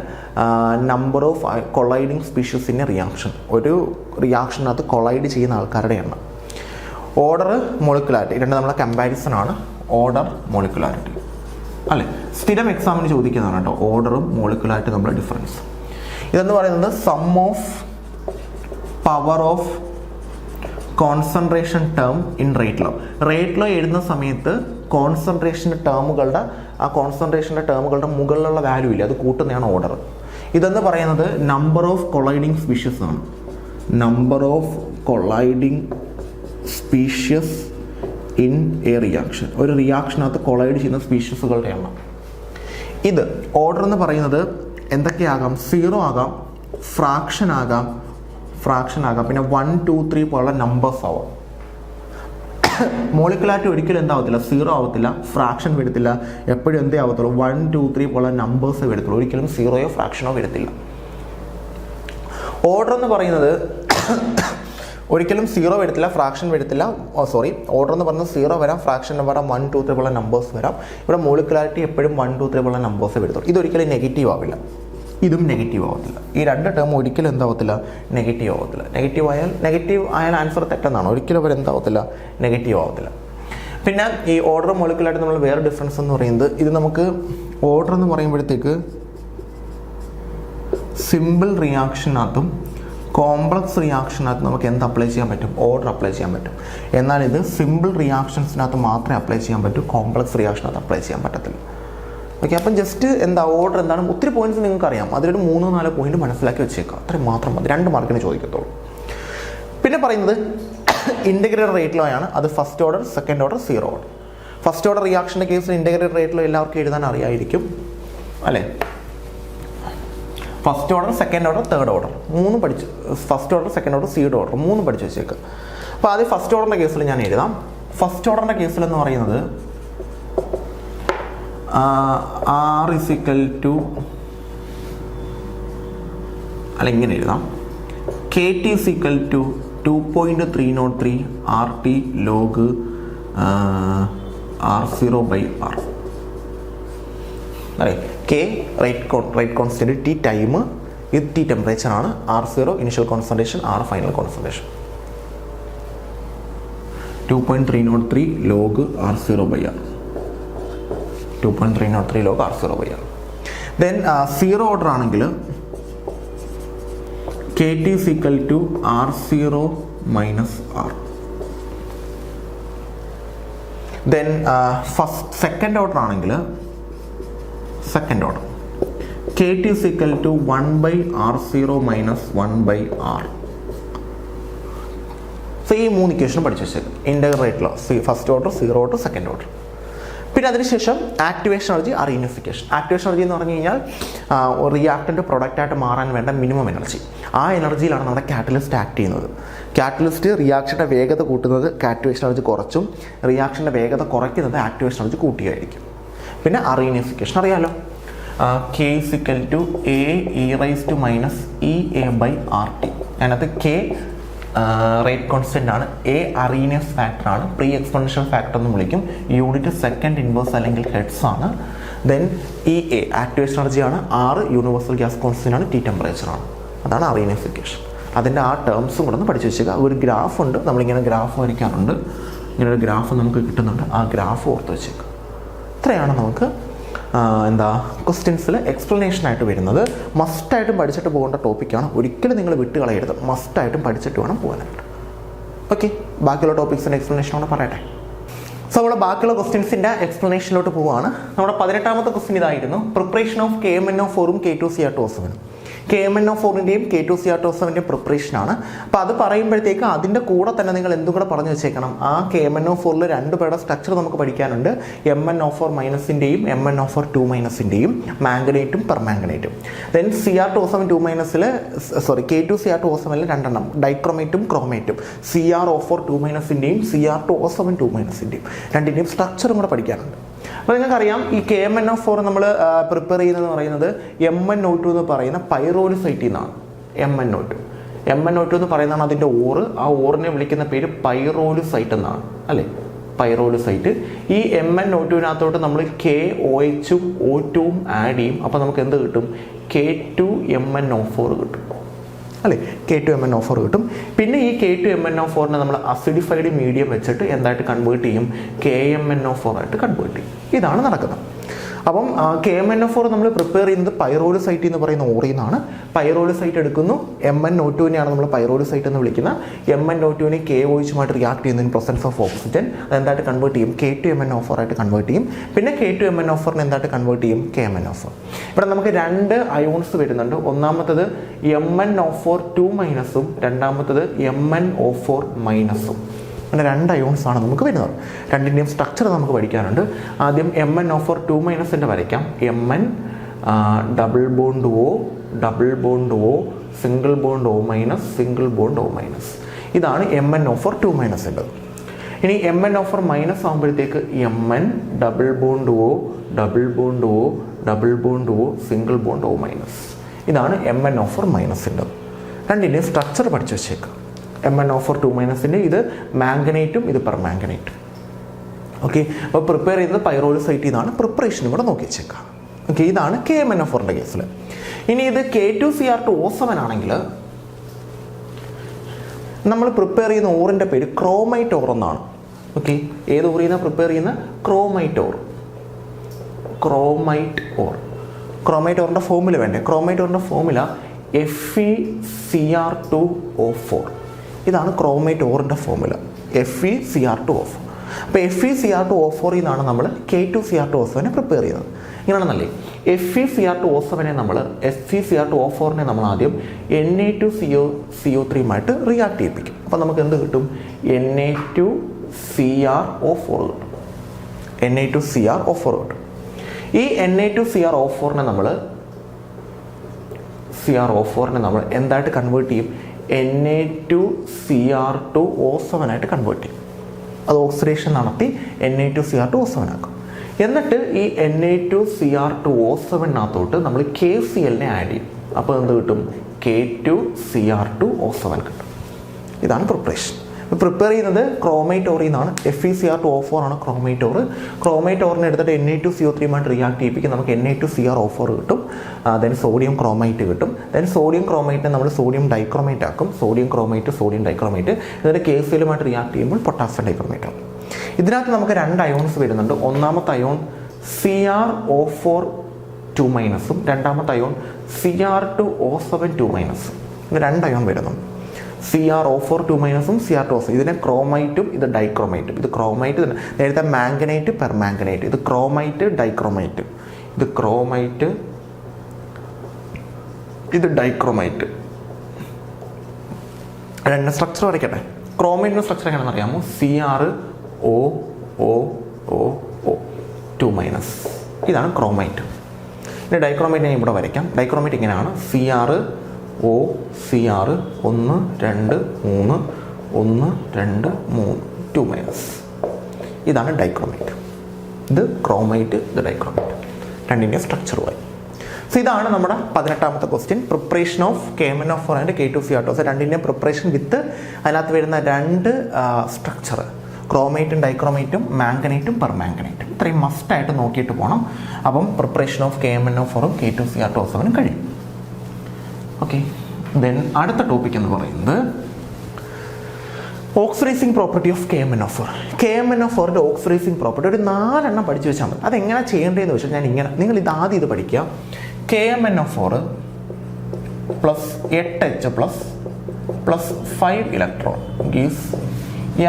number of colliding species in a reaction. ഒരു റിയാക്ഷനകത്ത് കൊളൈഡ് ചെയ്യുന്ന ആൾക്കാരുടെ എണ്ണം. ഓർഡർ, മോളിക്കുലാരിറ്റി രണ്ട് നമ്മളെ കമ്പാരിസൺ ആണ്. ഓർഡർ, മോളിക്കുലാരിറ്റി അല്ലേ, സ്ഥിരം എക്സാമിന് ചോദിക്കുന്നതാണ് കേട്ടോ. ഓർഡറും മോളിക്കുലാരിറ്റി നമ്മുടെ ഡിഫറൻസ്. ഇതെന്ന് പറയുന്നത് sum of power of concentration term in rate law. Rate law എഴുതുന്ന സമയത്ത് കോൺസെൻട്രേഷൻ്റെ ടേമുകളുടെ മുകളിലുള്ള വാല്യൂ ഇല്ല, അത് കൂട്ടുന്നതാണ് ഓർഡർ. ഇതെന്ന് പറയുന്നത് നമ്പർ ഓഫ് കൊളൈഡിങ് സ്പീഷ്യസ് ആണ്. Number of colliding species in a reaction. ഒരു റിയാക്ഷനകത്ത് കൊളൈഡ് ചെയ്യുന്ന സ്പീഷ്യസുകളുടെ എണ്ണം. ഇത് ഓർഡർ എന്ന് പറയുന്നത് എന്തൊക്കെയാകാം? 0 ആകാം, ഫ്രാക്ഷൻ ആകാം, പിന്നെ 1, 2, 3 പോലുള്ള നമ്പേഴ്സ് ആവാം. മോളിക്കുലാരിറ്റി ഒരിക്കലും എന്താവത്തില്ല, 0 ആവത്തില്ല, ഫ്രാക്ഷൻ വരത്തില്ല. എപ്പോഴും എന്തേ ആവത്തുള്ളൂ, 1, 2, 3 പോലുള്ള നമ്പേഴ്സ് വരത്തുള്ളൂ. ഒരിക്കലും 0യോ ഫ്രാക്ഷനോ വരത്തില്ല. ഓർഡർ എന്ന് പറയുന്നത് ഒരിക്കലും 0 വരത്തില്ല, ഫ്രാക്ഷൻ വരത്തില്ല. ഓർഡർ എന്ന് പറഞ്ഞാൽ 0 വരാം, ഫ്രാക്ഷൻ വരാം, 1, 2, 3 ഉള്ള നമ്പേഴ്സ് വരാം. ഇവിടെ മോളിക്കുലാരിറ്റി എപ്പോഴും 1, 2, 3 ഉള്ള നമ്പേഴ്സ് വരത്തുള്ളൂ. ഇതൊരിക്കലും നെഗറ്റീവ് ആവില്ല, ഇതും നെഗറ്റീവ് ആവത്തില്ല. ഈ രണ്ട് ടേം ഒരിക്കലും എന്താവത്തില്ല, നെഗറ്റീവ് ആവത്തില്ല. നെഗറ്റീവ് ആയാൽ ആൻസർ തെറ്റെന്നാണ്. ഒരിക്കലും അവർ എന്താവത്തില്ല, നെഗറ്റീവ് ആവത്തില്ല. പിന്നെ ഈ ഓർഡർ മോളിക്കുലായിട്ട് നമ്മൾ വേറെ ഡിഫറൻസ് എന്ന് പറയുന്നത്, ഇത് നമുക്ക് ഓർഡർ എന്ന് പറയുമ്പോഴത്തേക്ക് സിമ്പിൾ റിയാക്ഷനകത്തും കോംപ്ലക്സ് റിയാക്ഷനകത്ത് നമുക്ക് എന്ത് അപ്ലൈ ചെയ്യാൻ പറ്റും, ഓർഡർ അപ്ലൈ ചെയ്യാൻ പറ്റും. എന്നാൽ ഇത് സിമ്പിൾ റിയാക്ഷൻസിനകത്ത് മാത്രമേ അപ്ലൈ ചെയ്യാൻ പറ്റൂ, കോംപ്ലക്സ് റിയാക്ഷനകത്ത് അപ്ലൈ ചെയ്യാൻ പറ്റത്തില്ല. ഓക്കെ, അപ്പം ജസ്റ്റ് ഓർഡർ എന്താണ്, ഒത്തിരി പോയിന്റ്സ് നിങ്ങൾക്ക് അറിയാം, അതിലൊരു 3-4 പോയിന്റ് മനസ്സിലാക്കി വെച്ചേക്കുക, അത്രയും മാത്രം മതി. 2 മാർക്കിന് ചോദിക്കത്തുള്ളൂ. പിന്നെ പറയുന്നത് ഇൻ്റഗ്രേറ്റഡ് റേറ്റ് ലോ ആണ്. അത് first order, second order, 0 order. First order റിയാക്ഷൻ്റെ കേസിൽ ഇൻ്റഗ്രേറ്റഡ് റേറ്റ് ലോ എല്ലാവർക്കും എഴുതാൻ അറിയായിരിക്കും അല്ലേ. First order, second order, third order 3 പഠിച്ച്, first order, second order, 3rd order 3 പഠിച്ച് വെച്ചേക്കുക. അപ്പോൾ ആദ്യം ഫസ്റ്റ് ഓർഡറിൻ്റെ കേസിൽ ഞാൻ എഴുതാം. ഫസ്റ്റ് ഓർഡറിൻ്റെ കേസിൽ എന്ന് പറയുന്നത് R = അല്ല ഇങ്ങനെ എഴുതാം, KT = 2.303 RT log R0/R. അല്ലേ, K rate constant, T time, ഇത് T ടെമ്പറേച്ചർ ആണ്, R0 initial concentration, R final concentration. 2.303 log R0/R. 2.303 log R0/R. Then 0 order ആണെങ്കിൽ KT = R0 - R. Then second order ആണെങ്കിൽ second order KT = 1/R0 - 1/R. So ഈ 3 ഇക്വേഷൻ പഠിച്ചു വെച്ചേക്കും. Integrate law, first order, 0 order, second order. പിന്നെ അതിനുശേഷം ആക്ടിവേഷൻ എനർജി, അറീനിഫിക്കേഷൻ. ആക്ടിവേഷൻ എനർജി എന്ന് പറഞ്ഞു കഴിഞ്ഞാൽ റിയാക്ടൻ്റ് പ്രൊഡക്റ്റായിട്ട് മാറാൻ വേണ്ട മിനിമം എനർജി. ആ എനർജിയിലാണ് നമ്മുടെ കാറ്റലിസ്റ്റ് ആക്ട് ചെയ്യുന്നത്. കാറ്റലിസ്റ്റ് റിയാക്ഷൻ്റെ വേഗത കൂട്ടുന്നത് ആക്ടിവേഷൻ എനർജി കുറച്ചും, റിയാക്ഷൻ്റെ വേഗത കുറയ്ക്കുന്നത് ആക്ടിവേഷൻ എനർജി കൂട്ടിയായിരിക്കും. പിന്നെ അറീനിഫിക്കേഷൻ അറിയാലോ, K = A(e⁻⁻ അതിനകത്ത് K റേറ്റ് കോൺസ്റ്റൻ്റ് ആണ്, A അറീനിയസ് ഫാക്ടർ ആണ്, പ്രീ എക്സ്പോണൻഷ്യൽ ഫാക്ടർ എന്ന് വിളിക്കും, യൂണിറ്റ് സെക്കൻഡ് ഇൻവേഴ്സ് അല്ലെങ്കിൽ ഹെഡ്സ് ആണ്. ദെൻ EA ആക്ടിവേഷൻ എനർജിയാണ്, R യൂണിവേഴ്സൽ ഗ്യാസ് കോൺസ്റ്റൻ്റ് ആണ്, T ടെമ്പറേച്ചർ ആണ്. അതാണ് അറീനിഫിക്കേഷൻ. അതിൻ്റെ ആ ടേംസും കൂടെ ഒന്ന് പഠിച്ചു വെച്ചേക്കുക. ഒരു ഗ്രാഫ് ഉണ്ട്, നമ്മളിങ്ങനെ ഗ്രാഫ് വരയ്ക്കാറുണ്ട്, ഇങ്ങനെ ഒരു ഗ്രാഫ് നമുക്ക് കിട്ടുന്നുണ്ട്, ആ ഗ്രാഫ് ഓർത്ത് വെച്ചേക്കുക. ഇത്രയാണ് നമുക്ക് ക്വസ്റ്റ്യൻസിൽ എക്സ്പ്ലനേഷനായിട്ട് വരുന്നത്. മസ്റ്റായിട്ടും പഠിച്ചിട്ട് പോകേണ്ട ടോപ്പിക്കാണ്, ഒരിക്കലും നിങ്ങൾ വിട്ട് കളയരുത്, മസ്റ്റായിട്ടും പഠിച്ചിട്ട് വേണം പോകാനായിട്ട്. ഓക്കെ, ബാക്കിയുള്ള ടോപ്പിക്സിൻ്റെ എക്സ്പ്ലനേഷനോട് പറയട്ടെ. സോ നമ്മുടെ ബാക്കിയുള്ള ക്വസ്റ്റ്യൻസിൻ്റെ എക്സ്പ്ലനേഷനിലോട്ട് പോവുകയാണ്. നമ്മുടെ 18ാമത്തെ ക്വസ്റ്റ്യൻ ഇതായിരുന്നു, പ്രിപ്പറേഷൻ ഓഫ് KMnO4ഉം K2Cr2O7. KMnO4ൻ്റെയും K2Cr2O7ൻ്റെയും പ്രിപ്പറേഷനാണ്. അപ്പോൾ അത് പറയുമ്പോഴത്തേക്ക് അതിൻ്റെ കൂടെ തന്നെ നിങ്ങൾ എന്തും കൂടെ പറഞ്ഞു വെച്ചേക്കണം. ആ KMnO4ൽ 2 പേരുടെ സ്ട്രക്ചർ നമുക്ക് പഠിക്കാനുണ്ട്, MnO4-ൻ്റെയും MnO4(2-)ൻ്റെയും മാംഗനേറ്റും പെർമാംഗനേറ്റും. ദെൻ K2Cr2O7ൽ 2 ഡൈക്രോമേറ്റും ക്രോമേറ്റും, CrO4(2-)ൻ്റെയും Cr2O7(2-)ൻ്റെയും രണ്ടിൻ്റെയും സ്ട്രക്ചറും കൂടെ പഠിക്കാനുണ്ട്. അപ്പോൾ നിങ്ങൾക്കറിയാം ഈ KMnO4 നമ്മൾ പ്രിപ്പയർ ചെയ്യുന്നതെന്ന് പറയുന്നത് MnO2 എന്ന് പറയുന്ന പൈറോലുസൈറ്റിൽ നിന്നാണ്. MnO2 എന്ന് പറയുന്നതാണ് അതിൻ്റെ ഓറ്. ആ ഓറിനെ വിളിക്കുന്ന പേര് പൈറോലുസൈറ്റ് എന്നാണ്, പൈറോലുസൈറ്റ്. ഈ MnO2-നകത്തോട്ട് നമ്മൾ KOHഉം O2ഉം ആഡ് ചെയ്യും. അപ്പോൾ നമുക്ക് എന്ത് കിട്ടും, K2MnO4 കിട്ടും, K2MnO4 കിട്ടും. പിന്നെ ഈ K2MnO4നെ നമ്മൾ അസിഡിഫൈഡ് മീഡിയം വെച്ചിട്ട് എന്തായിട്ട് കൺവേർട്ട് ചെയ്യും, KMnO4 ആയിട്ട് കൺവേർട്ട് ചെയ്യും. ഇതാണ് നടക്കുന്നത്. അപ്പം KMnO4 നമ്മൾ പ്രിപ്പയർ ചെയ്യുന്നത് പൈറോലുസൈറ്റ് എന്ന് പറയുന്ന ഓറിൽ നിന്നാണ്. പൈറോലുസൈറ്റ് എടുക്കുന്നു, MnO2-നെയാണ് നമ്മൾ പൈറോലുസൈറ്റ് എന്ന് വിളിക്കുന്നത്. MnO2-നെ KOH-ഉമായിട്ട് റിയാക്ട് ചെയ്യുന്നതിന് പ്രസൻസ് ഓഫ് ഓക്സിജൻ അതെന്തായിട്ട് കൺവേർട്ട് ചെയ്യും, K2MnO4 ആയിട്ട് കൺവേർട്ട് ചെയ്യും. പിന്നെ K2MnO4നെ എന്തായിട്ട് കൺവേർട്ട് ചെയ്യും, KMnO4. ഇവിടെ നമുക്ക് 2 അയോൺസ് വരുന്നുണ്ട്. ഒന്നാമത്തത് MnO4(2-)ഉം രണ്ടാമത്തത് MnO4-ഉം. അങ്ങനെ 2 അയോൺസ് ആണ് നമുക്ക് വരുന്നത്. രണ്ടിൻ്റെയും സ്ട്രക്ചർ നമുക്ക് പഠിക്കാനുണ്ട്. ആദ്യം MnO4(2-)ൻ്റെ വരയ്ക്കാം. Mn double bond O single bond O single bond O-. ഇതാണ് MnO4(2-)ൻ്റെത്. ഇനി MnO4- ആകുമ്പോഴത്തേക്ക് Mn double bond O single bond O-. ഇതാണ് MnO4-ൻ്റെത്. രണ്ടിൻ്റെയും സ്ട്രക്ചർ പഠിച്ചു വെച്ചേക്കാം. MnO4 2- ഇത് മാംഗനേറ്റും ഇത് പെർമാംഗനേറ്റും. ഓക്കെ, അപ്പോൾ പ്രിപ്പയർ ചെയ്തത് പൈറോലുസൈറ്റിൽ നിന്നാണ്. പ്രിപ്പറേഷനും കൂടെ നോക്കി വെച്ചേക്കാം. ഓക്കെ, ഇതാണ് KMnO4ൻ്റെ കേസിൽ. ഇനി ഇത് K2Cr2O7 ആണെങ്കിൽ നമ്മൾ പ്രിപ്പയർ ചെയ്യുന്ന ഓറിൻ്റെ പേര് ക്രോമൈറ്റ് ഓർ എന്നാണ്. ഓക്കെ, ഏത് ഓറിൽ നിന്നാണ് പ്രിപ്പയർ ചെയ്യുന്ന? Chromite ore. Chromite ore. Chromite ഓറിൻ്റെ ഫോമുല വേണ്ടേ? ക്രോമൈറ്റ് ഓറിൻ്റെ ഫോമുല FeCr2O4. ഇതാണ് ക്രോമൈറ്റ് ഓറിൻ്റെ ഫോമുല, FeCr2O4. അപ്പോൾ FeCr2O4 നിന്നാണ് നമ്മൾ K2Cr2O7 പ്രിപ്പയർ ചെയ്യുന്നത്. ഇങ്ങനെയാണെന്നല്ലേ, FeCr2O7 നമ്മൾ FeCr2O4 നമ്മൾ ആദ്യം Na2CO3 റിയാക്ട് ചെയ്യിപ്പിക്കും. അപ്പോൾ നമുക്ക് എന്ത് കിട്ടും? Na2CrO4 കിട്ടും. Na2CrO4 കിട്ടും. ഈ Na2CrO4 നമ്മൾ എന്തായിട്ട് കൺവേർട്ട് ചെയ്യും? Na2Cr2O7 കൺവേർട്ട് ചെയ്യും. അത് ഓക്സിഡേഷൻ നടത്തി Na2Cr2O7 ആക്കും. എന്നിട്ട് ഈ Na2Cr2O7 നമ്മൾ KCl ആഡ് ചെയ്യും. അപ്പോൾ എന്ത് കിട്ടും? K2Cr2O7 കിട്ടും. ഇതാണ് പ്രിപ്പറേഷൻ. പ്രിപ്പയർ ചെയ്യുന്നത് ക്രോമൈറ്റ് ഓറിൽ നിന്നാണ്. FeCr2O4 ആണ് ക്രോമൈറ്റ് ഓർ. ക്രോമൈറ്റ് ഓറിനെ എടുത്തിട്ട് Na2CO3 റിയാക്ട് ചെയ്യിപ്പിക്കും. നമുക്ക് Na2CrO4 കിട്ടും. ദെൻ സോഡിയം ക്രോമൈറ്റ് കിട്ടും. ദെൻ സോഡിയം ക്രോമൈറ്റിനെ നമ്മൾ സോഡിയം ഡൈക്രോമൈറ്റ് ആക്കും. Sodium chromite, sodium dichromate. എന്നിട്ട് KCl റിയാക്ട് ചെയ്യുമ്പോൾ പൊട്ടാസ്യം ഡൈക്രോമൈറ്റ് ആക്കും. ഇതിനകത്ത് നമുക്ക് 2 അയോൺസ് വരുന്നുണ്ട്. ഒന്നാമത്തെ അയോൺ Cr2O4 രണ്ടാമത്തെ അയോൺ Cr2O7 2-. 2 അയോൺ വരുന്നുണ്ട്. Cr2O4 Cr2O7. ഇതിനെ ക്രോമൈറ്റും ഇത് ഡൈക്രോമൈറ്റും. ഇത് ക്രോമൈറ്റ് നേരത്തെ മാംഗനേറ്റ് പെർമാംഗനേറ്റ്. ഇത് ക്രോമൈറ്റ് ഡൈക്രോമൈറ്റ്. ഇത് ക്രോമൈറ്റ്, ഇത് ഡൈക്രോമൈറ്റ്. 2 സ്ട്രക്ചർ വരയ്ക്കട്ടെ. ക്രോമൈറ്റിൻ്റെ സ്ട്രക്ചർ എങ്ങനെയാണെന്ന് അറിയാമോ? CrO2-. ഇതാണ് ക്രോമൈറ്റ്. ഇനി ഡൈക്രോമൈറ്റ് ഞാൻ ഇവിടെ വരയ്ക്കാം. ഡൈക്രോമൈറ്റ് ഇങ്ങനെയാണ്. Cr 1 2 3 1 2 3 2-. ഇതാണ് ഡൈക്രോമൈറ്റ്. ഇത് ക്രോമൈറ്റ്, ഇത് ഡൈക്രോമൈറ്റ്. രണ്ടിൻ്റെ സ്ട്രക്ചറുമായി. സോ ഇതാണ് നമ്മുടെ 18ാമത്തെ question. Preparation of KMnO4 and K2Cr2. രണ്ടിൻ്റെ പ്രിപ്പറേഷൻ വിത്ത് അതിനകത്ത് വരുന്ന 2 സ്ട്രക്ചർ, ക്രോമൈറ്റും ഡൈക്രോമൈറ്റും മാംഗനേറ്റും പെർമാംഗനേറ്റും. ഇത്രയും മസ്റ്റായിട്ട് നോക്കിയിട്ട് പോകണം. അപ്പം പ്രിപ്പറേഷൻ ഓഫ് KMnO4 K2Cr2 കഴിയും. ഓക്കെ, ദെൻ അടുത്ത ടോപ്പിക് എന്ന് പറയുന്നത് ഓക്സിഡൈസിങ് പ്രോപ്പർട്ടി ഓഫ് KMnO4. KMnO4ൻ്റെ ഓക്സിഡൈസിങ് പ്രോപ്പർട്ടി ഒരു 4 പഠിച്ചു വെച്ചാൽ മതി. അതെങ്ങനെ ചെയ്യേണ്ടതെന്ന് വെച്ചാൽ ഞാൻ ഇങ്ങനെ, നിങ്ങൾ ഇത് ആദ്യം ഇത് പഠിക്കുക. KMnO4 plus 8H plus 5 electron gives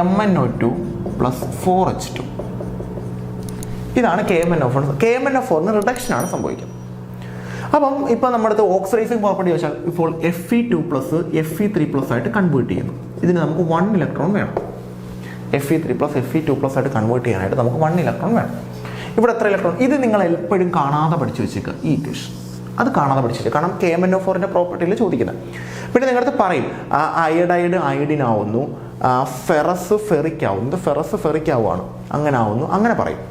MnO2 plus 4H2. ഇതാണ് KMnO4. KMnO4 റിഡക്ഷനാണ് സംഭവിക്കുന്നത്. അപ്പം ഇപ്പോൾ നമ്മുടെ അടുത്ത് ഓക്സിഡൈസിങ് പ്രോപ്പർട്ടി വെച്ചാൽ ഇപ്പോൾ Fe2 പ്ലസ് Fe3 ആയിട്ട് കൺവേർട്ട് ചെയ്യുന്നു. ഇതിന് നമുക്ക് 1 ഇലക്ട്രോൺ വേണം. Fe3 പ്ലസ് Fe2 ആയിട്ട് കൺവേർട്ട് ചെയ്യാനായിട്ട് നമുക്ക് 1 ഇലക്ട്രോൺ വേണം. ഇവിടെ എത്ര ഇലക്ട്രോൺ? ഇത് നിങ്ങൾ എപ്പോഴും കാണാതെ പഠിച്ചു വെച്ചേക്കുക. ഈ ഇക്വേഷൻ അത് കാണാതെ പഠിച്ചിട്ട്, കാരണം KMnO4ൻ്റെ പ്രോപ്പർട്ടിയിൽ ചോദിക്കുന്നത്. പിന്നെ നിങ്ങളടുത്ത് പറയും അയഡൈഡ് അയഡിൻ ആവുന്നു, ഫെറസ് ഫെറിക് ആവുന്നു, ഇത് ഫെറസ് ഫെറിക് ആവുകയാണ്, അങ്ങനെ ആവുന്നു, അങ്ങനെ പറയും.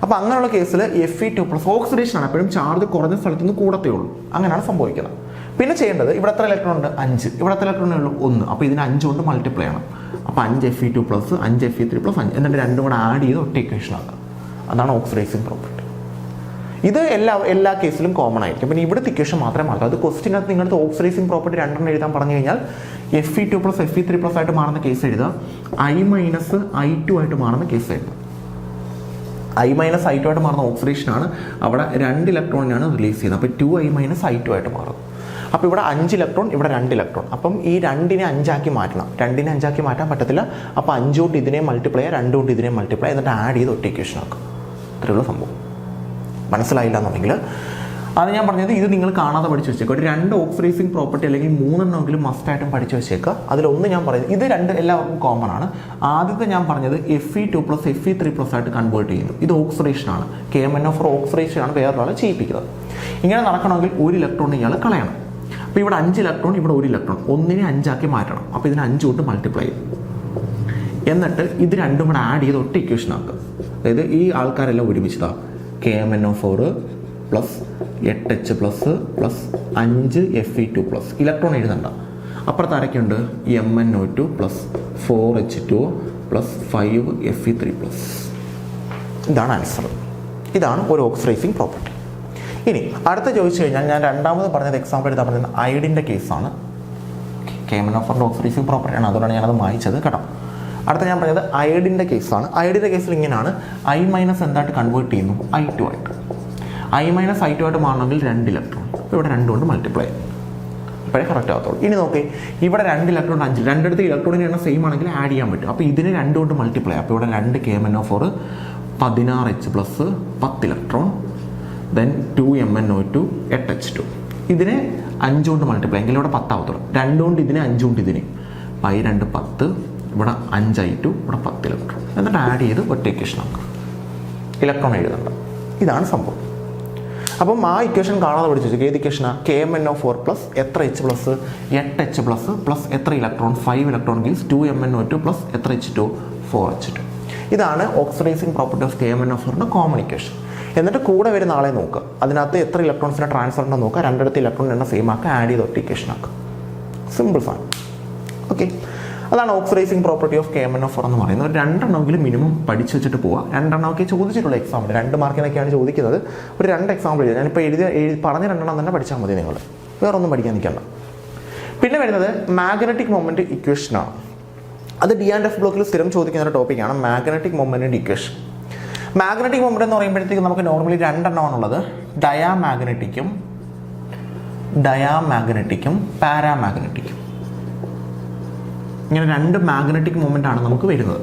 അപ്പോൾ അങ്ങനെയുള്ള കേസിൽ Fe2 പ്ലസ് ഓക്സിഡേഷൻ ആണ്. എപ്പോഴും ചാർജ് കുറഞ്ഞ സ്ഥലത്ത് നിന്ന് കൂടത്തേ ഉള്ളൂ. അങ്ങനെയാണ് സംഭവിക്കുന്നത്. പിന്നെ ചെയ്യേണ്ടത്, ഇവിടെ എത്ര ഇലക്ട്രോൺ ഉണ്ട്? 5. ഇവിടെ എത്ര ഇലക്ട്രോണേ ഉള്ളൂ? 1. അപ്പോൾ ഇതിന് 5 കൊണ്ട് മൾട്ടിപ്ലൈ ചെയ്യണം. അപ്പോൾ 5 Fe2 പ്ലസ് 5 Fe3 പ്ലസ് 5 എന്നിട്ട് രണ്ടും കൂടെ ആഡ് ചെയ്ത് ഒറ്റ ഇക്വേഷൻ ആക്കുക. അതാണ് ഓക്സിഡൈസിങ് പ്രോപ്പർട്ടി. ഇത് എല്ലാ കേസിലും കോമൺ ആയിരിക്കും. പിന്നെ ഇവിടുത്തെ ഇക്വേഷൻ മാത്രമേ മാറും. അത് ക്വസ്റ്റിനകത്ത് നിങ്ങളുടെ ഓക്സിഡൈസിങ് പ്രോപ്പർട്ടി 2 എഴുതാൻ പറഞ്ഞു കഴിഞ്ഞാൽ Fe2 പ്ലസ് Fe3 പ്ലസ് ആയിട്ട് മാറുന്ന കേസ് എഴുതുക, I മൈനസ് I2 ആയിട്ട് മാറുന്ന കേസ് എഴുതുക. I മൈനസ് I2 ആയിട്ട് മാറുന്ന ഓക്സിഡേഷനാണ്. അവിടെ 2 ഇലക്ട്രോണിനാണ് റിലീസ് ചെയ്യുന്നത്. അപ്പോൾ 2I മൈനസ് I2 ആയിട്ട് മാറും. അപ്പോൾ ഇവിടെ 5 ഇലക്ട്രോൺ, ഇവിടെ 2 ഇലക്ട്രോൺ. അപ്പം ഈ 2നെ 5 ആക്കി മാറ്റണം. 2നെ 5 ആക്കി മാറ്റാൻ പറ്റത്തില്ല. അപ്പോൾ 5 കൊണ്ട് ഇതിനെ മൾട്ടിപ്ലൈ, 2 കൊണ്ട് ഇതിനെ മൾട്ടിപ്ലൈ, എന്നിട്ട് ആഡ് ചെയ്ത് ഒറ്റ ഇക്വേഷൻ ആക്കും. ഇത്രയുള്ള സംഭവം. മനസ്സിലായില്ല എന്നുണ്ടെങ്കിൽ അത് ഞാൻ പറഞ്ഞത് ഇത് നിങ്ങൾ കാണാതെ പഠിച്ചു വെച്ചേക്കുക. ഒരു 2 ഓക്സിഡൈസിങ് പ്രോപ്പർട്ടി അല്ലെങ്കിൽ 3 എണ്ണമെങ്കിലും മസ്റ്റായിട്ടും പഠിച്ചു വെച്ചേക്കുക. അതിലൊന്ന് ഞാൻ പറയുന്നത്, ഇത് 2 എല്ലാവർക്കും കോമൺ ആണ്. ആദ്യത്തെ ഞാൻ പറഞ്ഞത് Fe2 പ്ലസ് Fe3 പ്ലസ് ആയിട്ട് കൺവേർട്ട് ചെയ്യുന്നു. ഇത് ഓക്സിഡേഷനാണ്. KMnO4 ഓക്സിഡേഷനാണ് വേറൊരാളെ ചെയ്യിപ്പിക്കുന്നത്. ഇങ്ങനെ നടക്കണമെങ്കിൽ 1 ഇലക്ട്രോൺ ഇയാൾ കളയണം. അപ്പോൾ ഇവിടെ 5 ഇലക്ട്രോൺ, ഇവിടെ 1 ഇലക്ട്രോൺ, ഒന്നിനെ 5 ആക്കി മാറ്റണം. അപ്പോൾ ഇതിന് 5 കൊണ്ട് മൾട്ടിപ്ലൈ ചെയ്യും. എന്നിട്ട് ഇത് രണ്ടും കൂടെ ആഡ് ചെയ്ത് ഒറ്റ ഇക്വേഷൻ ആക്കുക. അതായത് ഈ ആൾക്കാരെല്ലാം ഒരുമിച്ചതാണ്. KMnO4 plus 8H plus 5 Fe2 plus electron എഴുതണ്ട. അപ്പുറത്ത് ആരൊക്കെയുണ്ട്? MnO2 plus 4H2O plus 5Fe3+. ഇതാണ് ആൻസർ. ഇതാണ് ഒരു ഓക്സിഡൈസിങ് പ്രോപ്പർട്ടി. ഇനി അടുത്ത ചോദിച്ചു കഴിഞ്ഞാൽ ഞാൻ രണ്ടാമത് പറഞ്ഞത് എക്സാമ്പിൾ എടുത്താൽ പറഞ്ഞത് അയഡിൻ്റെ കേസാണ്. KMnO4 ഓക്സിഡൈസിങ് പ്രോപ്പർട്ടിയാണ്, അതുകൊണ്ടാണ് ഞാനത് വായിച്ചത് കേട്ടോ. അടുത്ത ഞാൻ പറഞ്ഞത് അയഡിൻ്റെ കേസാണ്. അയഡിൻ്റെ കേസിൽ ഇങ്ങനെയാണ്, I- എന്തായിട്ട് കൺവേർട്ട് ചെയ്യുന്നു? I2 ആയിട്ട്. I- I2 ആയിട്ട് മാറണമെങ്കിൽ 2 ഇലക്ട്രോൺ. അപ്പോൾ ഇവിടെ 2 കൊണ്ട് മൾട്ടിപ്ലൈ ഇപ്പോഴേ കറക്റ്റ് ആകത്തുള്ളൂ. ഇനി നോക്കി, ഇവിടെ 2 ഇലക്ട്രോൺ 5, രണ്ടിടത്ത് ഇലക്ട്രോണിൻ്റെ എണ്ണം സെയിം ആണെങ്കിൽ ആഡ് ചെയ്യാൻ പറ്റും. അപ്പോൾ ഇതിന് 2 കൊണ്ട് മൾട്ടിപ്ലൈ. അപ്പോൾ ഇവിടെ 2 KMnO4 16H plus 10 electron, then 2 MnO2 8H2. ഇതിനെ 5 കൊണ്ട് മൾട്ടിപ്ലൈ എങ്കിൽ ഇവിടെ 10 ആവത്തുള്ളൂ. 2 കൊണ്ട് ഇതിനെ 5 കൊണ്ട് ഇതിനെ, I 2 10, ഇവിടെ 5I2, ഇവിടെ 10 ഇലക്ട്രോൺ. എന്നിട്ട് ആഡ് ചെയ്ത് ഒറ്റ ഇക്വേഷൻ ആക്കുക, ഇലക്ട്രോൺ എഴുതുന്നുണ്ട്. ഇതാണ് സംഭവം. അപ്പം ആ ഇക്വേഷൻ കാണാതെ പഠിച്ചു വെച്ചു. ഏത് ഇക്വേഷനാണ്? KMnO4 പ്ലസ് എത്ര H plus 8H plus plus എത്ര electron 5 electron gives 2 MnO2 plus എത്ര H2 4H2. ഇതാണ് ഓക്സിഡൈസിങ് പ്രോപ്പർട്ടി ഓഫ് KMnO4ന്റെ കോമൺ ഇക്വേഷൻ. എന്നിട്ട് കൂടെ വരുന്ന ആളെ നോക്കുക, അതിനകത്ത് എത്ര ഇലക്ട്രോൺസിനെ ട്രാൻസ്ഫർ ഉണ്ടോ നോക്കുക, രണ്ടിടത്ത് ഇലക്ട്രോൺ എണ്ണം സെയിം ആക്കുക, ആഡ് ചെയ്ത് ഒറ്റ ഇക്വേഷൻ ആക്കുക. സിമ്പിൾ സാധനം. ഓക്കെ, അതാണ് ഓക്സിഡൈസിങ് പ്രോപ്പർട്ടി ഓഫ് KMnO4 എന്ന് പറയുന്നത്. ഒരു 2 എണ്ണമെങ്കിലും മിനിമം പഠിച്ചു വെച്ചിട്ട് പോവുക. 2 എണ്ണമൊക്കെ ചോദിച്ചിട്ടുള്ള എക്സാമിൽ 2 മാർക്കിനൊക്കെയാണ് ചോദിക്കുന്നത്. ഒരു 2 എക്സാമ്പിൾ എഴുതുക. ഞാനിപ്പോൾ പറഞ്ഞ 2 എണ്ണം തന്നെ പഠിച്ചാൽ മതി, നിങ്ങൾ വേറെ ഒന്നും പഠിക്കാൻ നിൽക്കണ്ട. പിന്നെ വരുന്നത് മാഗ്നറ്റിക് മൊമെന്റ് ഇക്വേഷനാണ്. അത് D&F ബ്ലോക്കിൽ സ്ഥിരം ചോദിക്കുന്ന ഒരു ടോപ്പിക്കാണ്, മാഗ്നറ്റിക് മൊമെന്റിന്റെ ഇക്വേഷൻ. മാഗ്നറ്റിക് മൊമെന്റ് എന്ന് പറയുമ്പോഴത്തേക്ക് നമുക്ക് നോർമലി 2 എണ്ണമാണുള്ളത്, ഡയാമാഗ്നറ്റിക്കും പാരാമാഗ്നറ്റിക്കും. ഇങ്ങനെ 2 മാഗ്നറ്റിക് മൊമെന്റ് ആണ് നമുക്ക് വരുന്നത്.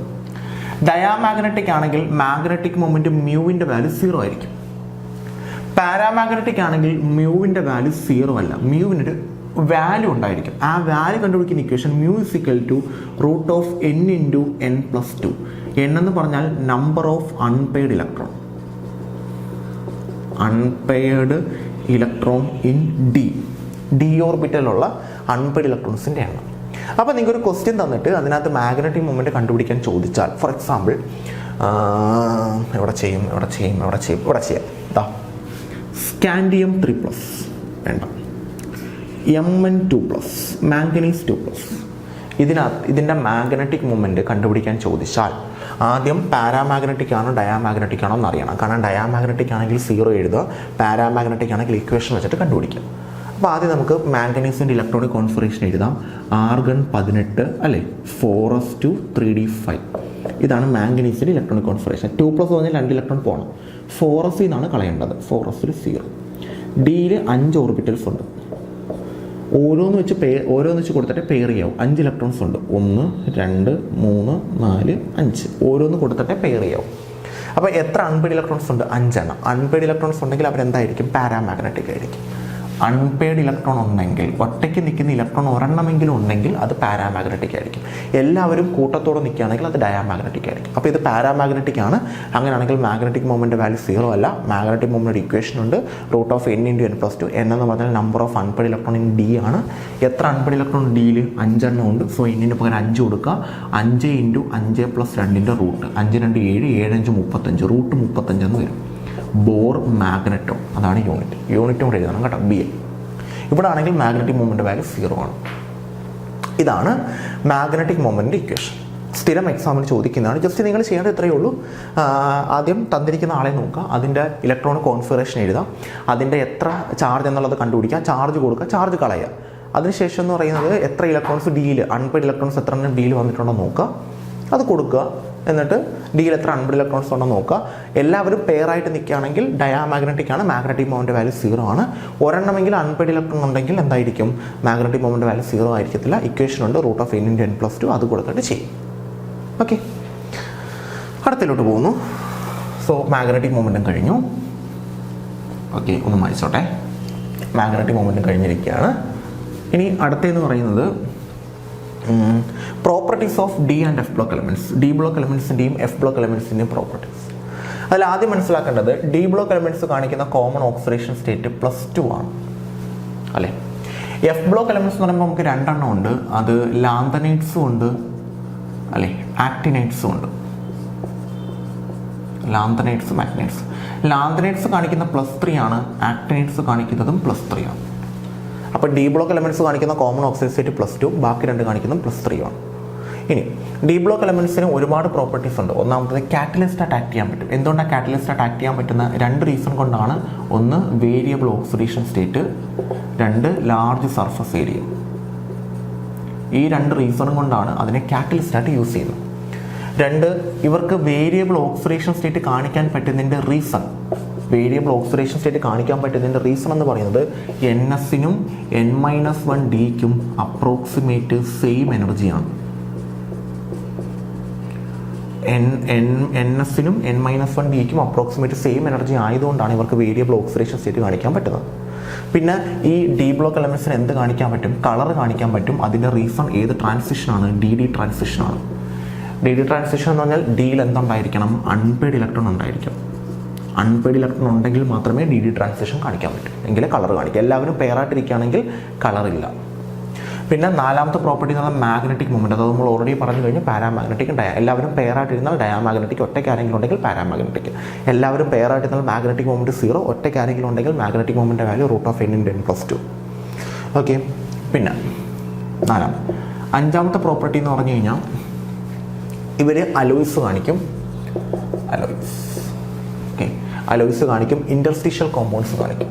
ഡയാമാഗ്നറ്റിക് ആണെങ്കിൽ മാഗ്നറ്റിക് മൊമെന്റ് മ്യൂവിന്റെ വാല്യൂ 0 ആയിരിക്കും. പാരാമാഗ്നറ്റിക് ആണെങ്കിൽ മ്യൂവിന്റെ വാല്യൂ 0 അല്ല, മ്യൂവിനൊരു വാല്യൂ ഉണ്ടായിരിക്കും. ആ വാല്യൂ കണ്ടുപിടിക്കുന്ന ഇക്വേഷൻ μ √n × n+2. n എന്ന് പറഞ്ഞാൽ number of unpaired electron in D ഓർബിറ്റലുള്ള അൺപെയർഡ് ഇലക്ട്രോൺസിൻ്റെ എണ്ണം. അപ്പോൾ നിങ്ങൾക്ക് ഒരു ക്വസ്റ്റ്യൻ തന്നിട്ട് അതിനകത്ത് മാഗ്നറ്റിക് മൊമെന്റ് കണ്ടുപിടിക്കാൻ ചോദിച്ചാൽ, ഫോർ എക്സാമ്പിൾ ഇവിടെ ചെയ്യാം സ്കാൻഡിയം 3+, വേണ്ട Mn2+, മാംഗനീസ് 2+. ഇതിൻ്റെ മാഗ്നറ്റിക് മൊമെന്റ് കണ്ടുപിടിക്കാൻ ചോദിച്ചാൽ ആദ്യം പാരാമാഗ്നറ്റിക് ആണോ ഡയാമാഗ്നറ്റിക് ആണോ എന്ന് അറിയണം. കാരണം ഡയാമാഗ്നറ്റിക് ആണെങ്കിൽ 0 എഴുതുക, പാരാമാഗ്നറ്റിക് ആണെങ്കിൽ ഇക്വേഷൻ വെച്ചിട്ട് കണ്ടുപിടിക്കുക. അപ്പോൾ ആദ്യം നമുക്ക് മാംഗനീസിൻ്റെ ഇലക്ട്രോണിക് കോൺഫിഗറേഷൻ എഴുതാം. ആർഗൺ 18 അല്ലേ, 4s2 3d5. ഇതാണ് മാംഗനീസിൻ്റെ ഇലക്ട്രോണിക് കോൺഫിഗറേഷൻ. 2+ പറഞ്ഞാൽ 2 ഇലക്ട്രോൺ പോകണം. 4s എന്നാണ് കളയേണ്ടത്, 4s 0. ഡിയിൽ 5 ഓർബിറ്റൽസ് ഉണ്ട്. ഓരോന്ന് വെച്ച് കൊടുത്തിട്ട് പെയർ ചെയ്യാവും. 5 ഇലക്ട്രോൺസ് ഉണ്ട്, 1 2 3 4 5. ഓരോന്ന് കൊടുത്തിട്ട് പെയർ ചെയ്യാവും. അപ്പോൾ എത്ര അൺപെയ്ഡ് ഇലക്ട്രോൺസ് ഉണ്ട്? 5 എണ്ണം. അൺപെയ്ഡ് ഇലക്ട്രോൺസ് ഉണ്ടെങ്കിൽ അവരെന്തായിരിക്കും? പാരാമാഗ്നറ്റിക് ആയിരിക്കും. അൺപെയ്ഡ് ഇലക്ട്രോൺ ഉണ്ടെങ്കിൽ, ഒറ്റയ്ക്ക് നിൽക്കുന്ന ഇലക്ട്രോൺ ഒരെണ്ണമെങ്കിലും ഉണ്ടെങ്കിൽ അത് പാരാമാഗ്നറ്റിക് ആയിരിക്കും. എല്ലാവരും കൂട്ടത്തോടെ നിൽക്കുകയാണെങ്കിൽ അത് ഡയാമാഗ്നറ്റിക് ആയിരിക്കും. അപ്പോൾ ഇത് പാരാമാഗ്നറ്റിക് ആണ്. അങ്ങനെയാണെങ്കിൽ മാഗ്നറ്റിക് മൊമെന്റ് വാല്യൂ 0 അല്ല. മാഗ്നറ്റിക് മൊമെന്റ് ഇക്വേഷൻ ഉണ്ട്, √n × n+2. n എന്ന് പറഞ്ഞാൽ number of unpaired electron in D ആണ്. എത്ര അൺപെയ്ഡ് ഇലക്ട്രോൺ ഡിയിൽ? 5 എണ്ണം ഉണ്ട്. സോ n പകരം 5 കൊടുക്കുക. 5 × 5 + 2ന്റെ റൂട്ട് 5 2 7, 7 5 35, റൂട്ട് 35 എന്ന് വരും. ബോർ മാഗ്നറ്റോ, അതാണ് യൂണിറ്റും കൂടെ എഴുതണം കേട്ടോ, BL. ഇവിടെ ആണെങ്കിൽ മാഗ്നറ്റിക് മൊമെന്റ് വാല്യൂ 0 ആണ്. ഇതാണ് മാഗ്നറ്റിക് മൊമെന്റ് ഇക്വേഷൻ. സ്ഥിരം എക്സാമിന് ചോദിക്കുന്നതാണ്. ജസ്റ്റ് നിങ്ങൾ ചെയ്യേണ്ടത് ഇത്രയേ ഉള്ളൂ. ആദ്യം തന്നിരിക്കുന്ന ആളെ നോക്കുക, അതിൻ്റെ ഇലക്ട്രോണിക് കോൺഫിഗറേഷൻ എഴുതാം, അതിൻ്റെ എത്ര ചാർജ് എന്നുള്ളത് കണ്ടുപിടിക്കുക, ചാർജ് കൊടുക്കുക, ചാർജ് കളയുക. അതിനുശേഷം എന്ന് പറയുന്നത് എത്ര ഇലക്ട്രോൺസ് ഡിയിൽ, അൺപെയ്ഡ് ഇലക്ട്രോൺസ് എത്ര എണ്ണം ഡിയിൽ വന്നിട്ടുണ്ടോ നോക്കുക, അത് കൊടുക്കുക. എന്നിട്ട് ഡിയിൽ എത്ര അൺപെയ്ഡ് ഇലക്ട്രോൺസ് ഉണ്ടോ നോക്കുക. എല്ലാവരും പെയറായിട്ട് നിൽക്കുകയാണെങ്കിൽ ഡയാമാഗ്നറ്റിക് ആണ്, മാഗ്നറ്റിക് മൊമെന്റ് വാല്യൂ 0 ആണ്. ഒരെണ്ണമെങ്കിലും അൺപെയ്ഡ് ഇലക്ട്രോൺ ഉണ്ടെങ്കിൽ എന്തായിരിക്കും? മാഗ്നറ്റിക് മൊമെന്റ് വാല്യൂ 0 ആയിരിക്കത്തില്ല. ഇക്വേഷൻ ഉണ്ട്, √n × n+2, അത് കൊടുത്തിട്ട് ചെയ്യും. ഓക്കെ, അടുത്തിലോട്ട് പോകുന്നു. സോ മാഗ്നറ്റിക് മൊമെന്റും കഴിഞ്ഞു. ഓക്കെ, ഒന്ന് വായിച്ചോട്ടെ. മാഗ്നറ്റിക് മൊമെന്റും കഴിഞ്ഞിരിക്കുകയാണ്. ഇനി അടുത്തെന്ന് പറയുന്നത് properties of D and F block elements. D block എലമെന്റ്സിൻ്റെയും എഫ് ബ്ലോക്ക് എലമെന്റ്സിൻ്റെയും പ്രോപ്പർട്ടീസ്. അതിൽ ആദ്യം മനസ്സിലാക്കേണ്ടത് ഡി ബ്ലോക്ക് എലമെന്റ്സ് കാണിക്കുന്ന കോമൺ ഓക്സിഡേഷൻ സ്റ്റേറ്റ് +2 ആണ് അല്ലേ. എഫ് ബ്ലോക്ക് എലമെന്റ്സ് എന്ന് പറയുമ്പോൾ നമുക്ക് 2 എണ്ണം ഉണ്ട്. അത് ലാന്തനൈറ്റ്സും ഉണ്ട് അല്ലേ, ആക്ടിനൈറ്റ്സും ഉണ്ട്. ലാന്തനൈറ്റ്സും ആക്ടിനൈറ്റ്സും. ലാന്തനൈറ്റ്സ് കാണിക്കുന്ന +3 ആണ്, ആക്ടിനൈറ്റ്സ് കാണിക്കുന്നതും +3 ആണ്. അപ്പോൾ ഡി ബ്ലോക്ക് എലമെൻറ്റ്സ് കാണിക്കുന്ന കോമൺ ഓക്സിഡൈസ് സ്റ്റേറ്റ് +2, ബാക്കി 2 കാണിക്കുന്നത് +3 ആണ്. ഇനി ഡി ബ്ലോക്ക് എലമെൻറ്റ്സിന് ഒരുപാട് പ്രോപ്പർട്ടീസ് ഉണ്ട്. ഒന്നാമത്തത് കാറ്റലിസ്റ്റ് അറ്റാക്ക് ചെയ്യാൻ പറ്റും. എന്തുകൊണ്ടാണ് കാറ്റലിസ്റ്റ് അറ്റാക്ക് ചെയ്യാൻ പറ്റുന്ന 2 റീസൺ കൊണ്ടാണ്. ഒന്ന് variable oxidation state, 2 large surface area. ഈ 2 റീസണും കൊണ്ടാണ് അതിനെ കാറ്റലിസ്റ്റായിട്ട് യൂസ് ചെയ്യുന്നത്. 2 ഇവർക്ക് വേരിയബിൾ ഓക്സിഡേഷൻ സ്റ്റേറ്റ് കാണിക്കാൻ പറ്റുന്നതിൻ്റെ റീസൺ എന്ന് പറയുന്നത് NS-നും N-1D-ക്കും അപ്രോക്സിമേറ്റ് സെയിം എനർജിയാണ്. NS-നും N-1D-ക്കും അപ്രോക്സിമേറ്റ് സെയിം എനർജി ആയതുകൊണ്ടാണ് ഇവർക്ക് വേരിയബിൾ ഓക്സിഡേഷൻ സ്റ്റേറ്റ് കാണിക്കാൻ പറ്റുന്നത്. പിന്നെ ഈ ഡി ബ്ലോക്ക് എലമെൻറ്റ്സിന് എന്ത് കാണിക്കാൻ പറ്റും? കളർ കാണിക്കാൻ പറ്റും. അതിൻ്റെ റീസൺ ഏത് ട്രാൻസിഷനാണ്? DD ട്രാൻസിഷനാണ്. DD ട്രാൻസിഷൻ എന്ന് പറഞ്ഞാൽ ഡിയിൽ എന്തുണ്ടായിരിക്കണം? അൺപെയ്ഡ് ഇലക്ട്രോൺ ഉണ്ടായിരിക്കും. അൺപെയ്ഡ് ഇലക്ട്രോൺ ഉണ്ടെങ്കിൽ മാത്രമേ DD ട്രാൻസിഷൻ കാണിക്കാൻ പറ്റൂ, എങ്കിലേ കളർ കാണിക്കും. എല്ലാവരും പെയറായിട്ടിരിക്കുകയാണെങ്കിൽ കളറില്ല. പിന്നെ 4ാമത്തെ പ്രോപ്പർട്ടി എന്ന് പറഞ്ഞാൽ മാഗ്നറ്റിക് മൊമെൻറ്റ്. അത് നമ്മൾ ഓൾറെഡി പറഞ്ഞു കഴിഞ്ഞാൽ പാരാമാഗ്നറ്റിക് എല്ലാവരും പെയറായിട്ടിരുന്നാൽ ഡയാമാഗ്നറ്റിക്, ഒറ്റയ്ക്ക് ആരെങ്കിലും ഉണ്ടെങ്കിൽ പാരാമാഗ്നറ്റിക്. എല്ലാവരും പെയറായിട്ടിരുന്നാൽ മാഗ്നറ്റിക് മൊമെൻറ്റ് 0, ഒറ്റയ്ക്ക് ആരെങ്കിലും ഉണ്ടെങ്കിൽ magnetic moment value √(n)(n+2). Okay. പിന്നെ 5ാമത്തെ പ്രോപ്പർട്ടി എന്ന് പറഞ്ഞു കഴിഞ്ഞാൽ ഇവർ അലോയ്സ് കാണിക്കും. അലോയ്സ് കാണിക്കും, ഇൻ്റർസ്റ്റിഷ്യൽ കോമ്പൗണ്ട്സ് കാണിക്കും.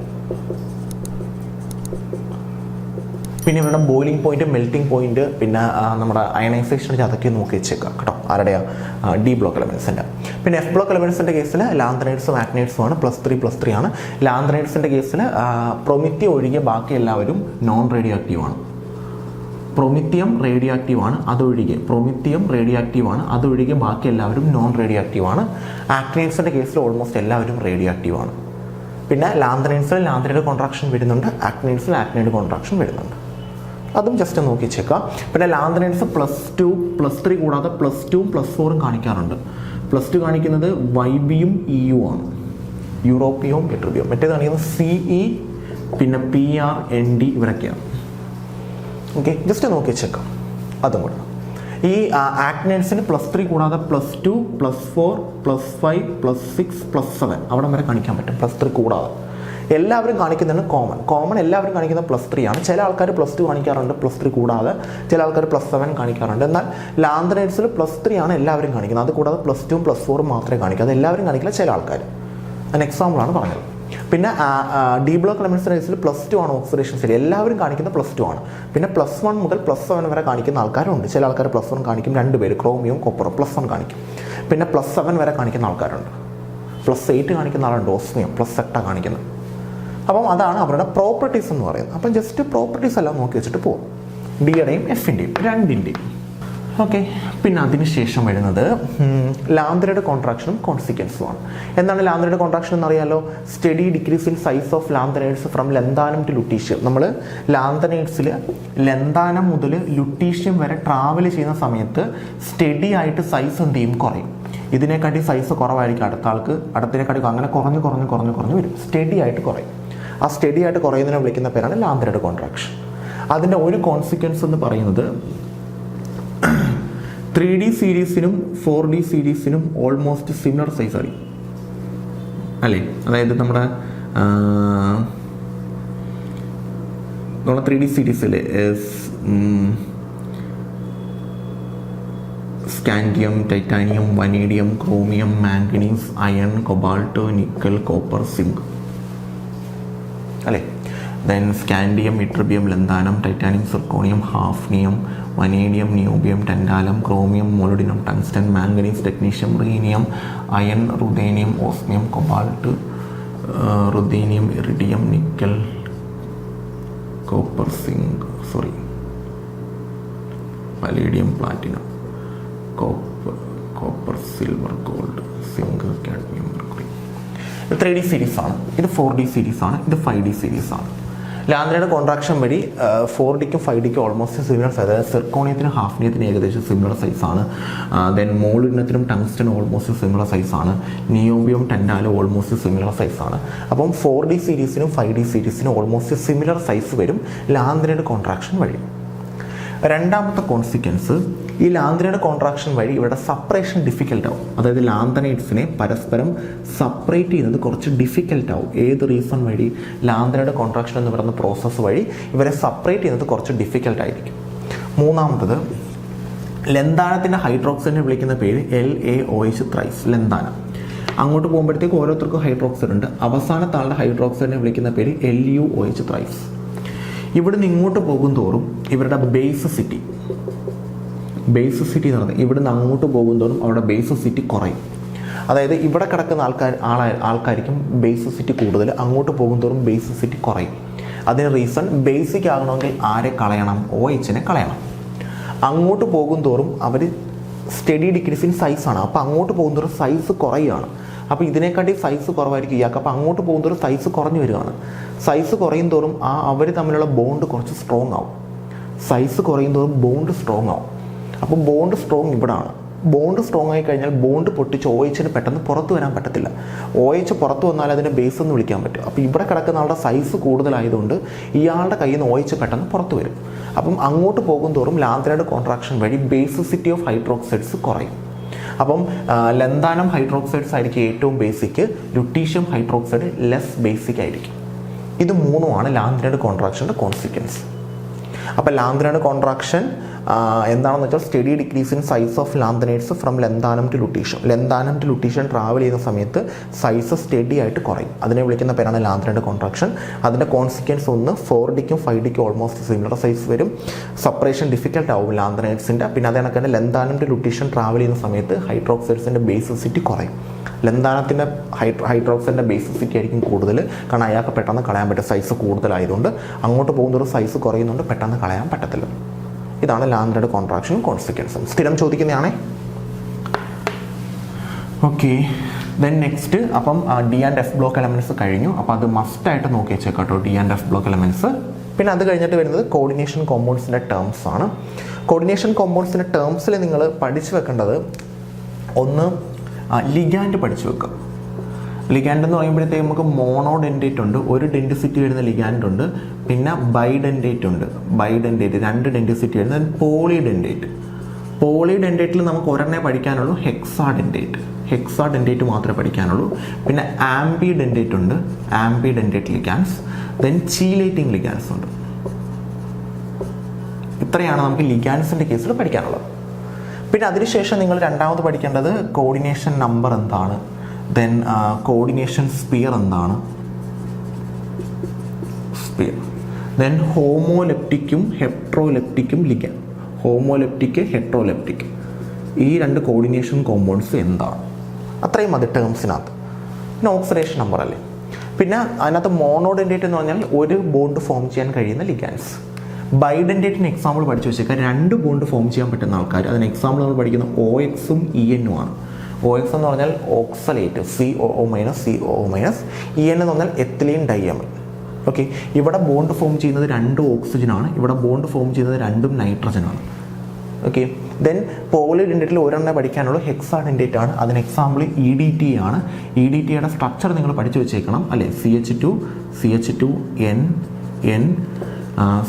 പിന്നെ ഇവരുടെ ബോയിലിംഗ് പോയിന്റ്, മെൽറ്റിംഗ് പോയിന്റ്, പിന്നെ നമ്മുടെ അയണൈസേഷൻ അതൊക്കെ നോക്കി വെച്ചേക്കാം കേട്ടോ. ആരുടെയാ? ഡി ബ്ലോക്ക് എലമെൻറ്റ്സിൻ്റെ. പിന്നെ എഫ് ബ്ലോക്ക് എലമെൻറ്റ്സിൻ്റെ കേസിൽ ലാന്ത്രൈഡ്സും ആക്നൈഡ്സും ആണ്. +3 ആണ്. ലാന്ത്രൈഡ്സിൻ്റെ കേസിൽ പ്രൊമിത്തിയം ഒഴികെ ബാക്കി എല്ലാവരും നോൺ റേഡിയോ ആക്റ്റീവാണ്. പ്രൊമിത്തിയം റേഡിയോ ആക്റ്റീവാണ്, അതൊഴികെ ബാക്കി എല്ലാവരും നോൺ റേഡിയോ ആക്റ്റീവാണ്. ആക്നൈഡ്സിൻ്റെ കേസിൽ ഓൾമോസ്റ്റ് എല്ലാവരും റേഡിയോ ആക്റ്റീവാണ്. പിന്നെ ലാന്ത്രൈഡ്സിൽ ലാന്ത്രൈഡ് കോൺട്രാക്ഷൻ വരുന്നുണ്ട്, ആക്നൈഡ്സിൽ ആക്നൈഡ് കോൺട്രാക്ഷൻ വരുന്നുണ്ട്. അതും ജസ്റ്റ് നോക്കി വെച്ചേക്കാം. പിന്നെ ലാന്ത്രൈഡ്സ് +2, +3 കൂടാതെ +2ഉം +4ഉം കാണിക്കാറുണ്ട്. +2 കാണിക്കുന്നത് YBയും EU ആണ്, യൂറോപ്പിയവും യട്രിബിയും. മറ്റേത് കാണിക്കുന്നത് CE, പിന്നെ PR, ND ഇവരൊക്കെയാണ്. ഓക്കെ, ജസ്റ്റ് നോക്കി വെച്ചേക്കാം. അതും കൂടെ ഈ ആക്നൈഡ്സിന് +3 കൂടാതെ +2, +4, +5, +6, +7 അവിടം വരെ കാണിക്കാൻ പറ്റും. +3 കൂടാതെ എല്ലാവരും കാണിക്കുന്നതാണ് കോമൺ എല്ലാവരും കാണിക്കുന്നത് +3 ആണ്. ചില ആൾക്കാർ +2 കാണിക്കാറുണ്ട് +3 കൂടാതെ, ചില ആൾക്കാർ +7 കാണിക്കാറുണ്ട്. എന്നാൽ ലാന്ത്രൈഡ്സിൽ +3 ആണ് എല്ലാവരും കാണിക്കുന്നത്. അത് കൂടാതെ +2ഉം +4ഉം മാത്രമേ കാണിക്കൂ. അത് എല്ലാവരും കാണിക്കില്ല, ചില ആൾക്കാർ. അതിന് എക്സാമ്പിളാണ് പറഞ്ഞത്. പിന്നെ ഡി ബ്ലോക്ക് എലമെൻറ്റ്സിൻ്റെ കേസിൽ +2 ആണ് ഓക്സിഡേഷൻ സ്റ്റേറ്റ്. എല്ലാവരും കാണിക്കുന്നത് +2 ആണ്. പിന്നെ +1 മുതൽ +7 വരെ കാണിക്കുന്ന ആൾക്കാരുണ്ട്. ചില ആൾക്കാർ +1 കാണിക്കും, 2 പേര് ക്രോമിയവും കോപ്പറും +1 കാണിക്കും. പിന്നെ +7 വരെ കാണിക്കുന്ന ആൾക്കാരുണ്ട്. +8 കാണിക്കുന്ന ആളുണ്ട്, ഓസ്മിയം +8 കാണിക്കുന്നത്. അപ്പം അതാണ് അവരുടെ പ്രോപ്പർട്ടീസ് എന്ന് പറയുന്നത്. അപ്പം ജസ്റ്റ് പ്രോപ്പർട്ടീസ് എല്ലാം നോക്കി വെച്ചിട്ട് പോകും, ഡിയുടെയും എഫിൻ്റെയും രണ്ടിൻ്റെയും. ഓക്കെ. പിന്നെ അതിനുശേഷം വരുന്നത് ലാന്ത്രൈഡ് കോൺട്രാക്ഷനും കോൺസിക്വൻസുമാണ്. എന്താണ് ലാന്ത്രൈഡ് കോൺട്രാക്ഷൻ എന്നറിയാലോ? Steady decrease in size of lanthanides from lanthanum to lutetium. നമ്മൾ ലാന്ത്രൈഡ്സിൽ ലെന്താനം മുതൽ ലുട്ടീഷ്യം വരെ ട്രാവൽ ചെയ്യുന്ന സമയത്ത് സ്റ്റഡി ആയിട്ട് സൈസ് എന്ത് ചെയ്യും? കുറയും. ഇതിനെക്കാട്ടി സൈസ് കുറവായിരിക്കും അടുത്ത ആൾക്ക്, അടുത്തതിനെക്കാട്ടി അങ്ങനെ കുറഞ്ഞ് വരും. സ്റ്റഡി ആയിട്ട് കുറയും. ആ സ്റ്റഡി ആയിട്ട് കുറയുന്നതിനെ വിളിക്കുന്ന പേരാണ് ലാന്ത്രൈഡ് കോൺട്രാക്ഷൻ. അതിൻ്റെ ഒരു കോൺസിക്വൻസ് എന്ന് പറയുന്നത് 3D സീരീസിനും 4D സീരീസിനും ഓൾമോസ്റ്റ് സിമിലർ സൈസ് ആയിരിക്കും അല്ലേ? അതായത് നമ്മുടെ 3D സീരീസിൽ scandium, titanium, vanadium, chromium, manganese, iron, cobalt, nickel, copper, zinc അല്ലേ? Then scandium, ytterbium, lanthanum, titanium, zirconium, hafnium, vanadium, niobium, tantalum, chromium, molybdenum, tungsten, manganese, technetium, rhenium, iron, ruthenium, osmium, cobalt, ruthenium, iridium, nickel, copper, zinc, palladium, platinum, copper, silver, gold, zinc, cadmium, mercury. ഇത് 3D സീരീസാണ്. ഇത് 4D സീരീസാണ്. ഇത് 5D സീരീസാണ്. ലാന്ത്രൈഡ് കോൺട്രാക്ഷൻ വഴി 4Dക്കും 5Dക്കും ഓൾമോസ്റ്റ് സിമിലർ സൈസ്. അതായത് സിർക്കോണിയത്തിനും ഹാഫ്നിയത്തിനും ഏകദേശം സിമിലർ സൈസാണ്. ദെൻ മോളിഡിനത്തിനും ടങ്സ്റ്റനും ഓൾമോസ്റ്റ് സിമിലർ സൈസാണ്. നിയോബിയം, ടെൻഡാലും ഓൾമോസ്റ്റ് സിമിലർ സൈസാണ്. അപ്പം 4D സീരീസിനും 5D സീരീസിനും ഓൾമോസ്റ്റ് സിമിലർ സൈസ് വരും ലാന്ത്രൈഡ് കോൺട്രാക്ഷൻ വഴി. രണ്ടാമത്തെ കോൺസിക്വൻസ് ഈ ലാന്ത്രനയുടെ കോൺട്രാക്ഷൻ വഴി ഇവരുടെ സെപ്പറേഷൻ ഡിഫിക്കൽട്ട് ആവും. അതായത് ലാന്ത്രനൈറ്റ്സിനെ പരസ്പരം സെപ്പറേറ്റ് ചെയ്യുന്നത് കുറച്ച് ഡിഫിക്കൽട്ട് ആവും. ഏത് റീസൺ വഴി? ലാന്ത്രനയുടെ കോൺട്രാക്ഷൻ എന്ന് പറയുന്ന പ്രോസസ്സ് വഴി ഇവരെ സെപ്പറേറ്റ് ചെയ്യുന്നത് കുറച്ച് ഡിഫിക്കൽട്ട് ആയിരിക്കും. മൂന്നാമത്തത്, ലന്താനത്തിൻ്റെ ഹൈഡ്രോക്സൈഡിനെ വിളിക്കുന്ന പേര് LaOH ത്രൈസ്, ലന്താനം. അങ്ങോട്ട് പോകുമ്പോഴത്തേക്ക് ഓരോരുത്തർക്കും ഹൈഡ്രോക്സൈഡ് ഉണ്ട്. അവസാനത്തെ ആളുടെ ഹൈഡ്രോക്സൈഡിനെ വിളിക്കുന്ന പേര് LuOH ത്രൈസ്. ഇവിടുന്ന് ഇങ്ങോട്ട് പോകും തോറും ഇവരുടെ ബേസിസിറ്റി എന്ന് പറയുന്നത്, ഇവിടുന്ന് അങ്ങോട്ട് പോകും തോറും അവരുടെ ബേസിസിറ്റി കുറയും. അതായത് ഇവിടെ കിടക്കുന്ന ആൾക്കാർക്കും ബേസിസിറ്റി കൂടുതൽ, അങ്ങോട്ട് പോകും തോറും ബേസിസിറ്റി കുറയും. അതിന് റീസൺ, ബേസിക് ആകണമെങ്കിൽ ആരെ കളയണം? OHനെ കളയണം. അങ്ങോട്ട് പോകും തോറും അവർ സ്റ്റഡി ഡിക്രീസിങ് സൈസാണ്. അപ്പോൾ അങ്ങോട്ട് പോകും തോറും സൈസ് കുറയുകയാണ്. അപ്പോൾ ഇതിനെക്കാട്ടി സൈസ് കുറവായിരിക്കും ഇയാൾക്ക്. അപ്പോൾ അങ്ങോട്ട് പോകും തോറും സൈസ് കുറഞ്ഞു വരികയാണ്. സൈസ് കുറയും തോറും അവർ തമ്മിലുള്ള ബോണ്ട് കുറച്ച് സ്ട്രോങ് ആവും. സൈസ് കുറയും തോറും ബോണ്ട് സ്ട്രോങ് ആവും. അപ്പോൾ ബോണ്ട് സ്ട്രോങ് ഇവിടാണ്. ബോണ്ട് സ്ട്രോങ് ആയി കഴിഞ്ഞാൽ ബോണ്ട് പൊട്ടിച്ച് OHന് പെട്ടെന്ന് പുറത്ത് വരാൻ പറ്റത്തില്ല. OH പുറത്ത് വന്നാൽ അതിനെ ബേസ് എന്ന് വിളിക്കാൻ പറ്റും. അപ്പോൾ ഇവിടെ കിടക്കുന്ന ആളുടെ സൈസ് കൂടുതലായതുകൊണ്ട് ഇയാളുടെ കയ്യിൽ നിന്ന് OH പെട്ടെന്ന് പുറത്ത് വരും. അപ്പം അങ്ങോട്ട് പോകും തോറും ലാന്ത്രനയുടെ കോൺട്രാക്ഷൻ വഴി ബേസിസിറ്റി ഓഫ് ഹൈഡ്രോക്സൈഡ്സ് കുറയും. അപ്പം ലന്താനം ഹൈഡ്രോക്സൈഡ്സ് ആയിരിക്കും ഏറ്റവും basic, lutetium hydroxide less basic ആയിരിക്കും. ഇത് മൂന്നുമാണ് ലാന്ത്രനയുടെ കോൺട്രാക്ഷൻ്റെ കോൺസിക്വൻസ്. അപ്പോൾ ലാന്ത്രനയുടെ കോൺട്രാക്ഷൻ എന്താണെന്ന് വെച്ചാൽ steady decrease in size of lanthanides from lanthanum to lutetium. Lanthanum to lutetium travel ചെയ്യുന്ന സമയത്ത് സൈസ് സ്റ്റഡി ആയിട്ട് കുറയും. അതിനെ വിളിക്കുന്ന പേരാണ് ലാന്ത്രനയുടെ കോൺട്രാക്ഷൻ. അതിൻ്റെ കോൺസിക്വൻസ് ഒന്ന് 4Dക്കും 5Dക്കും ഓൾമോസ്റ്റ് സിമിലർ സൈസ് വരും. സെപ്പറേഷൻ ഡിഫിക്കൽട്ട് ആവും ലാന്ത്രനൈറ്റ്സിൻ്റെ. പിന്നെ അതേ കണക്ക് തന്നെ ലന്താനം ടു ലുട്ടീഷ്യം ട്രാവൽ ചെയ്യുന്ന സമയത്ത് ഹൈഡ്രോക്സൈഡ്സിൻ്റെ ബേസിസിറ്റി കുറയും. ലന്താനത്തിൻ്റെ ഹൈഡ്രോക്സൈഡിൻ്റെ ബേസിസിറ്റി ആയിരിക്കും കൂടുതൽ, കാരണം അയാൾക്ക് പെട്ടെന്ന് കളയാൻ പറ്റും, സൈസ് കൂടുതലായതുകൊണ്ട്. അങ്ങോട്ട് പോകുന്നൊരു സൈസ് കുറയുന്നുണ്ട്, പെട്ടെന്ന് കളയാൻ പറ്റത്തില്ല. ഇതാണ് ലാന്ത്രനയുടെ കോൺട്രാക്ഷനും കോൺസിക്വൻസും. സ്ഥിരം ചോദിക്കുന്നതാണേ. ഓക്കെ, ദെൻ നെക്സ്റ്റ്, അപ്പം D and F block elements കഴിഞ്ഞു. അപ്പോൾ അത് മസ്റ്റായിട്ട് നോക്കി വെച്ചേക്കാം കേട്ടോ, D and F block elements. പിന്നെ അത് കഴിഞ്ഞിട്ട് വരുന്നത് കോർഡിനേഷൻ കോമ്പൗണ്ട്സിൻ്റെ ടേംസ് ആണ്. കോർഡിനേഷൻ കോമ്പൗണ്ട്സിൻ്റെ ടേംസിൽ നിങ്ങൾ പഠിച്ചു വെക്കേണ്ടത്, ഒന്ന് ലിഗാൻഡ് പഠിച്ചു വെക്കുക. ലിഗാൻഡ് എന്ന് പറയുമ്പോഴത്തേക്ക് നമുക്ക് മോണോഡെൻഡേറ്റ് ഉണ്ട്, ഒരു ഡെൻറ്റിസിറ്റി വരുന്ന ലിഗാൻഡ് ഉണ്ട്. പിന്നെ ബൈഡെൻഡേറ്റ് ഉണ്ട്, രണ്ട് ഡെൻറ്റിസിറ്റി വരുന്ന. പോളിഡെൻഡേറ്റിൽ നമുക്ക് ഒരെണ്ണേ പഠിക്കാനുള്ളൂ, ഹെക്സാഡെൻഡേറ്റ് മാത്രമേ പഠിക്കാനുള്ളൂ. പിന്നെ ആംബിഡെൻഡേറ്റ് ഉണ്ട്, ആംബിഡെൻഡേറ്റ് ലിഗാൻസ്. ദെൻ ചീലേറ്റിംഗ് ലിഗാൻസ് ഉണ്ട്. ഇത്രയാണ് നമുക്ക് ലിഗാൻസിൻ്റെ കേസിൽ പഠിക്കാനുള്ളത്. പിന്നെ അതിനുശേഷം നിങ്ങൾ രണ്ടാമത് പഠിക്കേണ്ടത് കോർഡിനേഷൻ നമ്പർ എന്താണ്, ദെൻ കോർഡിനേഷൻ സ്പിയർ എന്താണ്, ദെൻ ഹോമോലെപ്റ്റിക്കും ഹെട്രോലെപ്റ്റിക്കും ലിഗാൻഡ്, ഹെട്രോലെപ്റ്റിക്, ഈ രണ്ട് കോർഡിനേഷൻ കോമ്പൗണ്ട്സ് എന്താണ്, അത്രയും മതി ടേംസിനകത്ത്. പിന്നെ ഓക്സിഡേഷൻ നമ്പർ അല്ലേ. പിന്നെ അതിനകത്ത് മോണോഡെൻഡേറ്റ് എന്ന് പറഞ്ഞാൽ ഒരു ബോണ്ട് ഫോം ചെയ്യാൻ കഴിയുന്ന ലിഗാൻസ്. ബൈഡെൻഡേറ്റിന് എക്സാമ്പിൾ പഠിച്ചു വെച്ചേക്കാം, രണ്ട് ബോണ്ട് ഫോം ചെയ്യാൻ പറ്റുന്ന ആൾക്കാർ. അതിന് എക്സാമ്പിൾ നമ്മൾ പഠിക്കുന്ന OXഉം ENഉം ആണ്. OX എന്ന് പറഞ്ഞാൽ ഓക്സലേറ്റ്, COO-, EN എന്ന് പറഞ്ഞാൽ എത്തിലീൻ ഡൈയമർ. ഓക്കെ, ഇവിടെ ബോണ്ട് ഫോം ചെയ്യുന്നത് രണ്ടും ഓക്സിജനാണ്, ഇവിടെ ബോണ്ട് ഫോം ചെയ്യുന്നത് രണ്ടും നൈട്രജനാണ്. ഓക്കെ, ദെൻ പോളിഡെൻഡേറ്റിൽ ഒരെണ്ണം പഠിക്കാനുള്ളൂ, ഹെക്സാഡെൻഡേറ്റ് ആണ്. അതിന് എക്സാമ്പിൾ EDT ആണ്. EDTയുടെ സ്ട്രക്ചർ നിങ്ങൾ പഠിച്ചു വെച്ചേക്കണം അല്ലേ. CH2 N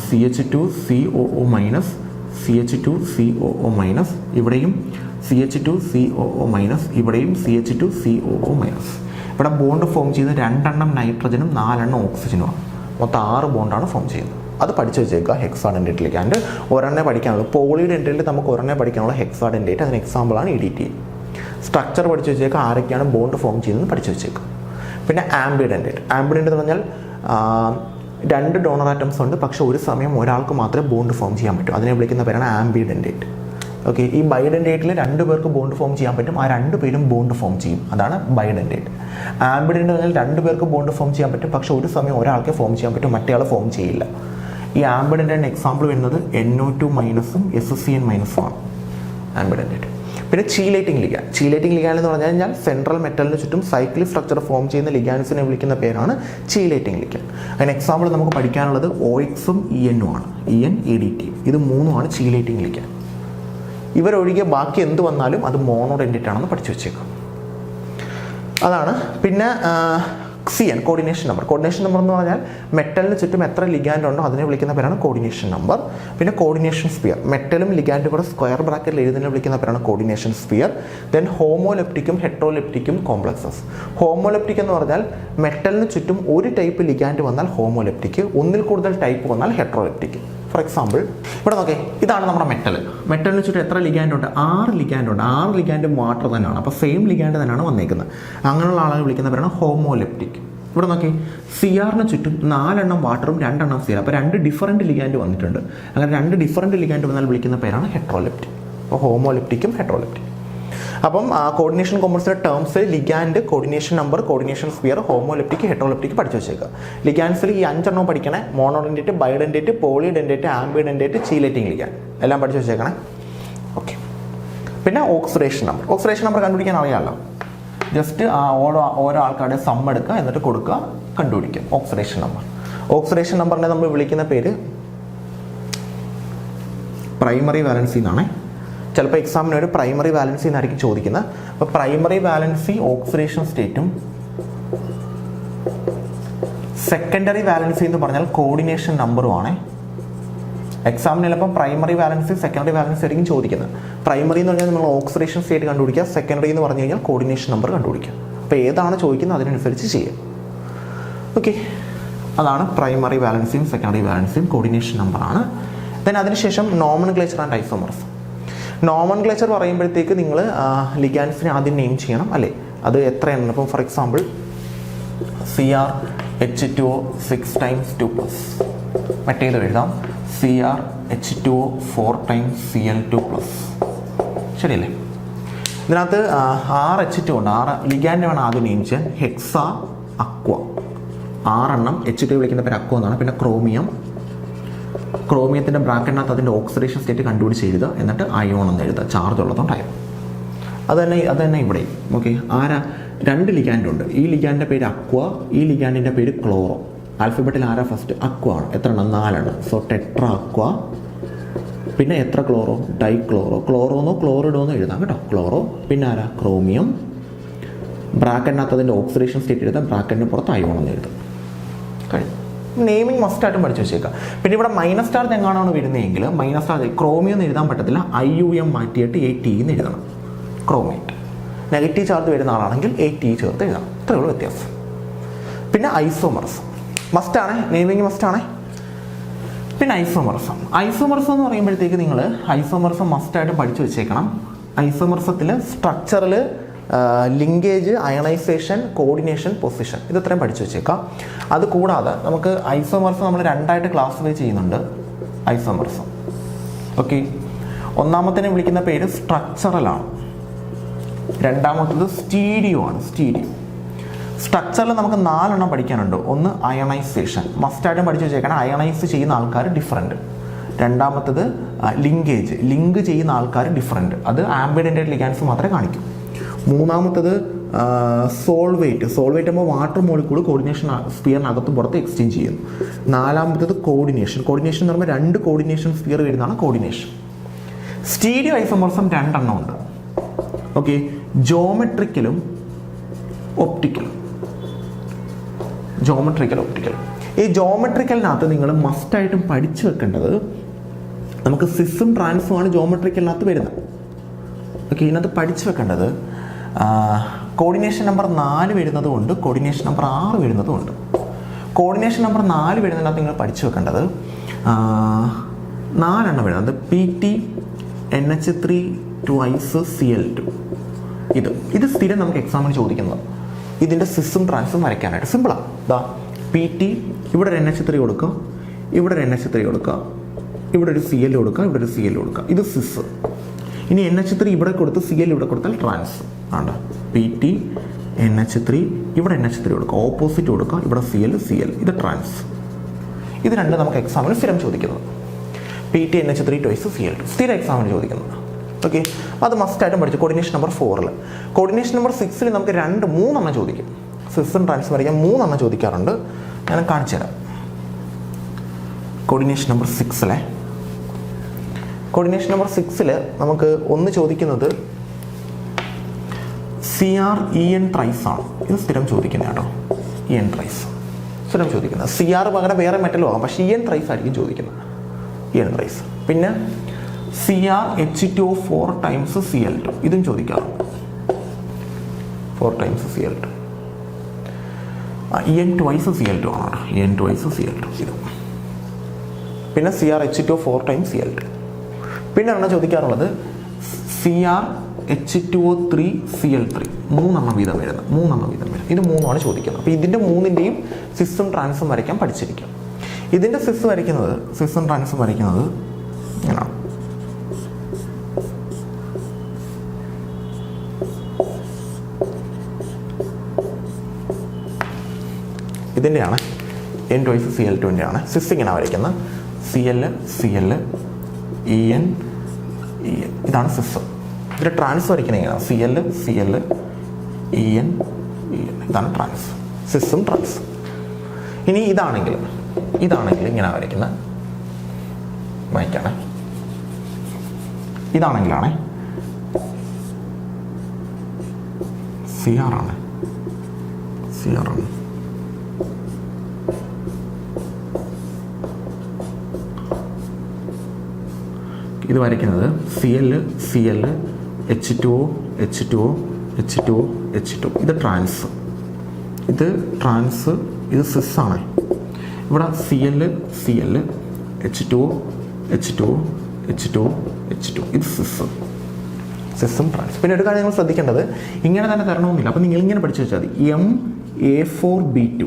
CH2COO-, CH2COO-, ഇവിടെയും CH2COO-, ഇവിടെയും CH2COO-. ഇവിടെ ബോണ്ട് ഫോം ചെയ്യുന്നത് 2 നൈട്രജനും 4 ഓക്സിജനുമാണ്. മൊത്തം 6 ബോണ്ടാണ് ഫോം ചെയ്യുന്നത്. അത് പഠിച്ചു വെച്ചേക്കുക. ഹെക്സാഡെൻഡേറ്റ് ലിഗാൻഡ് ഒരെണ്ണേ പഠിക്കാനുള്ളൂ. പോളിഡെൻഡേറ്റിൽ നമുക്ക് ഒരെണ്ണേ പഠിക്കാനുള്ള ഹെക്സാഡെൻഡേറ്റ്. അതിന് എക്സാമ്പിളാണ് EDT. സ്ട്രക്ചർ പഠിച്ചു വെച്ചേക്കുക, ആരൊക്കെയാണ് ബോണ്ട് ഫോം ചെയ്യുന്നത് പഠിച്ചു വെച്ചേക്കുക. പിന്നെ ആംബിഡെൻഡേറ്റ് എന്ന് പറഞ്ഞാൽ 2 ഡോണർ ആറ്റംസ് ഉണ്ട്, പക്ഷേ ഒരു സമയം ഒരാൾക്ക് മാത്രമേ ബോണ്ട് ഫോം ചെയ്യാൻ പറ്റൂ. അതിനെ വിളിക്കുന്ന പേരാണ് ആംബിഡെൻഡേറ്റ്. ഓക്കെ, ഈ ബൈഡെൻഡേറ്റിൽ 2 പേർക്ക് ബോണ്ട് ഫോം ചെയ്യാൻ പറ്റും, ആ 2 പേരും ബോണ്ട് ഫോം ചെയ്യും, അതാണ് ബൈഡെൻഡേറ്റ്. ആംബിഡെൻഡേറ്റ് എന്ന് പറഞ്ഞാൽ 2 പേർക്ക് ബോണ്ട് ഫോം ചെയ്യാൻ പറ്റും, പക്ഷേ ഒരു സമയം ഒരാൾക്ക് ഫോം ചെയ്യാൻ പറ്റും, മറ്റേ ആൾ ഫോം ചെയ്യില്ല. ഈ ആംബിഡെൻഡേറ്റിന് എക്സാമ്പിൾ വരുന്നത് NO2- SCN- ആണ് ആംബിഡെൻഡേറ്റ്. പിന്നെ ചീലേറ്റിംഗ് ലിഗാൻഡ് എന്ന് പറഞ്ഞു കഴിഞ്ഞാൽ സെൻട്രൽ മെറ്റലിന് ചുറ്റും സൈക്ലിക് സ്ട്രക്ചർ ഫോം ചെയ്യുന്ന ലിഗാൻസിനെ വിളിക്കുന്ന പേരാണ് ചീലേറ്റിംഗ് ലിഗാൻഡ്. അതിന് എക്സാമ്പിൾ നമുക്ക് പഠിക്കാനുള്ളത് OXഉം ENഉം ആണ്. EDT ഇത് മൂന്നുമാണ് ചീലേറ്റിംഗ് ലിഗാൻഡ്. ഇവരൊഴികെ ബാക്കി എന്ത് വന്നാലും അത് മോണോഡെൻഡേറ്റ് ആണെന്ന് പഠിച്ചു വെച്ചേക്കാം. അതാണ്. പിന്നെ CN coordination number. Coordination number എന്ന് പറഞ്ഞാൽ മെറ്റലിന് ചുറ്റും എത്ര ലിഗാൻഡ് ഉണ്ടോ അതിനെ വിളിക്കുന്ന പേരാണ് കോർഡിനേഷൻ നമ്പർ. പിന്നെ കോർഡിനേഷൻ സ്ഫിയർ, മെറ്റലും ലിഗാൻഡും കൂടെ സ്ക്വയർ ബ്രാക്കറ്റിൽ എഴുതുന്നതിനെ വിളിക്കുന്ന പേരാണ് കോർഡിനേഷൻ സ്ഫിയർ. ദെൻ ഹോമോലെപ്റ്റിക്കും ഹെട്രോലെപ്റ്റിക്കും കോംപ്ലക്സസ്. ഹോമോലെപ്റ്റിക് എന്ന് പറഞ്ഞാൽ മെറ്റലിന് ചുറ്റും ഒരു ടൈപ്പ് ലിഗാൻഡ് വന്നാൽ ഹോമോലെപ്റ്റിക്, ഒന്നിൽ കൂടുതൽ ടൈപ്പ് വന്നാൽ ഹെട്രോലെപ്റ്റിക്. ഫോർ എക്സാമ്പിൾ ഇവിടെ നോക്കേ, ഇതാണ് നമ്മുടെ മെറ്റലിന് ചുറ്റും എത്ര ലിഗാൻഡ് ഉണ്ട്? 6 ലിഗാൻഡ് ഉണ്ട്. 6 ലിഗാൻഡ് വാട്ടർ തന്നെയാണ്, അപ്പോൾ സെയിം ലിഗാൻഡ് തന്നെയാണ് വന്നേക്കുന്നത്. അങ്ങനെയുള്ള ആളുകൾ വിളിക്കുന്ന പേരാണ് ഹോമോലെപ്റ്റിക്. ഇവിടെ നോക്കി, CRന് ചുറ്റും 4 എണ്ണം വാട്ടറും 2 എണ്ണം CR, അപ്പോൾ 2 ഡിഫറൻറ്റ് ലിഗാൻഡ് വന്നിട്ടുണ്ട്. അങ്ങനെ 2 ഡിഫറൻറ്റ് ലിഗാൻഡ് വന്നാൽ വിളിക്കുന്ന പേരാണ് ഹെട്രോലെപ്റ്റിക്. അപ്പോൾ ഹോമോലെപ്റ്റിക്കും ഹെട്രോലെപ്റ്റിക്കും. അപ്പം കോർഡിനേഷൻ കോമ്പൗണ്ട്സിലെ terms ligand, coordination number, coordination sphere, homoleptic, heteroleptic പഠിച്ചു വെച്ചേക്കുക. ലിഗാൻസിൽ ഈ 5 എണ്ണം പഠിക്കണേ: മോണോഡെൻഡേറ്റ്, ബയോഡെൻഡേറ്റ്, പോളിഡെൻഡേറ്റ്, ആംബിഡെൻഡേറ്റ്, ചീലേറ്റിംഗ് ലിഗാൻഡ് എല്ലാം പഠിച്ചു വെച്ചേക്കണേ. ഓക്കെ. പിന്നെ ഓക്സിഡേഷൻ നമ്പർ കണ്ടുപിടിക്കാൻ അറിയാമല്ലോ. ജസ്റ്റ് ഓരോ ആൾക്കാരുടെ സം എടുക്കുക, എന്നിട്ട് കൊടുക്കുക, കണ്ടുപിടിക്കുക. ഓക്സിഡേഷൻ നമ്പറിനെ നമ്മൾ വിളിക്കുന്ന പേര് പ്രൈമറി വാലൻസി എന്നാണ്. ചിലപ്പോൾ എക്സാമിന് ഒരു പ്രൈമറി വാലൻസി എന്നായിരിക്കും ചോദിക്കുന്നത്. അപ്പോൾ പ്രൈമറി വാലൻസി ഓക്സിഡേഷൻ സ്റ്റേറ്റും സെക്കൻഡറി വാലൻസി എന്ന് പറഞ്ഞാൽ കോർഡിനേഷൻ നമ്പറുമാണ്. എക്സാമിന് ചിലപ്പോൾ പ്രൈമറി വാലൻസി, സെക്കൻഡറി വാലൻസി ആയിരിക്കും ചോദിക്കുന്നത്. പ്രൈമറി എന്ന് പറഞ്ഞാൽ നമ്മൾ ഓക്സിഡേഷൻ സ്റ്റേറ്റ് കണ്ടുപിടിക്കുക, സെക്കൻഡറി എന്ന് പറഞ്ഞു കഴിഞ്ഞാൽ കോർഡിനേഷൻ നമ്പർ കണ്ടുപിടിക്കുക. അപ്പോൾ ഏതാണ് ചോദിക്കുന്നത് അതിനനുസരിച്ച് ചെയ്യുക. ഓക്കെ, അതാണ് പ്രൈമറി വാലൻസിയും സെക്കൻഡറി വാലൻസിയും കോർഡിനേഷൻ നമ്പറാണ്. ദെൻ അതിനുശേഷം നോമൻക്ലേച്ചർ ആൻഡ് ഐസോമർസ്. നോമൻക്ലേച്ചർ പറയുമ്പോഴത്തേക്ക് നിങ്ങൾ ലിഗാൻസിനെ ആദ്യം നെയിം ചെയ്യണം, അല്ലേ? അത് എത്രയാണ്? ഇപ്പം ഫോർ എക്സാമ്പിൾ CrH2O 6 times 2+. മറ്റേത് എഴുതാം CrH2O 4 times Cl2+. ശരിയല്ലേ? ഇതിനകത്ത് 6H2 ഉണ്ട്. 6 ലിഗാൻഡ് വേണം ആദ്യം നെയിം ചെയ്യാൻ. ഹെക്സാ അക്വ, 6 എണ്ണം. H2 വിളിക്കുന്ന പേര് അക്വ എന്നാണ്. പിന്നെ ക്രോമിയത്തിൻ്റെ ബ്രാക്കറ്റിനകത്ത് അതിൻ്റെ ഓക്സിഡേഷൻ സ്റ്റേറ്റ് കണ്ടുപിടിച്ച് എഴുതുക, എന്നിട്ട് അയോൺ എന്ന് എഴുതുക, ചാർജ് ഉള്ളതുകൊണ്ട് അയോൺ. അത് തന്നെ ഇവിടെ. ഓക്കെ, 2 ലിഗാൻഡ് ഉണ്ട്. ഈ ലിഗാൻഡിൻ്റെ പേര് അക്വ, ഈ ലിഗാൻഡിൻ്റെ പേര് ക്ലോറോ. ആൽഫബറ്റിൽ ഫസ്റ്റ്? അക്വ ആണ്. എത്ര എണ്ണം? 4 എണ്ണം. So tetra aqua. പിന്നെ എത്ര ക്ലോറോ? ഡൈക്ലോറോ. ക്ലോറോന്നോ ക്ലോറിഡോന്നോ എഴുതാം കേട്ടോ, ക്ലോറോ. പിന്നെ ക്രോമിയം. ബ്രാക്കറ്റിനകത്ത് അതിൻ്റെ ഓക്സിഡേഷൻ സ്റ്റേറ്റ് എഴുതാം, ബ്രാക്കറ്റിന് പുറത്ത് അയോൺ എന്ന് എഴുതാം. കഴിഞ്ഞു. നെയിമിംഗ് മസ്റ്റായിട്ടും പഠിച്ചു വെച്ചേക്കാം. പിന്നെ ഇവിടെ മൈനസ് ചാർജ് എങ്ങാണോ വരുന്നതെങ്കിൽ മൈനസ് ചാർജ് ക്രോമിയം എന്ന് എഴുതാൻ പറ്റത്തില്ല, IUM മാറ്റിയിട്ട് AT എന്ന് എഴുതണം. ക്രോമേറ്റ്. നെഗറ്റീവ് ചാർജ് വരുന്ന ആളാണെങ്കിൽ AT ചേർത്ത് എഴുതണം. ഇത്രയേ ഉള്ളൂ വ്യത്യാസം. പിന്നെ ഐസോമർസം മസ്റ്റാണ്, നെയിമിംഗ് മസ്റ്റാണ്. പിന്നെ ഐസോമർസം എന്ന് പറയുമ്പോഴത്തേക്ക് നിങ്ങൾ ഐസോമർസം മസ്റ്റായിട്ട് പഠിച്ചു വെച്ചേക്കണം. ഐസോമർസത്തിൽ സ്ട്രക്ചറിൽ ലിങ്കേജ്, അയണൈസേഷൻ, കോർഡിനേഷൻ, പൊസിഷൻ, ഇത്രയും പഠിച്ചു വെച്ചേക്കാം. അതുകൂടാതെ നമുക്ക് ഐസോമർസം നമ്മൾ 2ആയിട്ട് ക്ലാസിഫൈ ചെയ്യുന്നുണ്ട്. ഐസോമർസം ഓക്കെ, ഒന്നാമത്തിനെ വിളിക്കുന്ന പേര് സ്ട്രക്ചറലാണ്, രണ്ടാമത്തത് സ്റ്റീരിയോ ആണ്. സ്ട്രക്ചറിൽ നമുക്ക് 4 എണ്ണം പഠിക്കാനുണ്ട്. ഒന്ന് അയണൈസേഷൻ, മസ്റ്റായിട്ടും പഠിച്ചു വെച്ചേക്കണം. അയണൈസ് ചെയ്യുന്ന ആൾക്കാർ ഡിഫറൻറ്റ്. രണ്ടാമത്തത് ലിങ്ക് ചെയ്യുന്ന ആൾക്കാർ ഡിഫറൻറ്റ്. അത് ആംബിഡെൻറ്റേറ്റ് ലിഗാൻസ് മാത്രമേ കാണിക്കൂ. മൂന്നാമത്തത് സോൾവേറ്റ് ആകുമ്പോൾ വാട്ടർ മോളിക്യൂൾ കോർഡിനേഷൻ സ്ഫിയറിനകത്തും പുറത്ത് എക്സ്ചേഞ്ച് ചെയ്യുന്നു. നാലാമത്തത് കോർഡിനേഷൻ എന്ന് പറയുമ്പോൾ 2 കോർഡിനേഷൻ സ്ഫിയർ വരുന്നതാണ് കോർഡിനേഷൻ. സ്റ്റീരിയോ ഐസോമർസം 2 എണ്ണം ഉണ്ട്. ഓക്കെ, ജോമെട്രിക്കലും ഒപ്റ്റിക്കലും. ഈ ജോമെട്രിക്കലിനകത്ത് നിങ്ങൾ മസ്റ്റായിട്ടും പഠിച്ചു വെക്കേണ്ടത്, നമുക്ക് സിസും ട്രാൻസും ആണ് ജോമെട്രിക്കലിനകത്ത് വരുന്നത്. ഓക്കെ, ഇതിനകത്ത് പഠിച്ചു വെക്കേണ്ടത് കോർഡിനേഷൻ നമ്പർ 4 വരുന്നതുകൊണ്ട് കോർഡിനേഷൻ നമ്പർ 6 വരുന്നതുകൊണ്ട്. കോർഡിനേഷൻ നമ്പർ 4 വരുന്നതിനകത്ത് നിങ്ങൾ പഠിച്ചു വെക്കേണ്ടത് 4 എണ്ണം വരുന്നത്. PT NH3 twice Cl2. ഇത് സ്ഥിരം നമുക്ക് എക്സാമിന് ചോദിക്കുന്നത്. ഇതിൻ്റെ സിസും ട്രാൻസും വരയ്ക്കാനായിട്ട് സിമ്പിളാണ്. PT, ഇവിടെ ഒരു NH3 കൊടുക്കുക, ഇവിടെ ഒരു NH3 കൊടുക്കുക, ഇവിടെ ഒരു Cl കൊടുക്കുക, ഇവിടെ ഒരു Cl കൊടുക്കുക. ഇത് സിസ്. ഇനി NH3 ഇവിടെ കൊടുത്ത് Cl ഇവിടെ കൊടുത്താൽ ട്രാൻസ് ആണ്. PT NH3, ഇവിടെ NH3 കൊടുക്കുക, ഓപ്പോസിറ്റ് കൊടുക്കുക, ഇവിടെ Cl. ഇത് ട്രാൻസ്. ഇത് 2 നമുക്ക് എക്സാമിന് സ്ഥിരം ചോദിക്കുന്നത്. PT NH3 twice Cl2 സ്ഥിരം എക്സാമിന് ചോദിക്കുന്നത്. ഓക്കെ, അത് മസ്റ്റായിട്ടും പഠിച്ചു. Coordination number 4. കോർഡിനേഷൻ നമ്പർ 6 നമുക്ക് 3 എണ്ണം ചോദിക്കും. സിസും ട്രാൻസും വരയ്ക്കാൻ 3 എണ്ണം ചോദിക്കാറുണ്ട്. ഞാൻ കാണിച്ചു തരാം. കോർഡിനേഷൻ നമ്പർ 6 കോർഡിനേഷൻ നമ്പർ 6 നമുക്ക് ഒന്ന് ചോദിക്കുന്നത് CREN ത്രൈസ് ആണ്. ഇത് സ്ഥിരം ചോദിക്കുന്നത് കേട്ടോ. E N tris. സ്ഥിരം ചോദിക്കുന്നത്. CR പകരം വേറെ മെറ്റലും ആകാം, പക്ഷേ ഇ എൻ ട്രൈസ് ആയിരിക്കും ചോദിക്കുന്നത്. E N tris. പിന്നെ CrH2O4 ടൈംസ് Cl2, ഇതും ചോദിക്കാറുണ്ട്. 4 times Cl2. E N twice Cl2 ആണ്. ഇ എൻ ട്വൈസ് Cl2 ഇത്. പിന്നെ CrH2O4 ടൈംസ് Cl2. പിന്നെ ആണ് ചോദിക്കാറുള്ളത് CrH2O3 Cl3, 3 വീതം വരുന്നത്. 3 വീതം വരുന്നത്. ഇത് 3 ചോദിക്കുന്നത്. അപ്പോൾ ഇതിൻ്റെ 3ൻ്റെയും സിസും ട്രാൻസും വരയ്ക്കാൻ പഠിച്ചിരിക്കും. ഇതിൻ്റെ സിസും ട്രാൻസും വരയ്ക്കുന്നത് ഇങ്ങനെയാണ്. ഇതിൻ്റെയാണ് എൻ ട്വൈസ് Cl2 ആണ്. സിസ് ഇങ്ങനെ വരയ്ക്കുന്നത്. Cl EN ഇതാണ് സിസ്. ഇതിൻ്റെ ട്രാൻസ് വരയ്ക്കുന്നത് ഇങ്ങനെയാണ്. Cl EN ഇതാണ് ട്രാൻസ്. സിസും ട്രാൻസ്. ഇനി ഇതാണെങ്കിൽ ഇങ്ങനെ വരയ്ക്കുന്ന വായിക്കാണ്. ഇതാണെങ്കിലാണ് CR ആണ്. ഇത് വരയ്ക്കുന്നത് Cl H2O ഇത് ട്രാൻസ്, ഇത് സിസ് ആണ്. ഇവിടെ Cl H2O ഇത് സിസും ട്രാൻസ്. പിന്നെ ഒരു കാര്യം നിങ്ങൾ ശ്രദ്ധിക്കേണ്ടത്, ഇങ്ങനെ തന്നെ തരണമെന്നില്ല. അപ്പോൾ നിങ്ങൾ ഇങ്ങനെ പഠിച്ചു വെച്ചാൽ മതി. MA4B2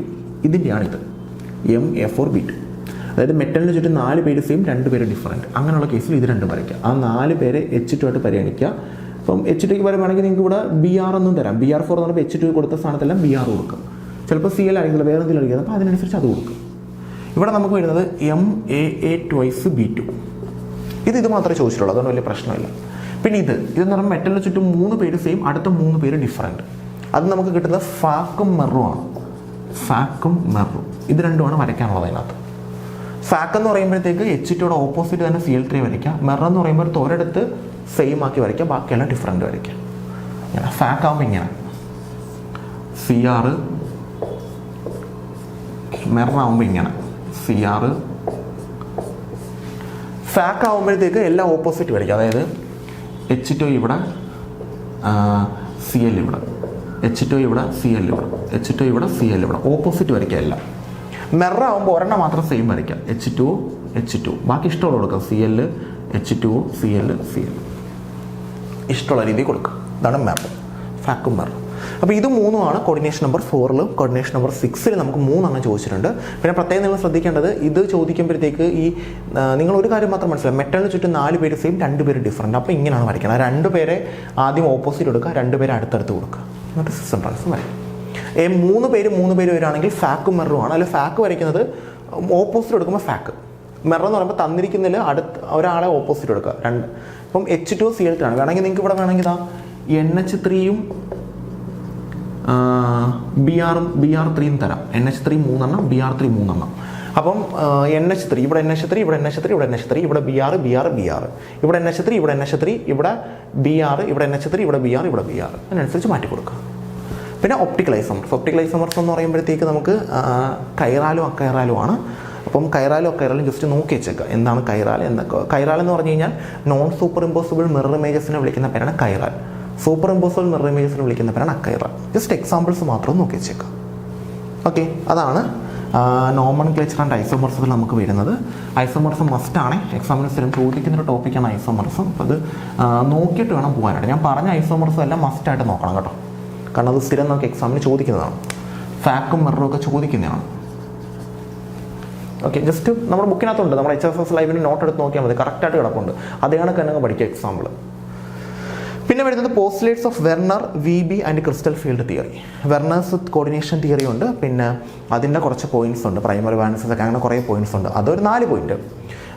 ഇതിൻ്റെയാണ് ഇത്. MA4B2 അതായത് മെറ്റലിന് ചുറ്റും 4 പേര് സെയിം, 2 പേര് ഡിഫറൻറ്റ്. അങ്ങനെയുള്ള കേസിൽ ഇത് രണ്ടും വരയ്ക്കുക. ആ 4 പേരെ H2 ആയിട്ട് പരിഗണിക്കുക. അപ്പം H2ക്ക് പറയുകയാണെങ്കിൽ നിങ്ങൾക്ക് ഇവിടെ BR ഒന്നും തരാം. BR4 എന്ന് പറയുമ്പോൾ H2 കൊടുത്ത സ്ഥാനത്തെല്ലാം BR കൊടുക്കും. ചിലപ്പോൾ CL ആയിരിക്കില്ല, വേറെ എന്തെങ്കിലും അടിക്കുന്നത്. അപ്പോൾ അതിനനുസരിച്ച് അത് കൊടുക്കും. ഇവിടെ നമുക്ക് വരുന്നത് MAA ട്വൈസ് B2. ഇത് മാത്രമേ ചോദിച്ചിട്ടുള്ളൂ, അതുകൊണ്ട് വലിയ പ്രശ്നമില്ല. പിന്നെ ഇതെന്ന് പറയുമ്പോൾ മെറ്റലിന് ചുറ്റും 3 പേര് സെയിം, അടുത്ത 3 പേര് ഡിഫറൻറ്റ്. അത് നമുക്ക് കിട്ടുന്നത് ഫാക്കും മെറുമാണ്. ഇത് രണ്ടുമാണ് വരയ്ക്കാനുള്ളത് അതിനകത്ത്. ഫാക്ക് എന്ന് പറയുമ്പോഴത്തേക്ക് H2യുടെ ഓപ്പോസിറ്റ് തന്നെ Cl3 വരയ്ക്കാം. മെറ എന്ന് പറയുമ്പോൾ ഒരിടത്ത് സെയിം ആക്കി വരയ്ക്കാം, ബാക്കിയെല്ലാം ഡിഫറൻറ്റ് വരയ്ക്കാം. ഇങ്ങനെ ഫാക്ക് ആകുമ്പോൾ ഇങ്ങനെ CR, മെറ ആകുമ്പോൾ ഇങ്ങനെ CR. ഫാക്ക് ആകുമ്പോഴത്തേക്ക് എല്ലാം ഓപ്പോസിറ്റ് വരയ്ക്കാം. അതായത് H2 ഇവിടെ, Cl ഇവിടെ, H2 ഇവിടെ, Cl ഇവിടെ, H2 ഇവിടെ, Cl ഇവിടെ, ഓപ്പോസിറ്റ് വരയ്ക്കാം എല്ലാം. മെറ ആകുമ്പോൾ ഒരെണ്ണം മാത്രം സെയിം വരയ്ക്കാം. H2 ബാക്കി ഇഷ്ടമുള്ള കൊടുക്കാം. Cl H2O Cl ഇഷ്ടമുള്ള രീതിയിൽ കൊടുക്കാം. ഇതാണ് മെറ, ഫാക്കും മെറ. അപ്പോൾ ഇത് 3 കോർഡിനേഷൻ നമ്പർ 4-ലും കോർഡിനേഷൻ നമ്പർ 6-ൽ നമുക്ക് 3 ചോദിച്ചിട്ടുണ്ട്. പിന്നെ പ്രത്യേകം നിങ്ങൾ ശ്രദ്ധിക്കേണ്ടത്, ഇത് ചോദിക്കുമ്പോഴത്തേക്ക് നിങ്ങൾ ഒരു കാര്യം മാത്രം മനസ്സിലാവും. മെറ്റലിന് ചുറ്റും 4 പേര് സെയിം, 2 പേര് ഡിഫറൻറ്റ്. അപ്പോൾ ഇങ്ങനെയാണ് വരയ്ക്കുന്നത്. 2 പേരെ ആദ്യം ഓപ്പോസിറ്റ് കൊടുക്കുക, 2 പേരെ അടുത്തടുത്ത് കൊടുക്കുക, എന്നിട്ട് സിസ്റ്റം ട്രാൻസ് വരയ്ക്കും. 3 പേര് വരികയാണെങ്കിൽ ഫാക്കും മെറുമാണ്. അല്ല ഫാക്ക് വരയ്ക്കുന്നത് ഓപ്പോസിറ്റ് കൊടുക്കുമ്പോൾ ഫാക്ക്. മെറ എന്ന് പറയുമ്പോൾ തന്നിരിക്കുന്നതിൽ അടുത്ത് ഒരാളെ ഓപ്പോസിറ്റ് കൊടുക്കുക. 2 ഇപ്പം H2O Cl3 ആണ്. വേണമെങ്കിൽ നിങ്ങൾക്ക് ഇവിടെ വേണമെങ്കിൽ NH3-യും BR3-യും തരാം. NH3 3 BR3 3. അപ്പം NH3 ഇവിടെ NH3 ഇവിടെ NH3 ഇവിടെ NH3 ഇവിടെ BR ഇവിടെ NH3 ഇവിടെ NH3 ഇവിടെ BR ഇവിടെ NH3 ഇവിടെ BR ഇവിടെ BR അതിനനുസരിച്ച് മാറ്റി കൊടുക്കുക. പിന്നെ ഒപ്റ്റിക്കൽ ഐസോമർസ് എന്ന് പറയുമ്പോഴത്തേക്ക് നമുക്ക് കൈറാലും അക്കൈറാലും ആണ്. അപ്പം കൈറാലും ജസ്റ്റ് നോക്കി വെച്ചേക്കുക. എന്താണ് കൈറാൽ എന്ന് പറഞ്ഞു കഴിഞ്ഞാൽ നോൺ സൂപ്പർ ഇമ്പോസിബിൾ മിറർ ഇമേജസിനെ വിളിക്കുന്ന പേരാണ് കൈറാൽ. സൂപ്പർ ഇമ്പോസിബിൾ മിറർ ഇമേജസിനെ വിളിക്കുന്ന പേരാണ് അക്കൈറാൽ. ജസ്റ്റ് എക്സാമ്പിൾസ് മാത്രം നോക്കി വെച്ചേക്കുക. ഓക്കെ, അതാണ് നോമൻക്ലേച്ചർ ആൻഡ് ഐസോമർസത്തിൽ നമുക്ക് വരുന്നത്. ഐസോമർസം മസ്റ്റാണ്. എക്സാമിന് സ്ഥിരം ചോദിക്കുന്നൊരു ടോപ്പിക്കാണ് ഐസോമർസം. അപ്പോൾ അത് നോക്കിയിട്ട് വേണം പോകാനായിട്ട്. ഞാൻ പറഞ്ഞ ഐസോമർസം എല്ലാം മസ്റ്റായിട്ട് നോക്കണം കേട്ടോ, കാരണം അത് സ്ഥിരം നമുക്ക് എക്സാമിന് ചോദിക്കുന്നതാണ്. ഫാക്കും മെറും ഒക്കെ ചോദിക്കുന്നതാണ്. ഓക്കെ, ജസ്റ്റ് നമ്മുടെ ബുക്കിനകത്തുണ്ട്. നമ്മുടെ HSS ലൈവിൻ്റെ നോട്ട് എടുത്ത് നോക്കിയാൽ മതി, കറക്റ്റായിട്ട് കിടപ്പുണ്ട്. അതേ കണക്ക് തന്നെ പഠിക്കുക എക്സാമ്പിൾ. പിന്നെ വരുന്നത് postulates of Werner, VB and crystal field theory. Werner's coordination theory ഉണ്ട്. പിന്നെ അതിൻ്റെ കുറച്ച് പോയിന്റ്സ് ഉണ്ട്, പ്രൈമറി വാലൻസസ് ഒക്കെ, അങ്ങനെ കുറേ പോയിന്റ്സ് ഉണ്ട്. അതൊരു 4 പോയിന്റ്.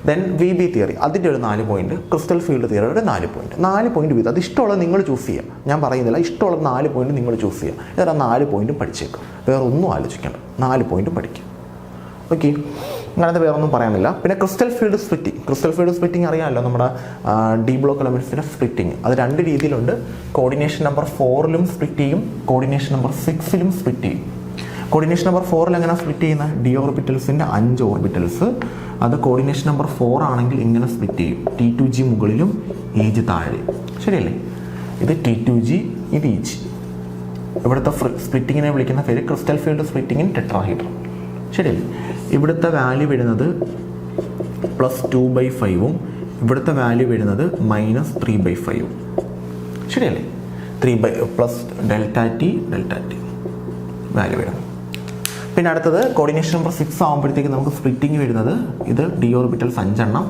ദെൻ VB തിയറി, അതിൻ്റെ ഒരു 4 പോയിന്റ്. ക്രിസ്റ്റൽ ഫീൽഡ് തിയറി ഒരു 4 പോയിന്റ്. 4 പോയിന്റ് വീതം. അത് ഇഷ്ടമുള്ളത് നിങ്ങൾ ചൂസ് ചെയ്യുക. ഞാൻ പറയുന്നില്ല, ഇഷ്ടമുള്ളത് 4 പോയിന്റ് നിങ്ങൾ ചൂസ് ചെയ്യുക. ഇതാ 4 പോയിന്റും പഠിച്ചേക്കും. വേറെ ഒന്നും ആലോചിക്കേണ്ട, 4 പോയിന്റും പഠിക്കും. ഓക്കെ, അങ്ങനത്തെ വേറെ ഒന്നും പറയാനില്ല. പിന്നെ ക്രിസ്റ്റൽ ഫീൽഡ് സ്പ്ലിറ്റിംഗ് അറിയാമല്ലോ, നമ്മുടെ ഡി ബ്ലോക്ക് എലമെൻറ്റ്സിൻ്റെ സ്പ്ലിറ്റിംഗ്. അത് 2 രീതിയിലുണ്ട്. കോർഡിനേഷൻ നമ്പർ 4-ലും സ്പ്ലിറ്റ് ചെയ്യും, കോർഡിനേഷൻ നമ്പർ 6-ലും സ്പ്ലിറ്റ് ചെയ്യും. കോർഡിനേഷൻ നമ്പർ 4 എങ്ങനെ സ്പ്ലിറ്റ് ചെയ്യുന്നത്? ഡി ഓർബിറ്റൽസിൻ്റെ 5 ഓർബിറ്റൽസ്, അത് കോർഡിനേഷൻ നമ്പർ 4 ആണെങ്കിൽ ഇങ്ങനെ സ്പ്ലിറ്റ് ചെയ്യും. T2G മുകളിലും EG താഴെ, ശരിയല്ലേ? ഇത് T2G, ഇത് EG. ഇവിടുത്തെ സ്പ്ലിറ്റിങ്ങിനെ വിളിക്കുന്ന പേര് crystal field splitting in tetrahedral, ശരിയല്ലേ? ഇവിടുത്തെ വാല്യൂ വരുന്നത് +2/5, ഇവിടുത്തെ വാല്യൂ വരുന്നത് -3/5, ശരിയല്ലേ? 3 പ്ലസ് ΔT വാല്യൂ വരുന്നത്. പിന്നെ അടുത്തത് കോർഡിനേഷൻ നമ്പർ 6 ആകുമ്പോഴത്തേക്ക് നമുക്ക് സ്പ്ലിറ്റിംഗ് വരുന്നത് ഇത് ഡി ഓർബിറ്റൽസ് 5 എണ്ണം,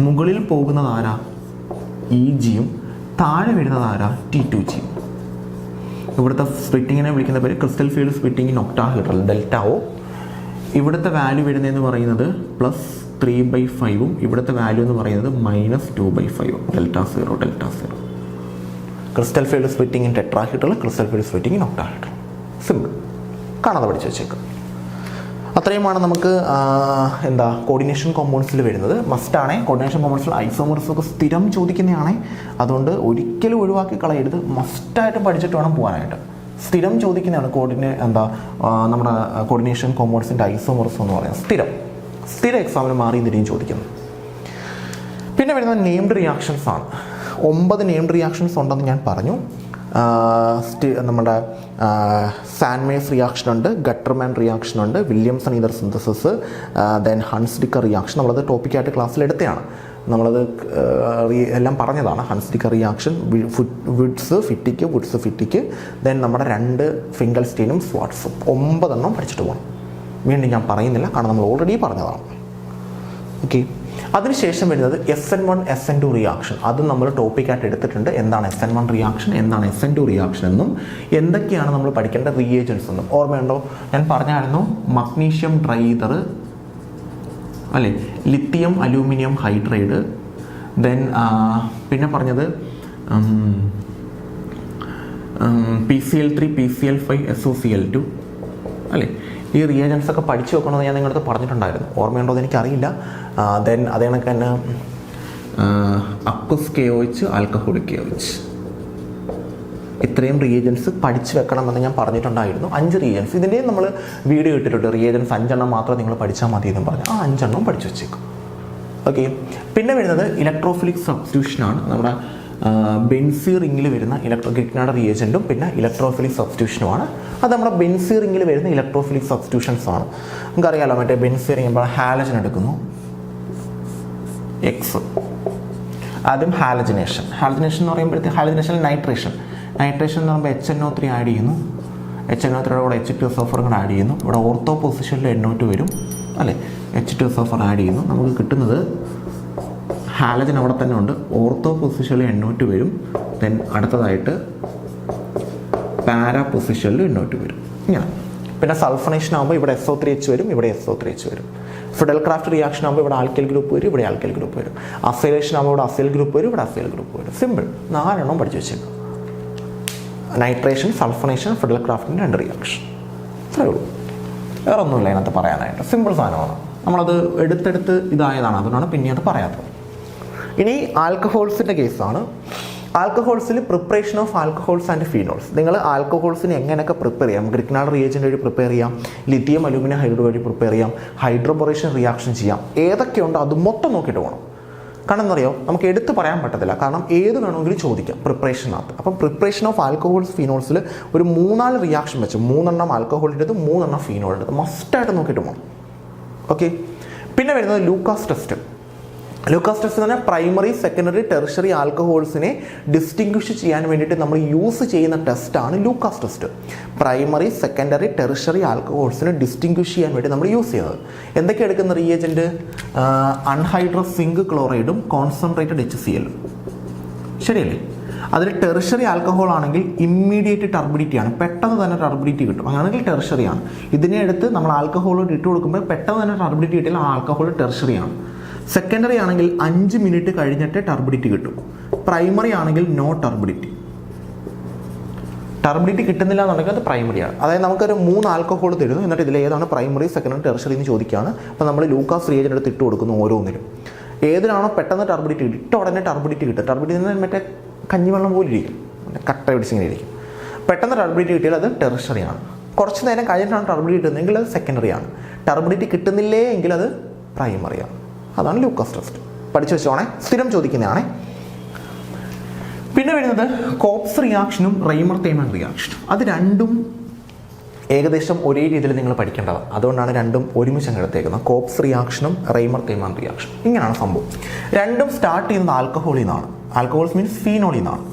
മുകളിൽ പോകുന്നത് ആരാ? EGയും താഴെ വരുന്നത് ആരാ? T2G. ഇവിടുത്തെ സ്പ്ലിറ്റിങ്ങിനെ വിളിക്കുന്ന പേര് crystal field splitting in octahedral, ΔO. ഇവിടുത്തെ വാല്യൂ വരുന്നതെന്ന് പറയുന്നത് +3/5, ഇവിടുത്തെ വാല്യൂ എന്ന് പറയുന്നത് -2/5, Δ0. Crystal field splitting in tetrahedral, crystal field splitting in octahedral. Simple, കാണാതെ പഠിച്ചു വെച്ചേക്കാം. അത്രയുമാണ് നമുക്ക് കോർഡിനേഷൻ കോമ്പൗണ്ട്സിൽ വരുന്നത്. മസ്റ്റാണേ കോർഡിനേഷൻ കോമ്പൗണ്ട്സിൽ ഐസോമേഴ്സ് ഒക്കെ സ്ഥിരം ചോദിക്കുന്നതാണേ, അതുകൊണ്ട് ഒരിക്കലും ഒഴിവാക്കി കളയരുത്. മസ്റ്റായിട്ട് പഠിച്ചിട്ട് വേണം പോകാനായിട്ട്. സ്ഥിരം ചോദിക്കുന്നതാണ് നമ്മുടെ കോർഡിനേഷൻ കോമ്പൗണ്ട്സിൻ്റെ ഐസോമേഴ്സ് എന്ന് പറയുന്നത്. സ്ഥിരം എക്സാമിന് മാറി തിരിയും ചോദിക്കുന്നത്. പിന്നെ വരുന്നത് നെയിംഡ് റിയാക്ഷൻസ് ആണ്. 9 നെയിംഡ് റിയാക്ഷൻസ് ഉണ്ടെന്ന് ഞാൻ പറഞ്ഞു. നമ്മുടെ സാൻമേഴ്സ് റിയാക്ഷൻ ഉണ്ട്, ഗട്ടർമാൻ റിയാക്ഷൻ ഉണ്ട്, Williamson ether synthesis, then Hunsdiecker reaction. നമ്മളത് ടോപ്പിക്കായിട്ട് ക്ലാസ്സിൽ എടുത്തതാണ്, നമ്മളത് എല്ലാം പറഞ്ഞതാണ്. Hunsdiecker reaction, Wurtz Fittig, then നമ്മുടെ 2 ഫിംഗൽസ്റ്റീനും സ്വാട്സും. 9 എണ്ണം പഠിച്ചിട്ട് പോകണം. വീണ്ടും ഞാൻ പറയുന്നില്ല, കാരണം നമ്മൾ ഓൾറെഡി പറഞ്ഞതാണ്. ഓക്കെ, അതിനുശേഷം വരുന്നത് SN1 SN2 റിയാക്ഷൻ. അതും നമ്മൾ ടോപ്പിക്കായിട്ട് എടുത്തിട്ടുണ്ട്. എന്താണ് SN1 റിയാക്ഷൻ, എന്താണ് SN2 റിയാക്ഷൻ എന്നും എന്തൊക്കെയാണ് നമ്മൾ പഠിക്കേണ്ട റിയേജൻസ് എന്നും ഓർമ്മയുണ്ടോ? ഞാൻ പറഞ്ഞായിരുന്നു മഗ്നീഷ്യം ട്രൈതർ അല്ലേ, ലിത്തിയം അലൂമിനിയം ഹൈഡ്രൈഡ്, ദെൻ പിന്നെ പറഞ്ഞത് PCl3 PCl5 SOCl2 അല്ലേ. ഈ റിയേജൻസ് ഒക്കെ പഠിച്ചു വെക്കണമെന്ന് ഞാൻ നിങ്ങളുടെ അടുത്ത് പറഞ്ഞിട്ടുണ്ടായിരുന്നു, ഓർമ്മയുണ്ടോ എന്ന് എനിക്കറിയില്ല. ദെൻ അതേ കണക്ക് തന്നെ അക്വസ് KOH, ആൽക്കഹോളിക് KOH, ഇത്രയും റിയേജൻസ് പഠിച്ചു വെക്കണമെന്ന് ഞാൻ പറഞ്ഞിട്ടുണ്ടായിരുന്നു. 5 റിയേജൻസ്, ഇതിൻ്റെയും നമ്മൾ വീഡിയോ ഇട്ടിട്ടുണ്ട്. റിയേജൻസ് 5 എണ്ണം മാത്രം നിങ്ങൾ പഠിച്ചാൽ മതി എന്നും പറഞ്ഞു. ആ 5 എണ്ണം പഠിച്ചു വെച്ചേക്കും. ഓക്കെ, പിന്നെ വരുന്നത് ഇലക്ട്രോഫിലിക് സബ്സ്റ്റിറ്റ്യൂഷനാണ്. നമ്മുടെ ബെൻസീൻ റിങ്ങിൽ വരുന്ന ഗ്രിഗ്നാർഡ് റിയേജൻറ്റും പിന്നെ ഇലക്ട്രോഫിലിക് സബ്സ്റ്റിറ്റ്യൂഷനുമാണ്. അത് നമ്മുടെ ബെൻസീൻ റിങ്ങിൽ വരുന്ന ഇലക്ട്രോഫിലിക് സബ്സ്റ്റിറ്റ്യൂഷൻസ് ആണ്. നമുക്കറിയാലോ, മറ്റേ ബെൻസീൻ റിങ് ഹാലജൻ എടുക്കുന്നു, X. ആദ്യം ഹാലജനേഷൻ എന്ന് പറയുമ്പോഴത്തേക്ക് ഹാലജനേഷനിൽ നൈട്രേഷൻ എന്ന് പറയുമ്പോൾ HNO3 ആഡ് ചെയ്യുന്നു, HNO3 കൂടെ H2SO4 കൂടെ ആഡ് ചെയ്യുന്നു. ഇവിടെ ഓർത്തോ പൊസിഷനിൽ NO2 വരും അല്ലേ, H2SO4 ആഡ് ചെയ്യുന്നു. നമുക്ക് കിട്ടുന്നത് ഹാലജൻ അവിടെ തന്നെ ഉണ്ട്, ഓർത്തോ പൊസിഷനിൽ NO2 വരും. ദെൻ അടുത്തതായിട്ട് പാരാ പൊസിഷനിൽ NO2 വരും. ഇങ്ങനെ. പിന്നെ സൾഫണേഷൻ ആകുമ്പോൾ ഇവിടെ SO3H വരും, ഇവിടെ SO3H വരും. ഫിഡൽ ക്രാഫ്റ്റ് റിയാക്ഷൻ ആകുമ്പോൾ ഇവിടെ ആൽക്കൈൽ ഗ്രൂപ്പ് വരും, ഇവിടെ ആൽക്കൈൽ ഗ്രൂപ്പ് വരും. അസൈലേഷൻ ആകുമ്പോൾ ഇവിടെ അസൈൽ ഗ്രൂപ്പ് വരും, ഇവിടെ അസൈൽ ഗ്രൂപ്പ് വരും. സിമ്പിൾ, 4 എണ്ണം പഠിച്ചു വെച്ചേക്കും. നൈട്രേഷൻ, സൾഫണേഷൻ, ഫിഡൽ ക്രാഫ്റ്റിൻ്റെ 2 റിയാക്ഷൻ. അത്രേ ഉള്ളൂ, വേറെ ഒന്നുമില്ല അതിനകത്ത് പറയാനായിട്ട്. സിമ്പിൾ സാധനമാണ്, നമ്മളത് എടുത്തെടുത്ത് ഇതായതാണ്, അതുകൊണ്ടാണ് പിന്നെ അത് പറയാത്തത്. ഇനി ആൽക്കഹോൾസിൻ്റെ കേസാണ്. ആൽക്കഹോൾസിൽ preparation of alcohols and phenols. നിങ്ങൾ ആൽക്കഹോൾസിന് എങ്ങനെയൊക്കെ പ്രിപ്പയർ ചെയ്യാം? ഗ്രിഗ്നാർഡ് റിയേജൻ്റ് വഴി പ്രിപ്പയർ ചെയ്യാം, ലിത്തിയം അലൂമിനിയം ഹൈഡ്രൈഡ് വഴി പ്രിപ്പയർ ചെയ്യാം, ഹൈഡ്രോബൊറേഷൻ റിയാക്ഷൻ ചെയ്യാം. ഏതൊക്കെയുണ്ടോ അത് മൊത്തം നോക്കിയിട്ട് പോകണം. കാരണം എന്നറിയോ, നമുക്ക് എടുത്ത് പറയാൻ പറ്റത്തില്ല, കാരണം ഏത് വേണമെങ്കിലും ചോദിക്കാം പ്രിപ്പറേഷനകത്ത്. അപ്പം പ്രിപ്പറേഷൻ ഓഫ് ആൽക്കഹോൾസ് ഫീനോൾസിൽ ഒരു 3-4 റിയാക്ഷൻ വെച്ച് 3 എണ്ണം ആൽക്കഹോളിൻ്റെത് 3 എണ്ണം ഫീനോളിൻ്റെത് മസ്റ്റായിട്ട് നോക്കിയിട്ട് പോകണം. ഓക്കെ, പിന്നെ വരുന്നത് ലൂക്കാസ് ടെസ്റ്റ്. ലൂക്കാസ് ടെസ്റ്റ് എന്ന് പറഞ്ഞാൽ പ്രൈമറി, സെക്കൻഡറി, ടെറിഷറി ആൽക്കഹോൾസിനെ ഡിസ്റ്റിങ്വിഷ് ചെയ്യാൻ വേണ്ടിയിട്ട് നമ്മൾ യൂസ് ചെയ്യുന്ന ടെസ്റ്റാണ് Lucas test. Primary, secondary, tertiary ആൽക്കഹോൾസിനെ ഡിസ്റ്റിങ്വിഷ് ചെയ്യാൻ വേണ്ടി നമ്മൾ യൂസ് ചെയ്യുന്നത്. എന്തൊക്കെ എടുക്കുന്ന റിയേജൻറ്റ്? അൺഹൈഡ്രസ് സിങ്ക് ക്ലോറൈഡും കോൺസെൻട്രേറ്റഡ് HCl. ശരിയല്ലേ? അതിൽ ടെറിഷറി ആൽക്കഹോൾ ആണെങ്കിൽ ഇമ്മീഡിയറ്റ് ടർബിഡിറ്റി ആണ്, പെട്ടെന്ന് തന്നെ ടർബിഡിറ്റി കിട്ടും. അങ്ങനെയാണെങ്കിൽ ടെറിഷറി ആണ്. ഇതിനെ എടുത്ത് നമ്മൾ ആൽക്കഹോളോട് ഇട്ട് കൊടുക്കുമ്പോൾ പെട്ടെന്ന് തന്നെ ടർബിഡിറ്റി കിട്ടിയാൽ ആ ആൽക്കഹോൾ ടെറിഷറി ആണ്. സെക്കൻഡറി ആണെങ്കിൽ 5 മിനിറ്റ് കഴിഞ്ഞിട്ട് ടർബിഡിറ്റി കിട്ടും. പ്രൈമറി ആണെങ്കിൽ നോ ടർബിഡിറ്റി. ടർബിഡിറ്റി കിട്ടുന്നില്ല എന്നുണ്ടെങ്കിൽ അത് പ്രൈമറിയാണ്. അതായത് നമുക്കൊരു 3 ആൽക്കഹോൾ തരുന്നു, എന്നിട്ട് ഇതിൽ ഏതാണ് പ്രൈമറി, സെക്കൻഡറി, ടെറിഷറി എന്ന് ചോദിക്കുകയാണ്. അപ്പോൾ നമ്മൾ ലൂക്കാസ് റിയേജൻ്റ് എടുത്ത് ഇട്ട് കൊടുക്കുന്നു ഓരോന്നിലും. ഏതിനാണോ പെട്ടെന്ന് ടർബിഡിറ്റി കിട്ടും, ഇട്ട ഉടനെ ടർബിഡിറ്റി കിട്ടും. ടർബിഡിറ്റി മറ്റേ കഞ്ഞിവെള്ളം പോലെ ഇരിക്കും, കട്ട പിടിച്ചിങ്ങനെ ഇരിക്കും. പെട്ടെന്ന് ടർബിഡിറ്റി കിട്ടിയാൽ അത് ടെറിഷറിയാണ്. കുറച്ച് നേരം കഴിഞ്ഞിട്ടാണ് ടർബിഡിറ്റി കിട്ടുന്നതെങ്കിൽ അത് സെക്കൻഡറി ആണ്. ടർബിഡിറ്റി കിട്ടുന്നില്ലേ എങ്കിൽ അത് പ്രൈമറിയാണ്. അതാണ് ലൂക്കോസ് ടെസ്റ്റ്. പഠിച്ചു വെച്ചോണേ, സ്ഥിരം ചോദിക്കുന്നതാണേ. പിന്നെ വരുന്നത് കോപ്സ് റിയാക്ഷനും റെയ്മർ തേയ്മാൻ റിയാക്ഷനും. അത് രണ്ടും ഏകദേശം ഒരേ രീതിയിൽ നിങ്ങൾ പഠിക്കേണ്ടതാണ്. അതുകൊണ്ടാണ് രണ്ടും ഒരുമിച്ച് അങ്ങ് എടുത്തേക്കുന്നത്. കോപ്സ് റിയാക്ഷനും റെയ്മർ തേയ്മാൻ റിയാക്ഷനും ഇങ്ങനെയാണ് സംഭവം. രണ്ടും സ്റ്റാർട്ട് ചെയ്യുന്നത് ആൽക്കഹോളിൽ നിന്നാണ്. ആൽക്കഹോൾസ് മീൻസ് ഫീനോളിൽ നിന്നാണ്.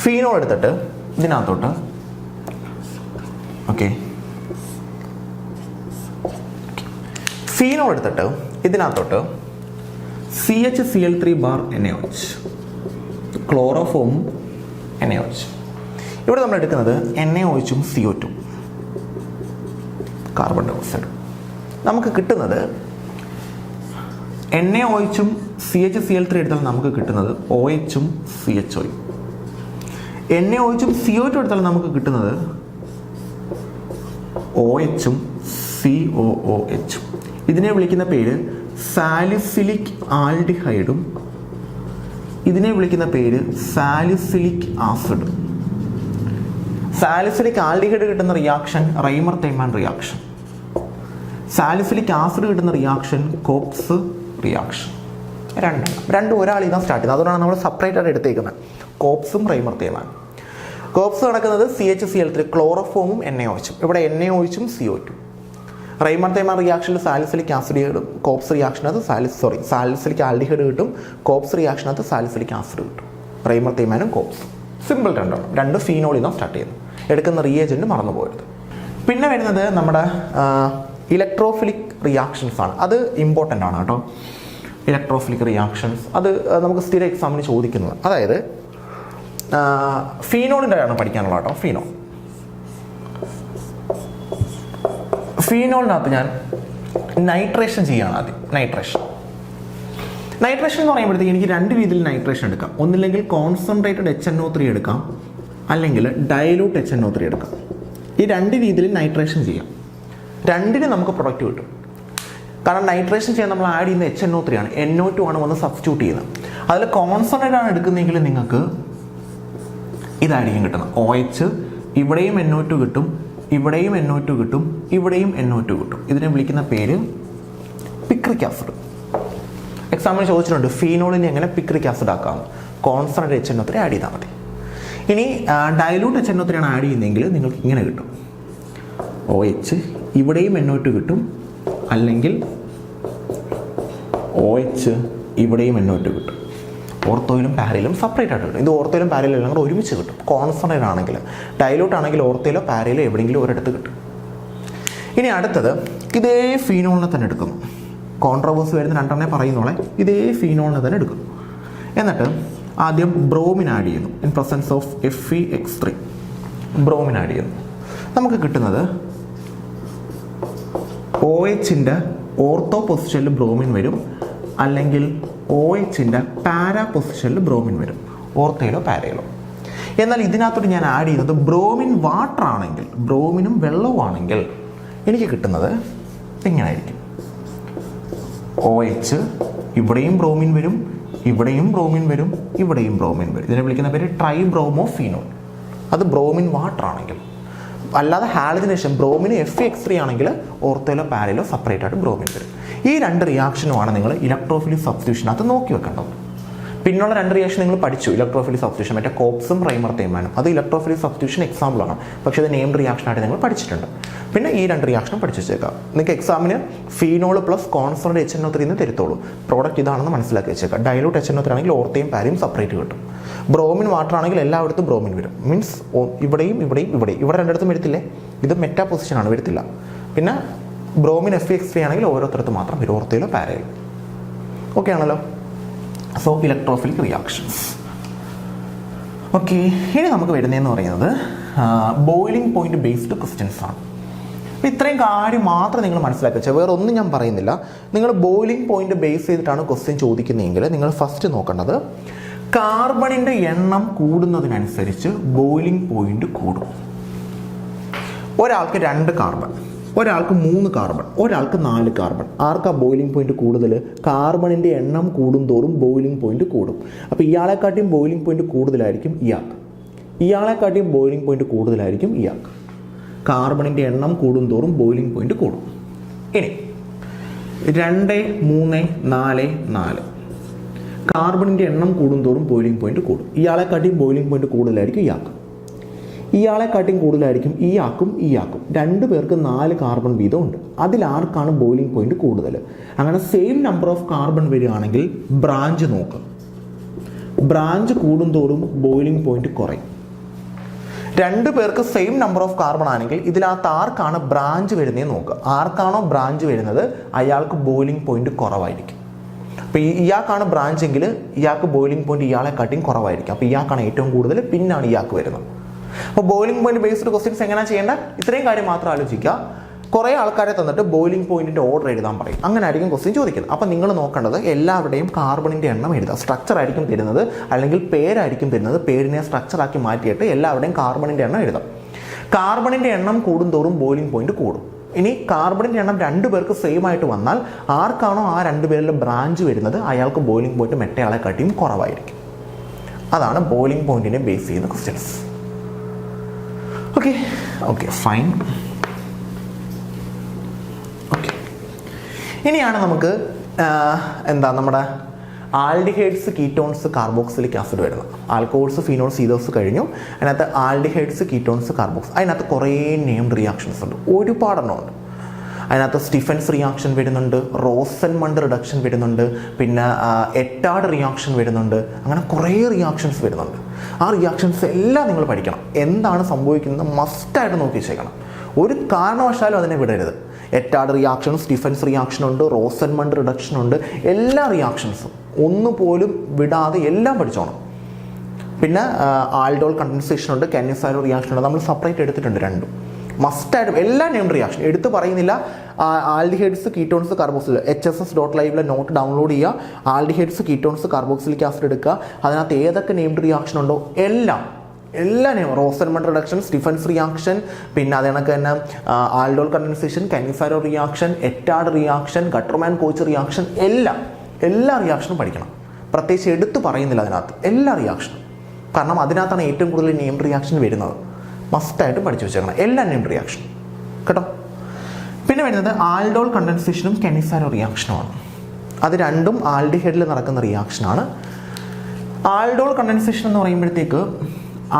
ഫീനോൾ എടുത്തിട്ട് ഇതിനകത്തോട്ട് ഫീനോൾ എടുത്തിട്ട് ഇതിനകത്തോട്ട് CHCl3 bar NaOH, chloroform NaOH. ഇവിടെ നമ്മൾ എടുക്കുന്നത് NaOHും CO2 കാർബൺ ഡൈ ഓക്സൈഡ്. നമുക്ക് കിട്ടുന്നത് NaOHും CHCl3 എടുത്താൽ നമുക്ക് കിട്ടുന്നത് OHും CHOയും. NaOHും CO2 എടുത്താൽ നമുക്ക് കിട്ടുന്നത് OHും COOHും. ഇതിനെ വിളിക്കുന്ന പേര് സാലിസിലിക് ആൽഡിഹൈഡും ഇതിനെ വിളിക്കുന്ന പേര് സാലിസിലിക് ആസിഡും. സാലിസിലിക് ആൽഡിഹൈഡ് കിട്ടുന്ന റിയാക്ഷൻ റെയ്മർ തേയ്മാൻ റിയാക്ഷൻ. സാലിസിലിക് ആസിഡ് കിട്ടുന്ന റിയാക്ഷൻ കോപ്സ് റിയാക്ഷൻ. രണ്ടും ഒരാളിൽ നിന്നാണ് സ്റ്റാർട്ട് ചെയ്യുന്നത്. അതുകൊണ്ടാണ് നമ്മൾ സെപ്പറേറ്റ് ആയിട്ട് എടുത്തേക്കുന്നത് കോപ്സും റെയ്മർ തേയ്മാൻ. കോപ്സ് നടക്കുന്നത് CHCl3 ക്ലോറോഫോമും NaOHും. ഇവിടെ NaOHും CO2. റെയ്മർ തേയ്മാൻ റിയാക്ഷനിൽ സാലിസിലിക് ആസിഡ് കിട്ടും. കോപ്സ് റിയാക്ഷനകത്ത് സാലിസിലിക് ആൽഡിഹൈഡ് കിട്ടും. കോപ്സ് റിയാക്ഷനകത്ത് സാലിസിലിക് ആസിഡ് കിട്ടും. റെയ്മർ തേയ്മാനും കോപ്സും സിമ്പിൾ രണ്ട് ഫീനോളിൽ നിന്നാണ് സ്റ്റാർട്ട് ചെയ്യുന്നത്. എടുക്കുന്ന റിയേജൻറ്റ് മറന്നു പോകരുത്. പിന്നെ വരുന്നത് നമ്മുടെ ഇലക്ട്രോഫിലിക് റിയാക്ഷൻസ് ആണ്. അത് ഇമ്പോർട്ടൻ്റ് ആണ് കേട്ടോ. ഇലക്ട്രോഫിലിക് റിയാക്ഷൻസ് അത് നമുക്ക് സ്ഥിര എക്സാമിന് ചോദിക്കുന്നത്. അതായത് ഫീനോളിൻ്റെ ആണ് പഠിക്കാനുള്ള കേട്ടോ. ഫീനോളിനകത്ത് ഞാൻ നൈട്രേഷൻ ചെയ്യുകയാണ് ആദ്യം. നൈട്രേഷൻ എന്ന് പറയുമ്പോഴത്തേക്ക് എനിക്ക് രണ്ട് രീതിയിൽ നൈട്രേഷൻ എടുക്കാം. ഒന്നില്ലെങ്കിൽ കോൺസെൻട്രേറ്റഡ് HNO3 എടുക്കാം, അല്ലെങ്കിൽ ഡയലൂട്ട് HNO3 എടുക്കാം. ഈ രണ്ട് രീതിയിൽ നൈട്രേഷൻ ചെയ്യാം. രണ്ടിനും നമുക്ക് പ്രൊഡക്റ്റ് കിട്ടും. കാരണം നൈട്രേഷൻ ചെയ്യാൻ നമ്മൾ ആഡ് ചെയ്യുന്ന HNO3 ആണ്. NO2 ആണ് വന്ന് സബ്സ്റ്റിറ്റ്യൂട്ട് ചെയ്യുന്നത്. അതിൽ കോൺസെൻട്രേറ്റ് ആണ് എടുക്കുന്നതെങ്കിൽ നിങ്ങൾക്ക് ഇതായിരിക്കും കിട്ടുന്നത്. OH, ഇവിടെയും NO2 കിട്ടും, ഇവിടെയും NO2 കിട്ടും, ഇവിടെയും NO2 കിട്ടും. ഇതിനെ വിളിക്കുന്ന പേര് പിക്രിക് ആസിഡ്. എക്സാമിന് ചോദിച്ചിട്ടുണ്ട് ഫീനോളിനെ എങ്ങനെ പിക്രിക് ആസിഡ് ആക്കാം. കോൺസെൻട്രേറ്റ് HNO3 ആഡ് ചെയ്താൽ മതി. ഇനി ഡയലൂട്ട് HNO3 ആണ് ആഡ് ചെയ്യുന്നതെങ്കിൽ നിങ്ങൾക്ക് ഇങ്ങനെ കിട്ടും. OH, ഇവിടെയും NO2 കിട്ടും, അല്ലെങ്കിൽ OH, ഇവിടെയും NO2 കിട്ടും. ഓർത്തോയിലും പാരയിലും സെപ്പറേറ്റ് ആയിട്ട് കിട്ടും. ഇത് ഓർത്തോയിലും പാരയിലും എല്ലാം കൂടെ ഒരുമിച്ച് കിട്ടും. കോൺസെൻട്രേറ്റ് ആണെങ്കിൽ, ഡയലൂട്ട് ആണെങ്കിൽ ഓർത്തോയിലോ പാരയിലോ എവിടെയെങ്കിലും ഒരിടത്ത് കിട്ടും. ഇനി അടുത്തത് ഇതേ ഫീനോളിനെ തന്നെ എടുക്കുന്നു. കോൺട്രവേഴ്സി വരുന്ന രണ്ടെണ്ണേ പറയുന്നോളെ. ഇതേ ഫീനോളിനെ തന്നെ എടുക്കുന്നു. എന്നിട്ട് ആദ്യം ബ്രോമിൻ ആഡ് ചെയ്യുന്നു. In presence of FeX3 bromine add ചെയ്യുന്നു. നമുക്ക് കിട്ടുന്നത് OHൻ്റെ ഓർത്തോ പൊസിഷനിൽ ബ്രോമിൻ വരും, അല്ലെങ്കിൽ OHൻ്റെ പാരാ പൊസിഷനിൽ ബ്രോമിൻ വരും, ഓർത്തയിലോ പാരയിലോ. എന്നാൽ ഇതിനകത്തോട്ട് ഞാൻ ആഡ് ചെയ്യുന്നത് ബ്രോമിൻ വാട്ടർ ആണെങ്കിൽ, ബ്രോമിനും വെള്ളവും ആണെങ്കിൽ എനിക്ക് കിട്ടുന്നത് ഇങ്ങനെയായിരിക്കും. OH, ഇവിടെയും ബ്രോമിൻ വരും, ഇവിടെയും ബ്രോമിൻ വരും, ഇവിടെയും ബ്രോമിൻ വരും. ഇതിനെ വിളിക്കുന്ന പേര് ട്രൈബ്രോമോ ഫീനോൾ. അത് ബ്രോമിൻ വാട്ടർ ആണെങ്കിൽ. അല്ലാതെ ഹാലജനേഷൻ ബ്രോമിന് FeX3 ആണെങ്കിൽ ഓർത്തോയിലോ പാരയിലോ സെപ്പറേറ്റ് ആയിട്ട് ബ്രോമിൻ വരും. ഈ രണ്ട് റിയാക്ഷനുമാണ് നിങ്ങൾ ഇലക്ട്രോഫിലിക് സബ്സ്റ്റിറ്റ്യൂഷനകത്ത് നോക്കി വെക്കേണ്ടത്. പിന്നുള്ള രണ്ട് റിയാക്ഷൻ നിങ്ങൾ പഠിച്ചു. ഇലക്ട്രോഫിലിക് സബ്സ്റ്റിറ്റ്യൂഷൻ മറ്റേ കോപ്സും റെയ്മർ തേയ്മാനും. അത് ഇലക്ട്രോഫിലിക് സബ്സ്റ്റിറ്റ്യൂഷൻ എക്സാമ്പിളാണ്. പക്ഷേ അത് നെയിംഡ് റിയാക്ഷനായിട്ട് നിങ്ങൾ പഠിച്ചിട്ടുണ്ട്. പിന്നെ ഈ രണ്ട് റിയാക്ഷനും പഠിച്ചു വെച്ചേക്കാം. നിങ്ങൾക്ക് എക്സാമിന് ഫീനോൾ പ്ലസ് കോൺസെൻട്രേറ്റ് HNO3 എന്ന് തരത്തുള്ളൂ. പ്രോഡക്റ്റ് ഇതാണെന്ന് മനസ്സിലാക്കി വെച്ചേക്കാം. ഡയലൂട്ട് HNO3 ആണെങ്കിൽ ഓർത്തയും പാരയും സെപ്പറേറ്റ് കിട്ടും. ബ്രോമിൻ വാട്ടർ ആണെങ്കിൽ എല്ലായിടത്തും ബ്രോമിൻ വരും. മീൻസ് ഇവിടെയും ഇവിടെയും ഇവിടെയും. ഇവിടെ രണ്ടിടത്തും വരത്തില്ലേ. ഇത് മെറ്റാ പൊസിഷനാണ്, വരത്തില്ല. പിന്നെ ബ്രോമിൻ FeX3 ആണെങ്കിൽ ഓരോരുത്തരത്ത് മാത്രം വരും, ഓർത്തയിലോ പാരയിലോ. ഓക്കെ ആണല്ലോ. So electrophilic reactions. ഓക്കെ, ഇനി നമുക്ക് വരുന്നതെന്ന് പറയുന്നത് ബോയിലിംഗ് പോയിന്റ് ബേസ്ഡ് ക്വസ്റ്റ്യൻസ് ആണ്. ഇത്രയും കാര്യം മാത്രം നിങ്ങൾ മനസ്സിലാക്കി വെച്ചാൽ വേറെ ഒന്നും ഞാൻ പറയുന്നില്ല. നിങ്ങൾ ബോയിലിംഗ് പോയിന്റ് ബേസ് ചെയ്തിട്ടാണ് ക്വസ്റ്റ്യൻ ചോദിക്കുന്നതെങ്കിൽ നിങ്ങൾ ഫസ്റ്റ് നോക്കേണ്ടത് കാർബണിൻ്റെ എണ്ണം കൂടുന്നതിനനുസരിച്ച് ബോയിലിംഗ് പോയിന്റ് കൂടും. ഒരാൾക്ക് 2 കാർബൺ, ഒരാൾക്ക് 3 കാർബൺ, ഒരാൾക്ക് 4 കാർബൺ. ആർക്കാ ബോയിലിംഗ് പോയിന്റ് കൂടുതൽ? കാർബണിൻ്റെ എണ്ണം കൂടുന്തോറും ബോയിലിംഗ് പോയിന്റ് കൂടും. അപ്പോൾ ഇയാളെക്കാട്ടിയും ബോയിലിംഗ് പോയിന്റ് കൂടുതലായിരിക്കും ഇയാൾക്ക്, ഇയാളെക്കാട്ടിയും ബോയിലിംഗ് പോയിന്റ് കൂടുതലായിരിക്കും ഇയാൾക്ക്. കാർബണിൻ്റെ എണ്ണം കൂടുന്തോറും ബോയിലിംഗ് പോയിന്റ് കൂടും. ഇനി 2, 3, 4, 4 കാർബണിൻ്റെ എണ്ണം കൂടുന്തോറും ബോയിലിംഗ് പോയിന്റ് കൂടും. ഇയാളെക്കാട്ടിയും ബോയിലിംഗ് പോയിന്റ് കൂടുതലായിരിക്കും ഇയാൾക്ക്, ഇയാളെക്കാട്ടിയും കൂടുതലായിരിക്കും ഇയാൾക്കും ഇയാൾക്കും. 2 പേർക്ക് 4 കാർബൺ വീതം ഉണ്ട്. അതിലാർക്കാണ് ബോയിലിംഗ് പോയിന്റ് കൂടുതൽ? അങ്ങനെ സെയിം നമ്പർ ഓഫ് കാർബൺ വരികയാണെങ്കിൽ ബ്രാഞ്ച് നോക്കുക. ബ്രാഞ്ച് കൂടുന്തോറും ബോയിലിംഗ് പോയിന്റ് കുറയും. 2 പേർക്ക് സെയിം നമ്പർ ഓഫ് കാർബൺ ആണെങ്കിൽ ഇതിനകത്ത് ആർക്കാണ് ബ്രാഞ്ച് വരുന്നതെന്ന് നോക്കുക. ആർക്കാണോ ബ്രാഞ്ച് വരുന്നത് അയാൾക്ക് ബോയിലിംഗ് പോയിന്റ് കുറവായിരിക്കും. അപ്പോൾ ഇയാൾക്കാണ് ബ്രാഞ്ച് എങ്കിൽ ഇയാൾക്ക് ബോയിലിംഗ് പോയിന്റ് ഇയാളെക്കാട്ടിയും കുറവായിരിക്കും. അപ്പോൾ ഇയാൾക്കാണ് ഏറ്റവും കൂടുതൽ, പിന്നാണ് ഇയാൾക്ക് വരുന്നത്. അപ്പോൾ ബോയിലിംഗ് പോയിന്റ് ബേസ്ഡ് ക്വസ്റ്റ്യൻസ് എങ്ങനെയാണ് ചെയ്യേണ്ടത്? ഇത്രയും കാര്യം മാത്രം ആലോചിക്കുക. കുറേ ആൾക്കാരെ തന്നിട്ട് ബോയിലിംഗ് പോയിന്റിൻ്റെ ഓർഡർ എഴുതാൻ പറയും. അങ്ങനെ ആയിരിക്കും ക്വസ്റ്റ്യൻ ചോദിക്കുന്നത്. അപ്പോൾ നിങ്ങൾ നോക്കേണ്ടത് എല്ലാവരുടെയും കാർബണിൻ്റെ എണ്ണം എഴുതുക. സ്ട്രക്ചർ ആയിരിക്കും തരുന്നത്, അല്ലെങ്കിൽ പേരായിരിക്കും തരുന്നത്. പേരിനെ സ്ട്രക്ചറാക്കി മാറ്റിയിട്ട് എല്ലാവരുടെയും കാർബണിൻ്റെ എണ്ണം എഴുതാം. കാർബണിൻ്റെ എണ്ണം കൂടുന്തോറും ബോയിലിംഗ് പോയിന്റ് കൂടും. ഇനി കാർബണിൻ്റെ എണ്ണം 2 പേർക്ക് സെയിം ആയിട്ട് വന്നാൽ ആർക്കാണോ ആ 2 പേരിൽ ബ്രാഞ്ച് വരുന്നത് അയാൾക്ക് ബോയിലിംഗ് പോയിന്റ് മറ്റേയാളെക്കാട്ടിയും കുറവായിരിക്കും. അതാണ് ബോയിലിംഗ് പോയിന്റിനെ ബേസ് ചെയ്യുന്ന ക്വസ്റ്റ്യൻസ്. Okay fine. ഓക്കെ, ഇനിയാണ് നമുക്ക് നമ്മുടെ ആൽഡിഹൈഡ്സ്, കീറ്റോൺസ്, കാർബോക്സിലിക് ആസിഡ് വരുന്നത്. ആൽക്കഹോൾസ്, ഫിനോൾസ്, ഈതേഴ്സ് കഴിഞ്ഞു. അതിനകത്ത് ആൽഡിഹൈഡ്സ്, കീറ്റോൺസ്, കാർബോക്സ്. അതിനകത്ത് കുറേ നെയിംഡ് റിയാക്ഷൻസ് ഉണ്ട്, ഒരുപാടെണ്ണം ഉണ്ട്. അതിനകത്ത് സ്റ്റീഫൻസ് റിയാക്ഷൻ വരുന്നുണ്ട്, റോസൻമണ്ട് റിഡക്ഷൻ വരുന്നുണ്ട്, പിന്നെ എറ്റാർഡ് റിയാക്ഷൻ വരുന്നുണ്ട്. അങ്ങനെ കുറേ റിയാക്ഷൻസ് വരുന്നുണ്ട്. ആ റിയാക്ഷൻസ് എല്ലാം നിങ്ങൾ പഠിക്കണം. എന്താണ് സംഭവിക്കുന്നത് മസ്റ്റായിട്ട് നോക്കി വെച്ചേക്കണം. ഒരു കാരണവശാലും അതിനെ വിടരുത്. എറ്റാർഡ് റിയാക്ഷൻ, സ്റ്റീഫൻസ് റിയാക്ഷൻ ഉണ്ട്, റോസൻമണ്ട് റിഡക്ഷൻ ഉണ്ട്. എല്ലാ റിയാക്ഷൻസും ഒന്നുപോലും വിടാതെ എല്ലാം പഠിച്ചോണം. പിന്നെ ആൽഡോൾ കണ്ടൻസേഷൻ ഉണ്ട്, കാനിസാരോ റിയാക്ഷൻ ഉണ്ട്. നമ്മൾ സെപ്പറേറ്റ് എടുത്തിട്ടുണ്ട് രണ്ടും. മസ്റ്റായിട്ടും എല്ലാ നെയിംഡ് റിയാക്ഷൻ എടുത്ത് പറയുന്നില്ല. Aldehydes, ketones, carboxyl HSS.live note download ചെയ്യുക. ആൽഡിഹൈഡ്സ്, കീറ്റോൺസ്, കാർബോക്സിലിക് ആസിഡ് എടുക്കുക. അതിനകത്ത് ഏതൊക്കെ നെയിംഡ് റിയാക്ഷൻ ഉണ്ടോ എല്ലാ റോസൻമണ്ട് റിഡക്ഷൻ, സ്റ്റീഫൻസ് റിയാക്ഷൻ, പിന്നെ അത് കണക്ക് തന്നെ aldol condensation, Cannizzaro reaction, Etard reaction, Gattermann Koch reaction, എല്ലാ റിയാക്ഷനും പഠിക്കണം. പ്രത്യേകിച്ച് എടുത്ത് പറയുന്നില്ല അതിനകത്ത് എല്ലാ റിയാക്ഷനും. കാരണം അതിനകത്താണ് ഏറ്റവും കൂടുതൽ നെയിംഡ് റിയാക്ഷൻ വരുന്നത്. മസ്റ്റായിട്ട് പഠിച്ചു വെച്ചേക്കണം എല്ലാ നെയിംഡ് റിയാക്ഷനും കേട്ടോ. പിന്നെ വരുന്നത് ആൽഡോൾ കണ്ടൻസേഷനും കാനിസാരോ റിയാക്ഷനുമാണ്. അത് രണ്ടും ആൽഡിഹൈഡിൽ നടക്കുന്ന റിയാക്ഷനാണ്. ആൽഡോൾ കണ്ടൻസേഷൻ എന്ന് പറയുമ്പോഴത്തേക്ക്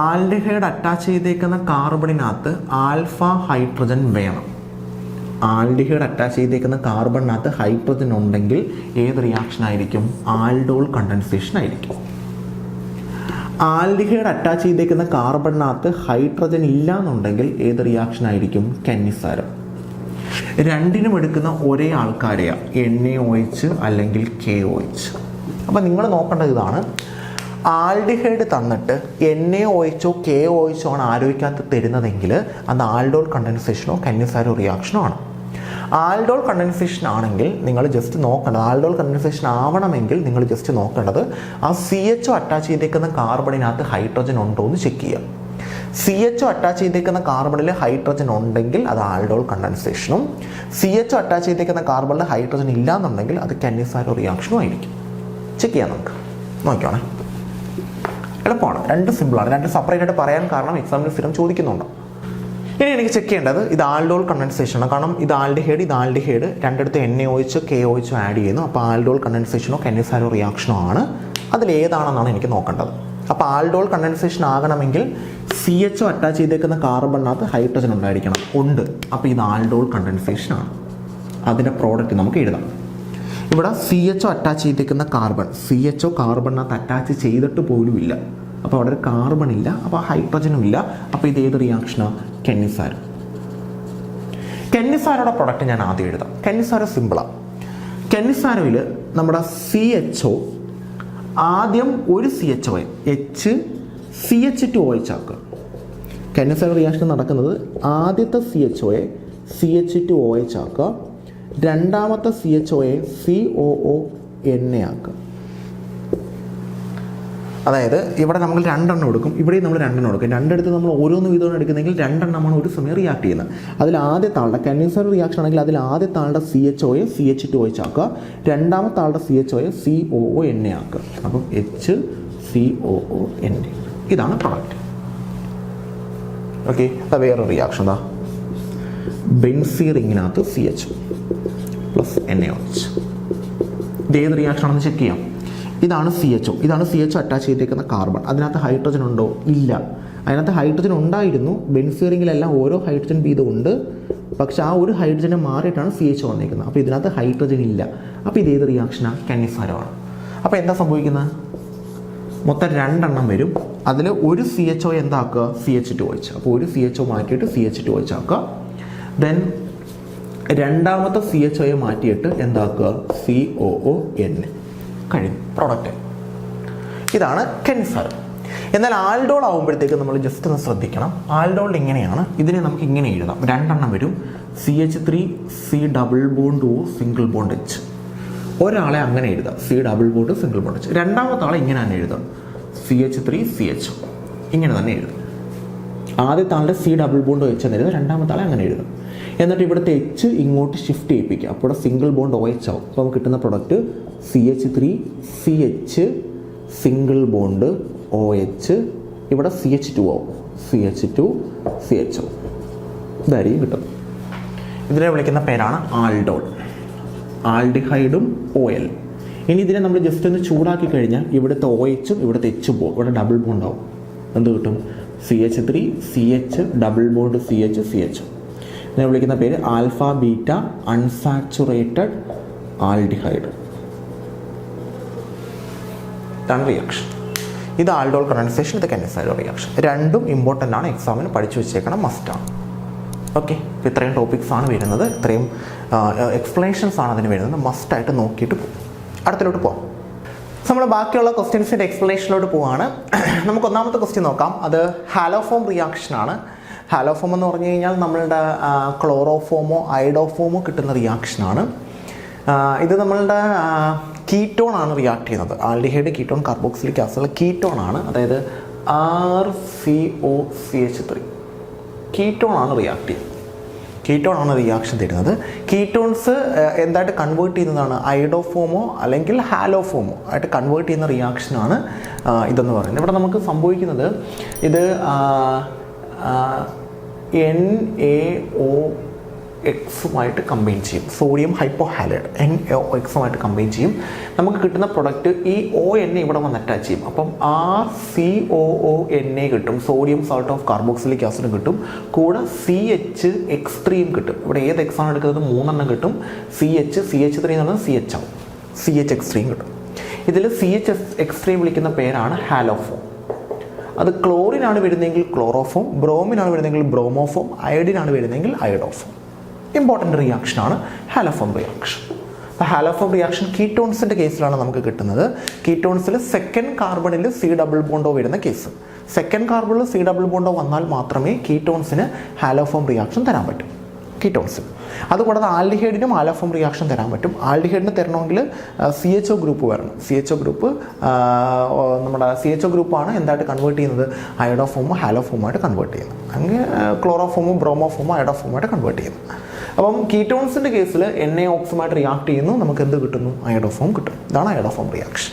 ആൽഡിഹൈഡ് അറ്റാച്ച് ചെയ്തേക്കുന്ന കാർബണിനകത്ത് ആൽഫ ഹൈഡ്രജൻ വേണം. ആൽഡിഹൈഡ് അറ്റാച്ച് ചെയ്തേക്കുന്ന കാർബണിനകത്ത് ഹൈഡ്രജൻ ഉണ്ടെങ്കിൽ ഏത് റിയാക്ഷൻ ആയിരിക്കും? ആൽഡോൾ കണ്ടൻസേഷൻ ആയിരിക്കും. ആൽഡിഹൈഡ് അറ്റാച്ച് ചെയ്തേക്കുന്ന കാർബണിനകത്ത് ഹൈഡ്രജൻ ഇല്ല എന്നുണ്ടെങ്കിൽ ഏത് റിയാക്ഷൻ ആയിരിക്കും? കാനിസാരോ. രണ്ടിനും എടുക്കുന്ന ഒരേ ആൾക്കാരെയാണ്, NaOH അല്ലെങ്കിൽ KOH. അപ്പം നിങ്ങൾ നോക്കേണ്ടത് ഇതാണ്. ആൽഡിഹൈഡ് തന്നിട്ട് NaOH KOH ആണ് ആരോഗ്യക്കകത്ത് തരുന്നതെങ്കിൽ അത് ആൽഡോൾ കണ്ടൻസേഷനോ കാനിസാരോ റിയാക്ഷനോ ആണ്. ആൽഡോൾ കണ്ടൻസേഷൻ ആണെങ്കിൽ നിങ്ങൾ ജസ്റ്റ് നോക്കേണ്ടത്, ആൽഡോൾ കണ്ടൻസേഷൻ ആവണമെങ്കിൽ നിങ്ങൾ ജസ്റ്റ് നോക്കേണ്ടത് ആ CHO അറ്റാച്ച് ചെയ്തേക്കുന്ന കാർബണിനകത്ത് ഹൈഡ്രജൻ ഉണ്ടോ എന്ന് ചെക്ക് ചെയ്യുക. CHO അറ്റാച്ച് ചെയ്തേക്കുന്ന കാർബണിൽ ഹൈഡ്രജൻ ഉണ്ടെങ്കിൽ അത് ആൽഡോൾ കണ്ടൻസേഷനും, CHO അറ്റാച്ച് ചെയ്തേക്കുന്ന കാർബണിൽ ഹൈഡ്രജൻ ഇല്ല എന്നുണ്ടെങ്കിൽ അത് കാനിസാരോ റിയാക്ഷനും ആയിരിക്കും. ചെക്ക് ചെയ്യാം നമുക്ക്. നോക്കിയോണേ, എളുപ്പമാണ്. രണ്ട് സിമ്പിളാണ്. രണ്ട് സെപ്പറേറ്റ് ആയിട്ട് പറയാൻ കാരണം എക്സാമിന് സ്ഥിരം ചോദിക്കുന്നുണ്ട്. ഇനി എനിക്ക് ചെക്ക് ചെയ്യേണ്ടത് ഇത് ആൽഡോൾ കണ്ടൻസേഷനാണ്. കാരണം ഇത് ആൽഡിഹൈഡ് രണ്ടിടത്ത് NaOH KOH ആഡ് ചെയ്യുന്നു. അപ്പോൾ ആൽഡോൾ കണ്ടൻസേഷനോ കാനിസാരോ റിയാക്ഷനോ ആണ്. അതിലേതാണെന്നാണ് എനിക്ക് നോക്കേണ്ടത്. അപ്പോൾ ആൽഡോൾ കണ്ടൻസേഷൻ ആകണമെങ്കിൽ CHO അറ്റാച്ച് ചെയ്തേക്കുന്ന കാർബണിനകത്ത് ഹൈഡ്രജൻ ഉണ്ടായിരിക്കണം. ഉണ്ട്. അപ്പോൾ ഇത് ആൽഡോൾ കണ്ടൻസേഷനാണ്. അതിൻ്റെ പ്രോഡക്റ്റ് നമുക്ക് എഴുതാം. ഇവിടെ CHO അറ്റാച്ച് ചെയ്തേക്കുന്ന CHO കാർബണിനകത്ത് അറ്റാച്ച് ചെയ്തിട്ട് പോലും ഇല്ല. അപ്പോൾ അവിടെ ഒരു കാർബൺ ഇല്ല, അപ്പോൾ ഹൈഡ്രജനും ഇല്ല. അപ്പോൾ ഇത് ഏത് റിയാക്ഷനാണ്? കാനിസാരോ. കാനിസാരോയുടെ പ്രൊഡക്റ്റ് ഞാൻ ആദ്യം എഴുതാം. കാനിസാരോ സിമ്പിളാണ്. കാനിസാരോയിൽ നമ്മുടെ CHO ആദ്യം ഒരു CHO CH2OH ആക്കുക. കാനിസാരോ റിയാക്ഷൻ നടക്കുന്നത് ആദ്യത്തെ CHOയെ CH2OH ആക്കുക, രണ്ടാമത്തെ CHOയെ COONA ആക്കുക. അതായത് ഇവിടെ നമ്മൾ 2 എണ്ണം എടുക്കും, ഇവിടെയും നമ്മൾ 2 എണ്ണം എടുക്കും. രണ്ടിടത്ത് നമ്മൾ ഓരോന്ന് വീതമാണ് എടുക്കുന്നതെങ്കിൽ 2 എണ്ണമാണ് ഒരു സമയം റിയാക്ട് ചെയ്യുന്നത്. അതിൽ ആദ്യത്തെ ആളുടെ കണ്ടൻസർ റിയാക്ഷൻ ആണെങ്കിൽ അതിൽ ആദ്യത്തെ ആളുടെ CHOയെ CH2OH ആക്കുക, രണ്ടാമത്തെ ആളുടെ CHOയെ COONA ആക്കുക. അപ്പം HCOONA ഇതാണ് പ്രൊഡക്റ്റ്. ഓക്കെ, അത് വേറെ റിയാക്ഷൻ എന്താ, ബെൻസീൻ റിങ്ങിനകത്ത് CH പ്ലസ് NaOH. ഇത് ഏത് റിയാക്ഷൻ ആണെന്ന് ചെക്ക് ചെയ്യാം. ഇതാണ് CHO, ഇതാണ് CHO അറ്റാച്ച് ചെയ്തിരിക്കുന്ന കാർബൺ. അതിനകത്ത് ഹൈഡ്രജൻ ഉണ്ടോ? ഇല്ല. അതിനകത്ത് ഹൈഡ്രജൻ ഉണ്ടായിരുന്നു, ബെൻസീൻ റിങ്ങിലെല്ലാം ഓരോ ഹൈഡ്രജൻ വീതം ഉണ്ട്. പക്ഷെ ആ ഒരു ഹൈഡ്രജനെ മാറിയിട്ടാണ് CHO വന്നിരിക്കുന്നത്. അപ്പോൾ ഇതിനകത്ത് ഹൈഡ്രജൻ ഇല്ല. അപ്പോൾ ഇത് ഏത് റിയാക്ഷനാണ്? കന്നിസാരമാണ്. അപ്പോൾ എന്താ സംഭവിക്കുന്നത്? മൊത്തം 2 എണ്ണം വരും. അതിൽ ഒരു CHO എന്താക്കുക? CH2OH. അപ്പോൾ ഒരു CHO മാറ്റിയിട്ട് CH2OH ആക്കുക. ദെൻ രണ്ടാമത്തെ CHOയെ മാറ്റിയിട്ട് എന്താക്കുക? COON. കഴിയും പ്രൊഡക്റ്റ്. ഇതാണ് കെൻസർ. എന്നാൽ ആൽഡോൾ ആകുമ്പോഴത്തേക്ക് നമ്മൾ ജസ്റ്റ് ഒന്ന് ശ്രദ്ധിക്കണം. ആൽഡോൾ ഇങ്ങനെയാണ്, ഇതിനെ നമുക്ക് ഇങ്ങനെ എഴുതാം. 2 എണ്ണം വരും, CH3 C double bond O single bond H. ഒരാളെ അങ്ങനെ എഴുതാം, C double bond single bond H. രണ്ടാമത്തെ ആളെ ഇങ്ങനെ തന്നെ എഴുതാം, CH3 CH. ഇങ്ങനെ തന്നെ എഴുതാം. ആദ്യത്തെ ആളുടെ C ഡബിൾ ബോണ്ട് H എന്ന് എഴുതാം, രണ്ടാമത്തെ ആളെ അങ്ങനെ എഴുതാം. എന്നിട്ട് ഇവിടുത്തെ H ഇങ്ങോട്ട് ഷിഫ്റ്റ് ചെയ്യിപ്പിക്കുക. അപ്പോൾ ഇവിടെ സിംഗിൾ ബോണ്ട് OH ആവും. അപ്പോൾ നമുക്ക് കിട്ടുന്ന product CH3 CH single bond OH, ഇവിടെ CH2 ആവും, CH2 CHO. ഇതായിരിക്കും കിട്ടുന്നത്. ഇതിനെ വിളിക്കുന്ന പേരാണ് ആൽഡോൾ, ആൽഡിഹൈഡും OL. ഇനി ഇതിനെ നമ്മൾ ജസ്റ്റ് ഒന്ന് ചൂടാക്കി കഴിഞ്ഞാൽ ഇവിടുത്തെ OHും ഇവിടുത്തെ Hും പോകും, ഇവിടെ ഡബിൾ ബോണ്ട് ആവും. എന്ത് കിട്ടും? CH3 CH double bond CH CH. ഇതിനെ വിളിക്കുന്ന പേര് ആൽഫ ബീറ്റ അൺസാച്ചുറേറ്റഡ് ആൽഡിഹൈഡ്. ഇതാണ് റിയാക്ഷൻ. ഇത് ആൽഡോൾ കണ്ടൻസേഷൻ, ഇത് കെൻസൈഡ് റിയാക്ഷൻ. രണ്ടും ഇമ്പോർട്ടൻ്റ് ആണ്, എക്സാമിന് പഠിച്ചു വെച്ചേക്കണം, മസ്റ്റാണ്. ഓക്കെ, ഇപ്പോൾ ഇത്രയും ടോപ്പിക്സ് ആണ് വരുന്നത്, ഇത്രയും എക്സ്പ്ലനേഷൻസ് ആണ് അതിന് വരുന്നത്. മസ്റ്റായിട്ട് നോക്കിയിട്ട് പോകും. അടുത്തിലോട്ട് പോകാം. നമ്മൾ ബാക്കിയുള്ള ക്വസ്റ്റ്യൻസിൻ്റെ എക്സ്പ്ലനേഷനിലോട്ട് പോവാണ്. നമുക്ക് ഒന്നാമത്തെ ക്വസ്റ്റ്യൻ നോക്കാം. അത് ഹാലോഫോം റിയാക്ഷനാണ്. ഹാലോഫോം എന്ന് പറഞ്ഞു കഴിഞ്ഞാൽ നമ്മളുടെ ക്ലോറോഫോമോ അയഡോഫോമോ കിട്ടുന്ന റിയാക്ഷനാണ്. ഇത് നമ്മളുടെ കീറ്റോൺ ആണ് റിയാക്ട് ചെയ്യുന്നത്. Aldehyde ketone carboxylic acid ketone ആണ്. അതായത് RCOCH3 കീറ്റോൺ ആണ് റിയാക്ട് ചെയ്യുന്നത്. കീറ്റോൺ ആണ് റിയാക്ഷൻ തരുന്നത്. കീറ്റോൺസ് എന്തായിട്ട് കൺവേർട്ട് ചെയ്യുന്നതാണ്? അയഡോഫോമോ അല്ലെങ്കിൽ ഹാലോഫോമോ ആയിട്ട് കൺവേർട്ട് ചെയ്യുന്ന റിയാക്ഷനാണ് ഇതെന്ന് പറയുന്നത്. ഇവിടെ നമുക്ക് സംഭവിക്കുന്നത് ഇത് NaOXുമായിട്ട് കമ്പൈൻ ചെയ്യും. സോഡിയം ഹൈപ്പോഹാലൈഡ് NaOXുമായിട്ട് കമ്പൈൻ ചെയ്യും. നമുക്ക് കിട്ടുന്ന പ്രൊഡക്റ്റ് ഈ ONA ഇവിടെ വന്ന് അറ്റാച്ച് ചെയ്യും. അപ്പം RCOONA കിട്ടും, സോഡിയം സോൾട്ട് ഓഫ് കാർബോക്സിലിക് ആസിഡും കിട്ടും, കൂടെ CHX3യും കിട്ടും. ഇവിടെ ഏത് X ആണ് എടുക്കുന്നത്? 3 എണ്ണം കിട്ടും. CH3 എന്ന് പറഞ്ഞാൽ CH ആവും, CHX3യും കിട്ടും. ഇതിൽ CHX3 വിളിക്കുന്ന പേരാണ് ഹാലോഫോം. അത് ക്ലോറിനാണ് വരുന്നതെങ്കിൽ ക്ലോറോഫോം, ബ്രോമിനാണ് വരുന്നതെങ്കിൽ ബ്രോമോഫോം, അയഡിനാണ് വരുന്നതെങ്കിൽ അയഡോഫോം. ഇമ്പോർട്ടൻ്റ് റിയാക്ഷനാണ് ഹാലോഫോം റിയാക്ഷൻ. അപ്പോൾ ഹാലോഫോം റിയാക്ഷൻ കീറ്റോൺസിൻ്റെ കേസിലാണ് നമുക്ക് കിട്ടുന്നത്. കീറ്റോൺസിൽ സെക്കൻഡ് കാർബണിൽ C ഡബിൾ ബോണ്ടോ വരുന്ന കേസ്. സെക്കൻഡ് കാർബണിൽ C ഡബിൾ ബോണ്ടോ വന്നാൽ മാത്രമേ കീറ്റോൺസിന് ഹാലോഫോം റിയാക്ഷൻ തരാൻ പറ്റും. കീറ്റോൺസിൽ അതുകൂടാതെ ആൽഡിഹൈഡിനും ഹാലോഫോം റിയാക്ഷൻ തരാൻ പറ്റും. ആൽഡിഹൈഡിന് തരണമെങ്കിൽ CHO ഗ്രൂപ്പ് വരണം. CHO ഗ്രൂപ്പ് നമ്മുടെ CHO ഗ്രൂപ്പാണ് എന്തായിട്ട് കൺവേർട്ട് ചെയ്യുന്നത്? അയഡോഫോമോ ഹാലോഫോമായിട്ട് കൺവേർട്ട് ചെയ്യുന്നത്. അങ്ങനെ ക്ലോറോഫോമോ ബ്രോമോഫോമോ അയഡോഫോമായിട്ട് കൺവേർട്ട് ചെയ്യുന്നു. അപ്പം കീറ്റോൺസിൻ്റെ കേസിൽ NaOXുമായിട്ട് റിയാക്ട് ചെയ്യുന്നു, നമുക്ക് എന്ത് കിട്ടുന്നു? അയഡോഫോം കിട്ടും. ഇതാണ് അയഡോഫോം റിയാക്ഷൻ.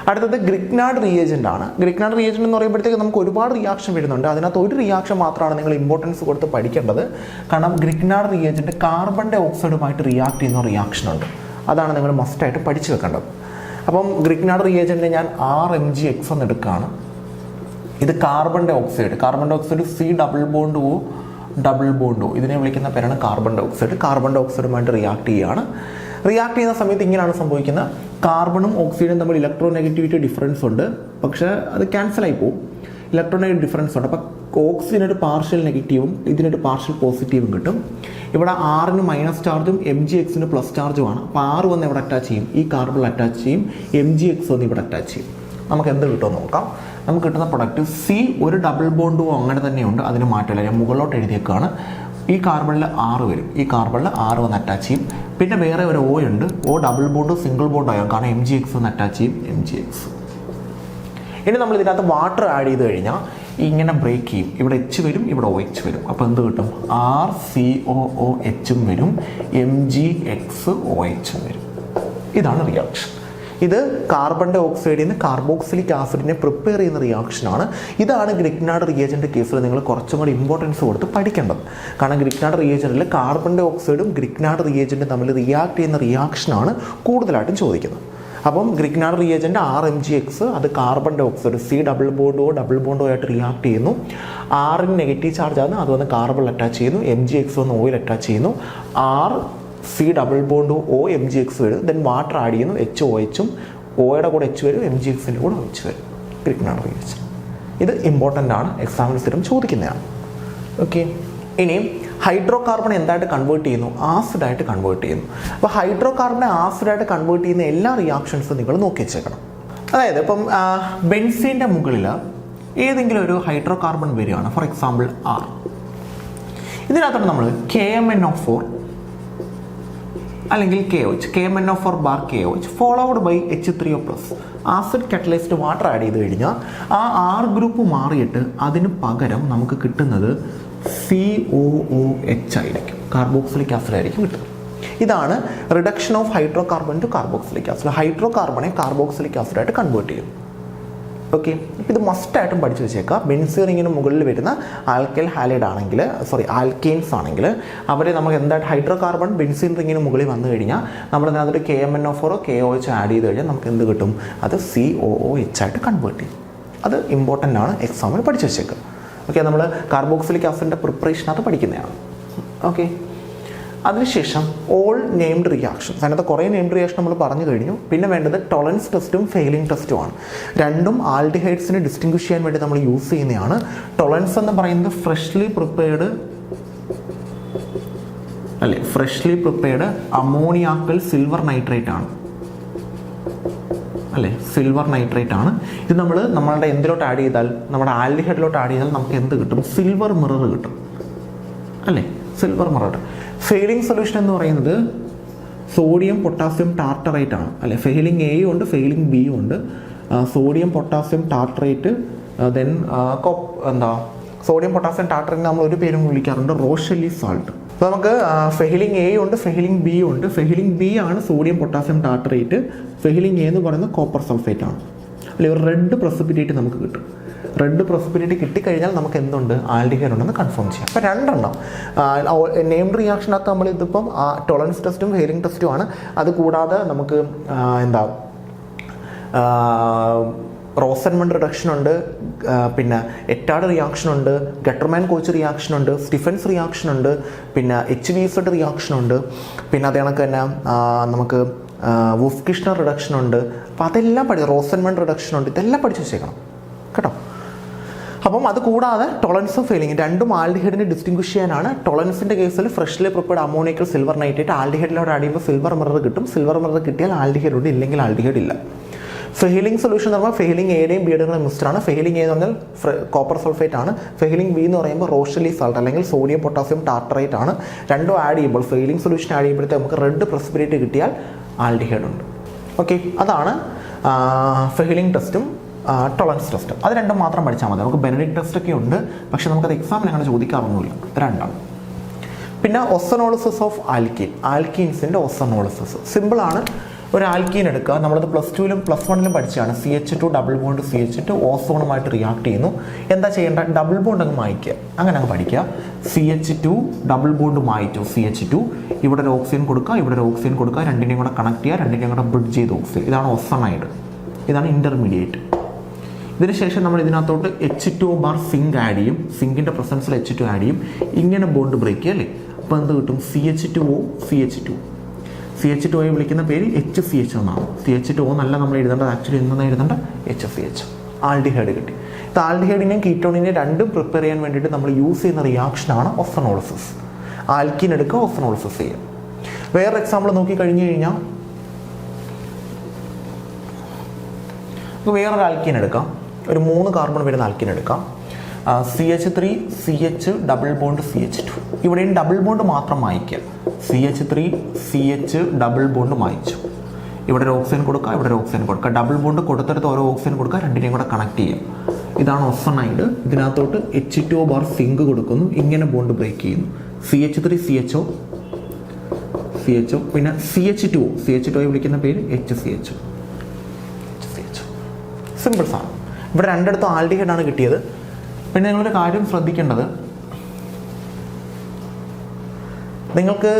അടുത്തത് ഗ്രിഗ്നാർഡ് റിയേജൻ്റ് ആണ്. ഗ്രിഗ്നാർഡ് റിയേജൻ്റ് എന്ന് പറയുമ്പോഴത്തേക്ക് നമുക്ക് ഒരുപാട് റിയാക്ഷൻ വരുന്നുണ്ട്. അതിനകത്ത് ഒരു റിയാക്ഷൻ മാത്രമാണ് നിങ്ങൾ ഇമ്പോർട്ടൻസ് കൊടുത്ത് പഠിക്കേണ്ടത്. കാരണം ഗ്രിഗ്നാർഡ് റിയേജൻ്റ് കാർബൺ ഡൈ ഓക്സൈഡുമായിട്ട് റിയാക്ട് ചെയ്യുന്ന റിയാക്ഷൻ ഉണ്ട്. അതാണ് നിങ്ങൾ മസ്റ്റായിട്ട് പഠിച്ചു വെക്കേണ്ടത്. അപ്പം ഗ്രിഗ്നാർഡ് റിയേജൻ്റ് ഞാൻ RMgX എന്ന് എടുക്കുകയാണ്. ഇത് carbon dioxide C double bond O double bond O, ഇതിനെ വിളിക്കുന്ന പേരാണ് കാർബൺ ഡൈ ഓക്സൈഡ്. കാർബൺ ഡൈ ഓക്സൈഡുമായിട്ട് റിയാക്ട് ചെയ്യുകയാണ്. റിയാക്ട് ചെയ്യുന്ന സമയത്ത് ഇങ്ങനെയാണ് സംഭവിക്കുന്നത്. കാർബണും ഓക്സിജനും തമ്മിൽ ഇലക്ട്രോനെഗറ്റിവിറ്റി ഡിഫറൻസ് ഉണ്ട്, പക്ഷേ അത് ക്യാൻസലായി പോകും. ഇലക്ട്രോനെഗറ്റീവ് ഡിഫറൻസ് ഉണ്ട്. അപ്പോൾ ഓക്സിജനൊരു പാർഷ്യൽ നെഗറ്റീവും ഇതിനൊരു പാർഷ്യൽ പോസിറ്റീവും കിട്ടും. ഇവിടെ R-ന് മൈനസ് ചാർജും MgXന് പ്ലസ് ചാർജുമാണ്. അപ്പോൾ R വന്ന് ഇവിടെ അറ്റാച്ച് ചെയ്യും, ഈ കാർബണിൽ അറ്റാച്ച് ചെയ്യും, MgX വന്ന് ഇവിടെ അറ്റാച്ച് ചെയ്യും. നമുക്ക് എന്ത് കിട്ടുമെന്ന് നോക്കാം. നമുക്ക് കിട്ടുന്ന പ്രൊഡക്റ്റ് C ഒരു ഡബിൾ ബോണ്ടോ അങ്ങനെ തന്നെയുണ്ട്, അതിന് മാറ്റമില്ല. ഞാൻ മുകളിലോട്ട് എഴുതിയേക്കാണ്. ഈ കാർബണിൽ R വരും, ഈ കാർബണിൽ R വന്ന് അറ്റാച്ച് ചെയ്യും. പിന്നെ വേറെ ഒരു O ഉണ്ട്, O double bond single bond ആകും, കാരണം MgX വന്ന് അറ്റാച്ച് ചെയ്യും, MgX. ഇനി നമ്മൾ ഇതിനകത്ത് വാട്ടർ ആഡ് ചെയ്ത് കഴിഞ്ഞാൽ ഇങ്ങനെ ബ്രേക്ക് ചെയ്യും. ഇവിടെ എച്ച് വരും, ഇവിടെ ഒ എച്ച് വരും. അപ്പോൾ എന്ത് കിട്ടും? RCOOHും വരും, MgXOHും വരും. ഇതാണ് റിയാക്ഷൻ. ഇത് കാർബൺ ഡൈ ഓക്സൈഡിൽ നിന്ന് കാർബോക്സിലിക് ആസിഡിനെ പ്രിപ്പയർ ചെയ്യുന്ന റിയാക്ഷനാണ്. ഇതാണ് ഗ്രിഗ്നാർഡ് റിയേജൻ്റ് കേസിൽ നിങ്ങൾ കുറച്ചും കൂടി ഇമ്പോർട്ടൻസ് കൊടുത്ത് പഠിക്കേണ്ടത്. കാരണം ഗ്രിഗ്നാർഡ് റിയേജൻറ്റിൽ കാർബൺ ഡൈ ഓക്സൈഡും ഗ്രിഗ്നാർഡ് റിയേജൻറ്റും തമ്മിൽ റിയാക്ട് ചെയ്യുന്ന റിയാക്ഷനാണ് കൂടുതലായിട്ടും ചോദിക്കുന്നത്. അപ്പം ഗ്രിഗ്നാർഡ് റിയേജൻറ്റ് RMgX അത് കാർബൺ ഡൈ ഓക്സൈഡ് ഡബിൾ ബോണ്ടോ ആയിട്ട് റിയാക്ട് ചെയ്യുന്നു. Rന് നെഗറ്റീവ് ചാർജ് ആണ്, അത് വന്ന് കാർബൺ അറ്റാച്ച് ചെയ്യുന്നു. MgX വന്ന് ഓയിൽ അറ്റാച്ച് ചെയ്യുന്നു. COO വരും. ദെൻ വാട്ടർ ആഡ് ചെയ്യുന്നു, HOHും ഓയുടെ കൂടെ H വരും, MgXൻ്റെ കൂടെ OH വരും. ഗ്രിഗ്നാർഡ് റിയേജൻറ്റ് ഇത് ഇമ്പോർട്ടൻ്റ് ആണ്, എക്സാമിന് സ്ഥിരം ചോദിക്കുന്നതാണ്. ഓക്കെ, ഇനി ഹൈഡ്രോ കാർബൺ എന്തായിട്ട് കൺവേർട്ട് ചെയ്യുന്നു? ആസിഡായിട്ട് കൺവേർട്ട് ചെയ്യുന്നു. അപ്പോൾ ഹൈഡ്രോ കാർബണെ ആസിഡായിട്ട് കൺവേർട്ട് ചെയ്യുന്ന എല്ലാ റിയാക്ഷൻസും നിങ്ങൾ നോക്കി വെച്ചേക്കണം. അതായത് ഇപ്പം ബെൻസീൻ്റെ മുകളിൽ ഏതെങ്കിലും ഒരു ഹൈഡ്രോ കാർബൺ വരികയാണ്, ഫോർ എക്സാമ്പിൾ R. ഇതിനകത്തോട്ട് നമ്മൾ KMnO4 അല്ലെങ്കിൽ KMnO4 bar KOH followed by H3O+, acid catalysed water add ചെയ്ത് കഴിഞ്ഞാൽ ആ R ഗ്രൂപ്പ് മാറിയിട്ട് അതിന് പകരം നമുക്ക് കിട്ടുന്നത് COOH ആയിരിക്കും, കാർബോക്സിലിക് ആസിഡ് ആയിരിക്കും കിട്ടുന്നത്. ഇതാണ് reduction of hydrocarbon to carboxylic acid. ഹൈഡ്രോ കാർബണെ കാർബോക്സിലിക് ആസിഡായിട്ട് കൺവേർട്ട് ചെയ്യും. ഓക്കെ, അപ്പോൾ ഇത് മസ്റ്റായിട്ടും പഠിച്ചു വെച്ചേക്കാം. ബെൻസീൻ റിങ്ങിന് മുകളിൽ വരുന്ന ആൽക്കെയിൻസ് ആണെങ്കിൽ അവരെ നമുക്ക് എന്തായിട്ട് ഹൈഡ്രോ കാർബൺ ബെൻസീൻ റിങ്ങിന് മുകളിൽ വന്നു കഴിഞ്ഞാൽ നമ്മൾ അതിനകത്തൊരു KMnO4 KOH ആഡ് ചെയ്ത് കഴിഞ്ഞാൽ നമുക്ക് എന്ത് കിട്ടും? അത് COOH ആയിട്ട് കൺവേർട്ട് ചെയ്യും. അത് ഇമ്പോർട്ടൻ്റ് ആണ്, എക്സാമിൽ പഠിച്ചു വെച്ചേക്കുക. ഓക്കെ, നമ്മൾ കാർബോക്സിലിക് ആസിഡിൻ്റെ പ്രിപ്പറേഷനകത്ത് പഠിക്കുന്നതാണ്. ഓക്കെ, അതിനുശേഷം ഓൾ നെയിംഡ് റിയാക്ഷൻസ്. അതിനകത്ത് കുറേ നെയിംഡ് റിയാക്ഷൻ നമ്മൾ പറഞ്ഞു കഴിഞ്ഞു. പിന്നെ വേണ്ടത് ടോളറൻസ് ടെസ്റ്റും ഫെയിലിംഗ് ടെസ്റ്റുമാണ്. രണ്ടും ആൽഡിഹൈഡ്സിനെ ഡിസ്റ്റിങ്വിഷ് ചെയ്യാൻ വേണ്ടി നമ്മൾ യൂസ് ചെയ്യുന്നതാണ്. ടോളറൻസ് എന്ന് പറയുന്നത് freshly prepared ammoniacal silver nitrate ആണ്. സിൽവർ നൈട്രേറ്റ് ആണ്. ഇത് നമ്മളുടെ എന്തിലോട്ട് ആഡ് ചെയ്താൽ, നമ്മുടെ ആൽഡിഹൈഡിലോട്ട് ആഡ് ചെയ്താൽ നമുക്ക് എന്ത് കിട്ടും? സിൽവർ മിറർ കിട്ടും. Silver mirror. ഫെയിലിംഗ് സൊല്യൂഷൻ എന്ന് പറയുന്നത് സോഡിയം പൊട്ടാസ്യം ടാർട്ടറേറ്റ് ആണ്. ഫെയിലിംഗ് എയും ഉണ്ട്, ഫെയിലിംഗ് ബിയും ഉണ്ട്. Sodium potassium tartrate, then sodium potassium tartrate നമ്മൾ ഒരു പേരും വിളിക്കാറുണ്ട്, റോഷെല്ലി സാൾട്ട്. അപ്പോൾ നമുക്ക് ഫെയിലിംഗ് എയും ഉണ്ട്, ഫെയിലിംഗ് ബിയും ഉണ്ട്. ഫെയിലിംഗ് ബി ആണ് sodium potassium tartrate. Failing A എന്ന് പറയുന്നത് കോപ്പർ സൾഫേറ്റ് ആണ്. ഒരു റെഡ് പ്രസിപ്പിറ്റേറ്റ് നമുക്ക് കിട്ടും. റെഡ് പ്രസിപ്പിറ്റേറ്റ് കിട്ടിക്കഴിഞ്ഞാൽ നമുക്ക് എന്തുണ്ട്? ആൽഡിഹൈഡ് ഉണ്ടെന്ന് കൺഫേം ചെയ്യാം. അപ്പോൾ രണ്ടെണ്ണം നെയിംഡ് റിയാക്ഷനകത്ത് നമ്മൾ ഇതിപ്പം ടോളറൻസ് ടെസ്റ്റും ഫെയിലിംഗ് ടെസ്റ്റും ആണ്. അതുകൂടാതെ നമുക്ക് റോസൻമണ്ട് റിഡക്ഷൻ ഉണ്ട്, പിന്നെ എറ്റാഡ് റിയാക്ഷൻ ഉണ്ട്, ഗട്ടർമാൻ കോച്ച് റിയാക്ഷൻ ഉണ്ട്, സ്റ്റീഫൻസ് റിയാക്ഷൻ ഉണ്ട്, പിന്നെ HVZ റിയാക്ഷൻ ഉണ്ട്, പിന്നെ അതേ കണക്ക് തന്നെ നമുക്ക് വുഫ്-കിഷ്ണർ റിഡക്ഷൻ ഉണ്ട്. അപ്പോൾ അതെല്ലാം റോസൻമണ്ട് റിഡക്ഷൻ ഉണ്ട്. ഇതെല്ലാം പഠിച്ചു വെച്ചേക്കണം കേട്ടോ. അപ്പം അത് കൂടാതെ ടോളറൻസും ഫെയിലിംഗ് രണ്ടും ആൽഡിഹൈഡിനെ ഡിസ്റ്റിങ്വിഷ് ചെയ്യാനാണ്. ടോളറൻസിൻ്റെ കേസിൽ freshly prepared ammoniacal silver nitrate ആൽഡിഹൈഡിലോട് ആഡ് ചെയ്യുമ്പോൾ സിൽവർ മിറർ കിട്ടും. സിൽവർ മിറർ കിട്ടിയാൽ ആൽഡിഹൈഡ് ഉണ്ട്, ഇല്ലെങ്കിൽ ആൽഡിഹൈഡ് ഇല്ല. ഫെയിലിംഗ് സൊല്യൂഷൻ എന്ന് പറഞ്ഞാൽ ഫെയിലിംഗ് എയുടെയും ബിയുടെയും കൂടെ മിക്സ്ഡാണ്. ഫെയിലിംഗ് എ എന്ന് പറഞ്ഞാൽ കോപ്പർ സൾഫേറ്റ് ആണ്. ഫെയിലിംഗ് ബി എന്ന് പറയുമ്പോൾ റോഷെല്ലി സാൾട്ട് അല്ലെങ്കിൽ സോഡിയം പൊട്ടാസ്യം ടാർട്ടറേറ്റ് ആണ്. രണ്ടും ആഡ് ചെയ്യുമ്പോൾ ഫെയിലിംഗ് സൊല്യൂഷൻ ആഡ് ചെയ്യുമ്പോഴത്തേക്ക് നമുക്ക് റെഡ് പ്രസിപ്പിറ്റേറ്റ് കിട്ടിയാൽ ആൽഡിഹൈഡ് ഉണ്ട്. ഓക്കെ, അതാണ് ഫെയിലിംഗ് ടെസ്റ്റും ടോളറൻസ് ടെസ്റ്റും. അത് രണ്ടും മാത്രം പഠിച്ചാൽ മതി. നമുക്ക് ബെനഡിക്ട് ടെസ്റ്റ് ഒക്കെ ഉണ്ട്, പക്ഷെ നമുക്കത് എക്സാമിന് അങ്ങനെ ചോദിക്കാറൊന്നുമില്ല. രണ്ടാണ്. പിന്നെ ഒസനോളിസിസ് ഓഫ് ആൽക്കീൻസിൻ്റെ ഒസനോളിസിസ് സിമ്പിളാണ്. ഒരു ആൽക്കീൻ എടുക്കുക, നമ്മളത് +2ലും +1ലും പഠിച്ചാണ്. CH2 double bond CH2 ഓസോണുമായിട്ട് react ചെയ്യുന്നു. എന്താ ചെയ്യേണ്ട? ഡബിൾ ബോണ്ട് അങ്ങ് മായ്ക്കുക, അങ്ങനെ അങ്ങ് പഠിക്കുക. CH2 ഡബിൾ ബോണ്ട് മായിച്ചു, CH2 ഇവിടെ ഒരു ഓക്സിജൻ കൊടുക്കുക, ഇവിടെ ഒരു ഓക്സിജൻ കൊടുക്കുക, രണ്ടിനെയും കൂടെ കണക്ട് ചെയ്യുക, രണ്ടിനെയും കൂടെ ബ്രിഡ്ജ് ചെയ്ത് ഓക്സിജൻ. ഇതാണ് ഒസണൈഡ്, ഇതാണ് ഇൻ്റർമീഡിയറ്റ്. ഇതിനുശേഷം നമ്മൾ ഇതിനകത്തോട്ട് H2O ബാർ സിങ്ക് ആഡ് ചെയ്യും. സിങ്കിൻ്റെ പ്രസൻസിൽ H2 ആഡ് ചെയ്യും. ഇങ്ങനെ ബോണ്ട് ബ്രേക്ക് ചെയ്യുക അല്ലേ. അപ്പോൾ എന്ത് കിട്ടും? CH2O വിളിക്കുന്ന പേര് HCH എന്നാണ്. CH2O എന്നല്ല നമ്മൾ എഴുതേണ്ടത്, ആക്ച്വലി എന്താണ് എഴുതേണ്ട? HCH. ആൽഡിഹൈഡ് കിട്ടി. ഇത് ആൽഡിഹൈഡിനെയും കീറ്റോണിനെയും രണ്ടും പ്രിപ്പയർ ചെയ്യാൻ വേണ്ടിയിട്ട് നമ്മൾ യൂസ് ചെയ്യുന്ന റിയാക്ഷനാണ് ഒസനോളിസിസ്. ആൽക്കീൻ എടുക്കുക, ഒസനോളിസിസ് ചെയ്യുക. വേറൊരു എക്സാമ്പിൾ നോക്കി കഴിഞ്ഞു കഴിഞ്ഞാൽ വേറൊരു ആൽക്കീൻ എടുക്കാം. ഒരു 3 കാർബൺ വരുന്ന ആൽക്കീൻ എടുക്കാം. CH3 CH double bond CH2. ഇവിടെയും ഡബിൾ ബോണ്ട് മാത്രം മായ്ക്കുക. CH3 CH ഡബിൾ ബോണ്ട് മായ്ച്ചു. ഇവിടെ ഒരു ഓക്സിജൻ കൊടുക്കുക, ഇവിടെ ഒരു ഓക്സിജൻ കൊടുക്കുക. ഡബിൾ ബോണ്ട് കൊടുത്തെടുത്ത് ഓരോ ഓക്സിജൻ കൊടുക്കുക, രണ്ടിനെയും കൂടെ കണക്ട് ചെയ്യാം. ഇതാണ് ഒസണൈഡ്. ഇതിനകത്തോട്ട് H2O സിങ്ക് കൊടുക്കുന്നു, ഇങ്ങനെ ബോണ്ട് ബ്രേക്ക് ചെയ്യുന്നു. CH3 CHO, പിന്നെ CH2O വിളിക്കുന്ന പേര് HCHO. സിമ്പിൾ സാധനം. ഇവിടെ രണ്ടിടത്തും ആൽഡിഹൈഡ് ആണ് കിട്ടിയത്. പിന്നെ നിങ്ങളൊരു കാര്യം ശ്രദ്ധിക്കേണ്ടത്, നിങ്ങൾക്ക്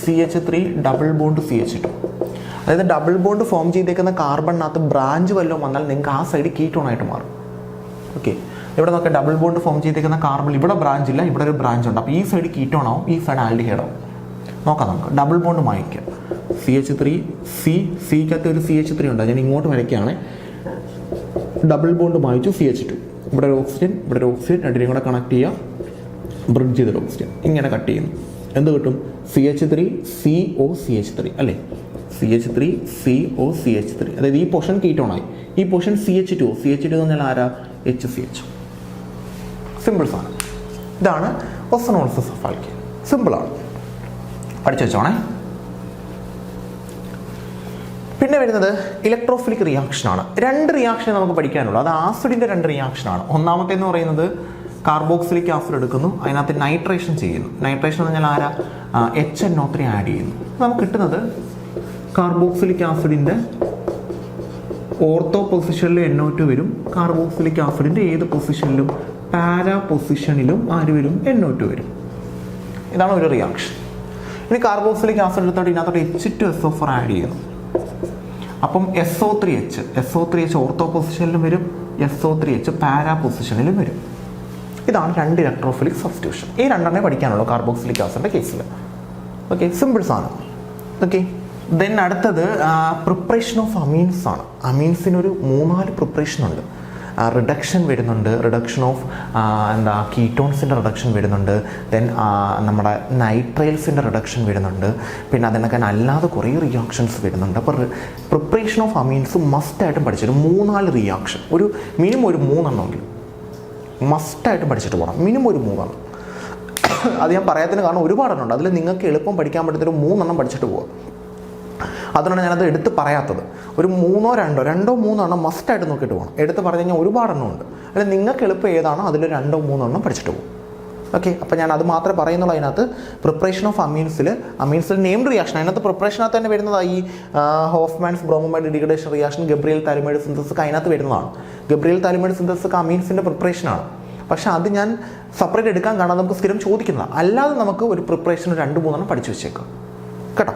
CH3 ഡബിൾ ബോണ്ട് CH2, അതായത് ഡബിൾ ബോണ്ട് ഫോം ചെയ്തേക്കുന്ന കാർബണിനകത്ത് ബ്രാഞ്ച് വല്ലതും വന്നാൽ നിങ്ങൾക്ക് ആ സൈഡ് കീറ്റോൺ ആയിട്ട് മാറും. ഓക്കെ, ഇവിടെ നോക്കാം, ഡബിൾ ബോണ്ട് ഫോം ചെയ്തേക്കുന്ന കാർബൺ ഇവിടെ ബ്രാഞ്ച് ഇല്ല, ഇവിടെ ഒരു ബ്രാഞ്ച് ഉണ്ട്. അപ്പോൾ ഈ സൈഡ് കീറ്റോൺ ആവും, ഈ സൈഡ് ആൽഡിഹൈഡ് ആവും. നോക്കാം നമുക്ക്. Double bond മായ്ക്കാം. CH3 സിക്കകത്ത് ഒരു CH3 ഉണ്ട്, ഞാൻ ഇങ്ങോട്ട് വരയ്ക്കുകയാണ്. ഡബിൾ ബോണ്ട് മായിച്ചു CH2, ഇവിടെ ഒരു ഓക്സിജൻ, ഇവിടെ ഒരു ഓക്സിജൻ, രണ്ടിനെയും കൂടെ കണക്ട് ചെയ്യുക, ബ്രിഡ്ജ് ചെയ്തൊരു ഓക്സിജൻ ഇങ്ങനെ കട്ട് ചെയ്യുന്നു. എന്ത് കിട്ടും? CH3COCH3 അല്ലേ? CH3COCH3, അതായത് ഈ പോർഷൻ കീറ്റോണായി, ഈ പോർഷൻ CH2 എന്ന് പറഞ്ഞാൽ ആരാ? HCHO. സിമ്പിൾ സാധനം. ഇതാണ് ഓസോണോളിസിസ് ഓഫ് ആൽക്കീൻ. സിമ്പിളാണ്, പഠിച്ചു വെച്ചോണേ. പിന്നെ വരുന്നത് ഇലക്ട്രോഫിലിക് റിയാക്ഷനാണ്. രണ്ട് റിയാക്ഷൻ നമുക്ക് പഠിക്കാനുള്ളൂ. അത് ആസിഡിൻ്റെ രണ്ട് റിയാക്ഷനാണ്. ഒന്നാമത്തേന്ന് പറയുന്നത് കാർബോക്സിലിക് ആസിഡ് എടുക്കുന്നു, അതിനകത്ത് നൈട്രേഷൻ ചെയ്യുന്നു. നൈട്രേഷൻ എന്ന് പറഞ്ഞാൽ ആരാ? HNO3 ആഡ് ചെയ്യുന്നു. നമുക്ക് കിട്ടുന്നത് കാർബോക്സിലിക് ആസിഡിൻ്റെ ഓർത്തോ പൊസിഷനിലും NO2 വരും, കാർബോക്സിലിക് ആസിഡിൻ്റെ ഏത് പൊസിഷനിലും പാരാ പൊസിഷനിലും ആര് വരും? NO2 വരും. ഇതാണ് ഒരു റിയാക്ഷൻ. ഇനി കാർബോക്സിലിക് ആസിഡ് എടുത്തോട്ട് ഇതിനകത്തോട്ട് H2SO4 ആഡ് ചെയ്യുന്നു. അപ്പം SO3H ഓർത്തോ പൊസിഷനിലും വരും, SO3H പാരാ പൊസിഷനിലും വരും. ഇതാണ് രണ്ട് ഇലക്ട്രോഫിലിക് സബ്സ്റ്റിറ്റ്യൂഷൻ. ഈ രണ്ടെണ്ണേ പഠിക്കാനുള്ളൂ കാർബോക്സിലിക് ആസിഡിൻ്റെ കേസിൽ. ഓക്കെ, സിമ്പിൾ സാധനം. ഓക്കെ, ദെൻ അടുത്തത് പ്രിപ്പറേഷൻ ഓഫ് അമീൻസ് ആണ്. അമീൻസിനൊരു 3-4 പ്രിപ്പറേഷൻ ഉണ്ട്. റിഡക്ഷൻ വരുന്നുണ്ട്, റിഡക്ഷൻ ഓഫ് കീറ്റോൺസിൻ്റെ റിഡക്ഷൻ വരുന്നുണ്ട്, ദെൻ നമ്മുടെ നൈട്രൈൽസിൻ്റെ റിഡക്ഷൻ വരുന്നുണ്ട്, പിന്നെ അതിനൊക്കെ അല്ലാതെ കുറേ റിയാക്ഷൻസ് വരുന്നുണ്ട്. അപ്പോൾ പ്രിപ്പറേഷൻ ഓഫ് അമീൻസ് മസ്റ്റായിട്ടും പഠിച്ചൊരു 3-4 റിയാക്ഷൻ, ഒരു മിനിമം ഒരു 3 എണ്ണമെങ്കിലും മസ്റ്റായിട്ടും പഠിച്ചിട്ട് പോകണം. മിനിമം ഒരു 3 എണ്ണം. അത് ഞാൻ പറയാത്തതിന് കാരണം ഒരുപാടെണ്ണമുണ്ട്. അതിൽ നിങ്ങൾക്ക് എളുപ്പം പഠിക്കാൻ പറ്റുന്നൊരു 3 എണ്ണം പഠിച്ചിട്ട് പോകാം. അതുകൊണ്ടാണ് ഞാനത് എടുത്ത് പറയാത്തത്. ഒരു 2-3 എണ്ണം മസ്റ്റായിട്ട് നോക്കിയിട്ട് പോകണം. എടുത്ത് പറഞ്ഞു കഴിഞ്ഞാൽ ഒരുപാടെണ്ണം ഉണ്ട്. അതിൽ നിങ്ങൾക്ക് എളുപ്പം ഏതാണോ അതിൽ 2-3 എണ്ണം പഠിച്ചിട്ട് പോകും. ഓക്കെ, അപ്പോൾ ഞാൻ അത് മാത്രമേ പറയുന്നുള്ളൂ. അതിനകത്ത് പ്രിപ്പറേഷൻ ഓഫ് അമീൻസിൽ നെയിംഡ് റിയാക്ഷൻ, അതിനകത്ത് പ്രിപ്പറേഷനകത്ത് തന്നെ വരുന്നതാണ് ഈ Hoffmann's bromamide degradation reaction, Gabriel phthalimide synthesis അതിനകത്ത് വരുന്നതാണ്. ഗബ്രിയൽ താലിമൈഡ് സിന്തസിസ് അമീൻസിൻ്റെ പ്രിപ്പറേഷനാണ്. പക്ഷേ അത് ഞാൻ സെപ്പറേറ്റ് എടുക്കാൻ കാണാൻ നമുക്ക് സ്ഥിരം ചോദിക്കുന്നതാണ്. അല്ലാതെ നമുക്ക് ഒരു പ്രിപ്പറേഷൻ 2-3 എണ്ണം പഠിച്ചു വെച്ചേക്കാം കേട്ടോ.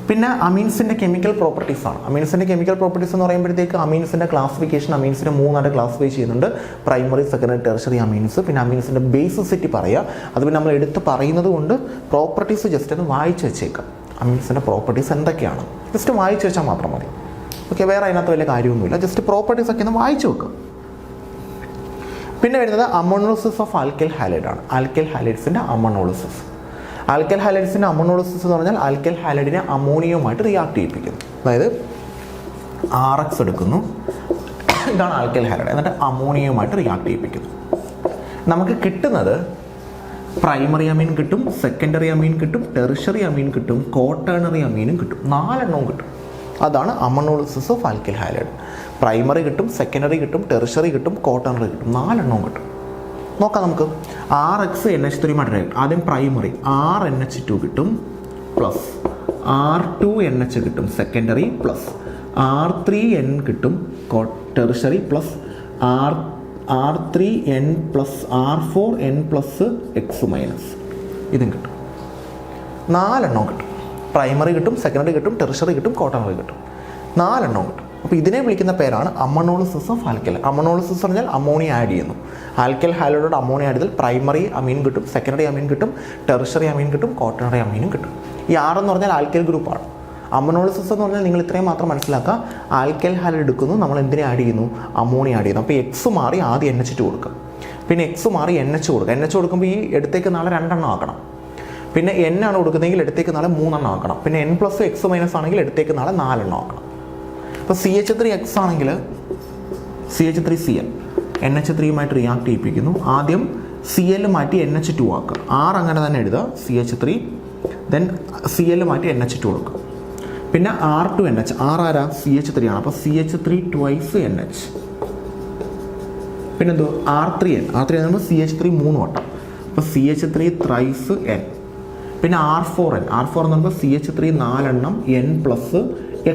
പിന്നെ അമീൻസിൻ്റെ കെമിക്കൽ പ്രോപ്പർട്ടീസാണ്. അമീൻസിൻ്റെ കെമിക്കൽ പ്രോപ്പർട്ടീസ് എന്ന് പറയുമ്പോഴത്തേക്ക് അമീൻസിൻ്റെ ക്ലാസിഫിക്കേഷൻ, അമീൻസിനെ 3 ക്ലാസിഫൈ ചെയ്യുന്നുണ്ട്. Primary, secondary, tertiary amines. പിന്നെ അമീൻസിൻ്റെ ബേസിസിറ്റി പറയുക. അത് പിന്നെ നമ്മൾ എടുത്ത് പറയുന്നത് കൊണ്ട് പ്രോപ്പർട്ടീസ് ജസ്റ്റ് ഒന്ന് വായിച്ച് വെച്ചേക്കാം. അമീൻസിൻ്റെ പ്രോപ്പർട്ടീസ് എന്തൊക്കെയാണ് ജസ്റ്റ് വായിച്ച് വെച്ചാൽ മാത്രം മതി. ഓക്കെ, വേറെ അതിനകത്ത് വലിയ കാര്യമൊന്നുമില്ല. ജസ്റ്റ് പ്രോപ്പർട്ടീസ് ഒക്കെ ഒന്ന് വായിച്ച് വെക്കുക. പിന്നെ വരുന്നത് അമോണോളിസിസ് ഓഫ് ആൽക്കൈൽ ഹാലൈഡ് ആണ്. ആൽക്കൈൽ ഹാലൈഡ്സിൻ്റെ അമോണോളിസിസ്. ആൽക്കൈൽ ഹാലൈഡ്സിൻ്റെ അമോണോളിസിസ് എന്ന് പറഞ്ഞാൽ ആൽക്കൈൽ ഹാലൈഡിനെ അമോണിയവുമായിട്ട് റിയാക്ട് ചെയ്യിപ്പിക്കുന്നു. അതായത് RX എടുക്കുന്നു, ഇതാണ് ആൽക്കൈൽ ഹാലൈഡ്, എന്നിട്ട് അമോണിയവുമായിട്ട് റിയാക്ട് ചെയ്യിപ്പിക്കുന്നു. നമുക്ക് കിട്ടുന്നത് പ്രൈമറി അമീൻ കിട്ടും, സെക്കൻഡറി അമീൻ കിട്ടും, ടെർഷറി അമീൻ കിട്ടും, ക്വാട്ടേണറി അമീനും കിട്ടും. 4 എണ്ണവും കിട്ടും. അതാണ് അമോണോളിസിസ് ഓഫ് ആൽക്കൈൽ ഹാലൈഡ്. പ്രൈമറി കിട്ടും, സെക്കൻഡറി കിട്ടും, ടെർഷറി കിട്ടും, ക്വാട്ടേണറി കിട്ടും. 4 എണ്ണവും കിട്ടും. നോക്കാം നമുക്ക്. RX NH3 react. ആദ്യം പ്രൈമറി RNH2 കിട്ടും, പ്ലസ് R2NH കിട്ടും സെക്കൻഡറി, പ്ലസ് R3N കിട്ടും tertiary, plus R3N plus R4N plus X minus ഇതും കിട്ടും. 4 എണ്ണവും കിട്ടും. പ്രൈമറി കിട്ടും, സെക്കൻഡറി കിട്ടും, ടെർഷറി കിട്ടും, ക്വാട്ടേണറി കിട്ടും. 4 എണ്ണവും കിട്ടും. അപ്പോൾ ഇതിനെ വിളിക്കുന്ന പേരാണ് അമോണോളിസിസ് ഓഫ് ആൽക്കൈൽ. അമോണോളിസിസ് പറഞ്ഞാൽ അമോണിയ ആഡ് ചെയ്യുന്നു. ആൽക്കൈൽ ഹാലൈഡോട് അമോണിയ ആഡ് ചെയ്താൽ പ്രൈമറി അമീൻ കിട്ടും, സെക്കൻഡറി അമീൻ കിട്ടും, ടെർഷറി അമീൻ കിട്ടും, ക്വാട്ടേണറി അമീനും കിട്ടും. ഈ 6 എന്ന് പറഞ്ഞാൽ ആൽക്കൈൽ ഗ്രൂപ്പാണ്. അമോണോളിസിസ് എന്ന് പറഞ്ഞാൽ നിങ്ങൾ ഇത്രയും മാത്രം മനസ്സിലാക്കുക. ആൽക്കൈൽ ഹാലൈഡ് എടുക്കുന്നു, നമ്മൾ എന്തിനെ ആഡ് ചെയ്യുന്നു? അമോണിയ ആഡ് ചെയ്യുന്നു. അപ്പോൾ X മാറി ആദ്യം NH2 കൊടുക്കുക, പിന്നെ X മാറി NH കൊടുക്കുക. NH കൊടുക്കുമ്പോൾ ഈ എടുത്തേക്ക് നാളെ 2 എണ്ണം ആക്കണം. പിന്നെ N ആണ് കൊടുക്കുന്നതെങ്കിൽ എടുത്തേക്ക് നാളെ 3 എണ്ണം ആക്കണം. പിന്നെ N പ്ലസ് X മൈനസ് ആണെങ്കിൽ എടുത്തേക്ക് നാളെ 4 എണ്ണം ആക്കണം. ഇപ്പോൾ CH3X ആണെങ്കിൽ CH3Cl NH3യുമായിട്ട് റിയാക്ട് ചെയ്യിപ്പിക്കുന്നു. ആദ്യം Cl മാറ്റി NH2 ആക്കുക. R അങ്ങനെ തന്നെ എഴുതുക. CH3 ദെൻ Cl മാറ്റി NH2 കൊടുക്കും. പിന്നെ R2NH, R ആരാ? CH3 ആണ്. അപ്പോൾ CH3 ട്വൈസ് NH. പിന്നെന്തോ R3N, R3 എന്ന് പറയുമ്പോൾ CH3 3 വട്ടം, അപ്പോൾ CH3 ത്രൈസ് N. പിന്നെ R4N, R4 എന്ന് പറയുമ്പോൾ CH3 4 എണ്ണം N plus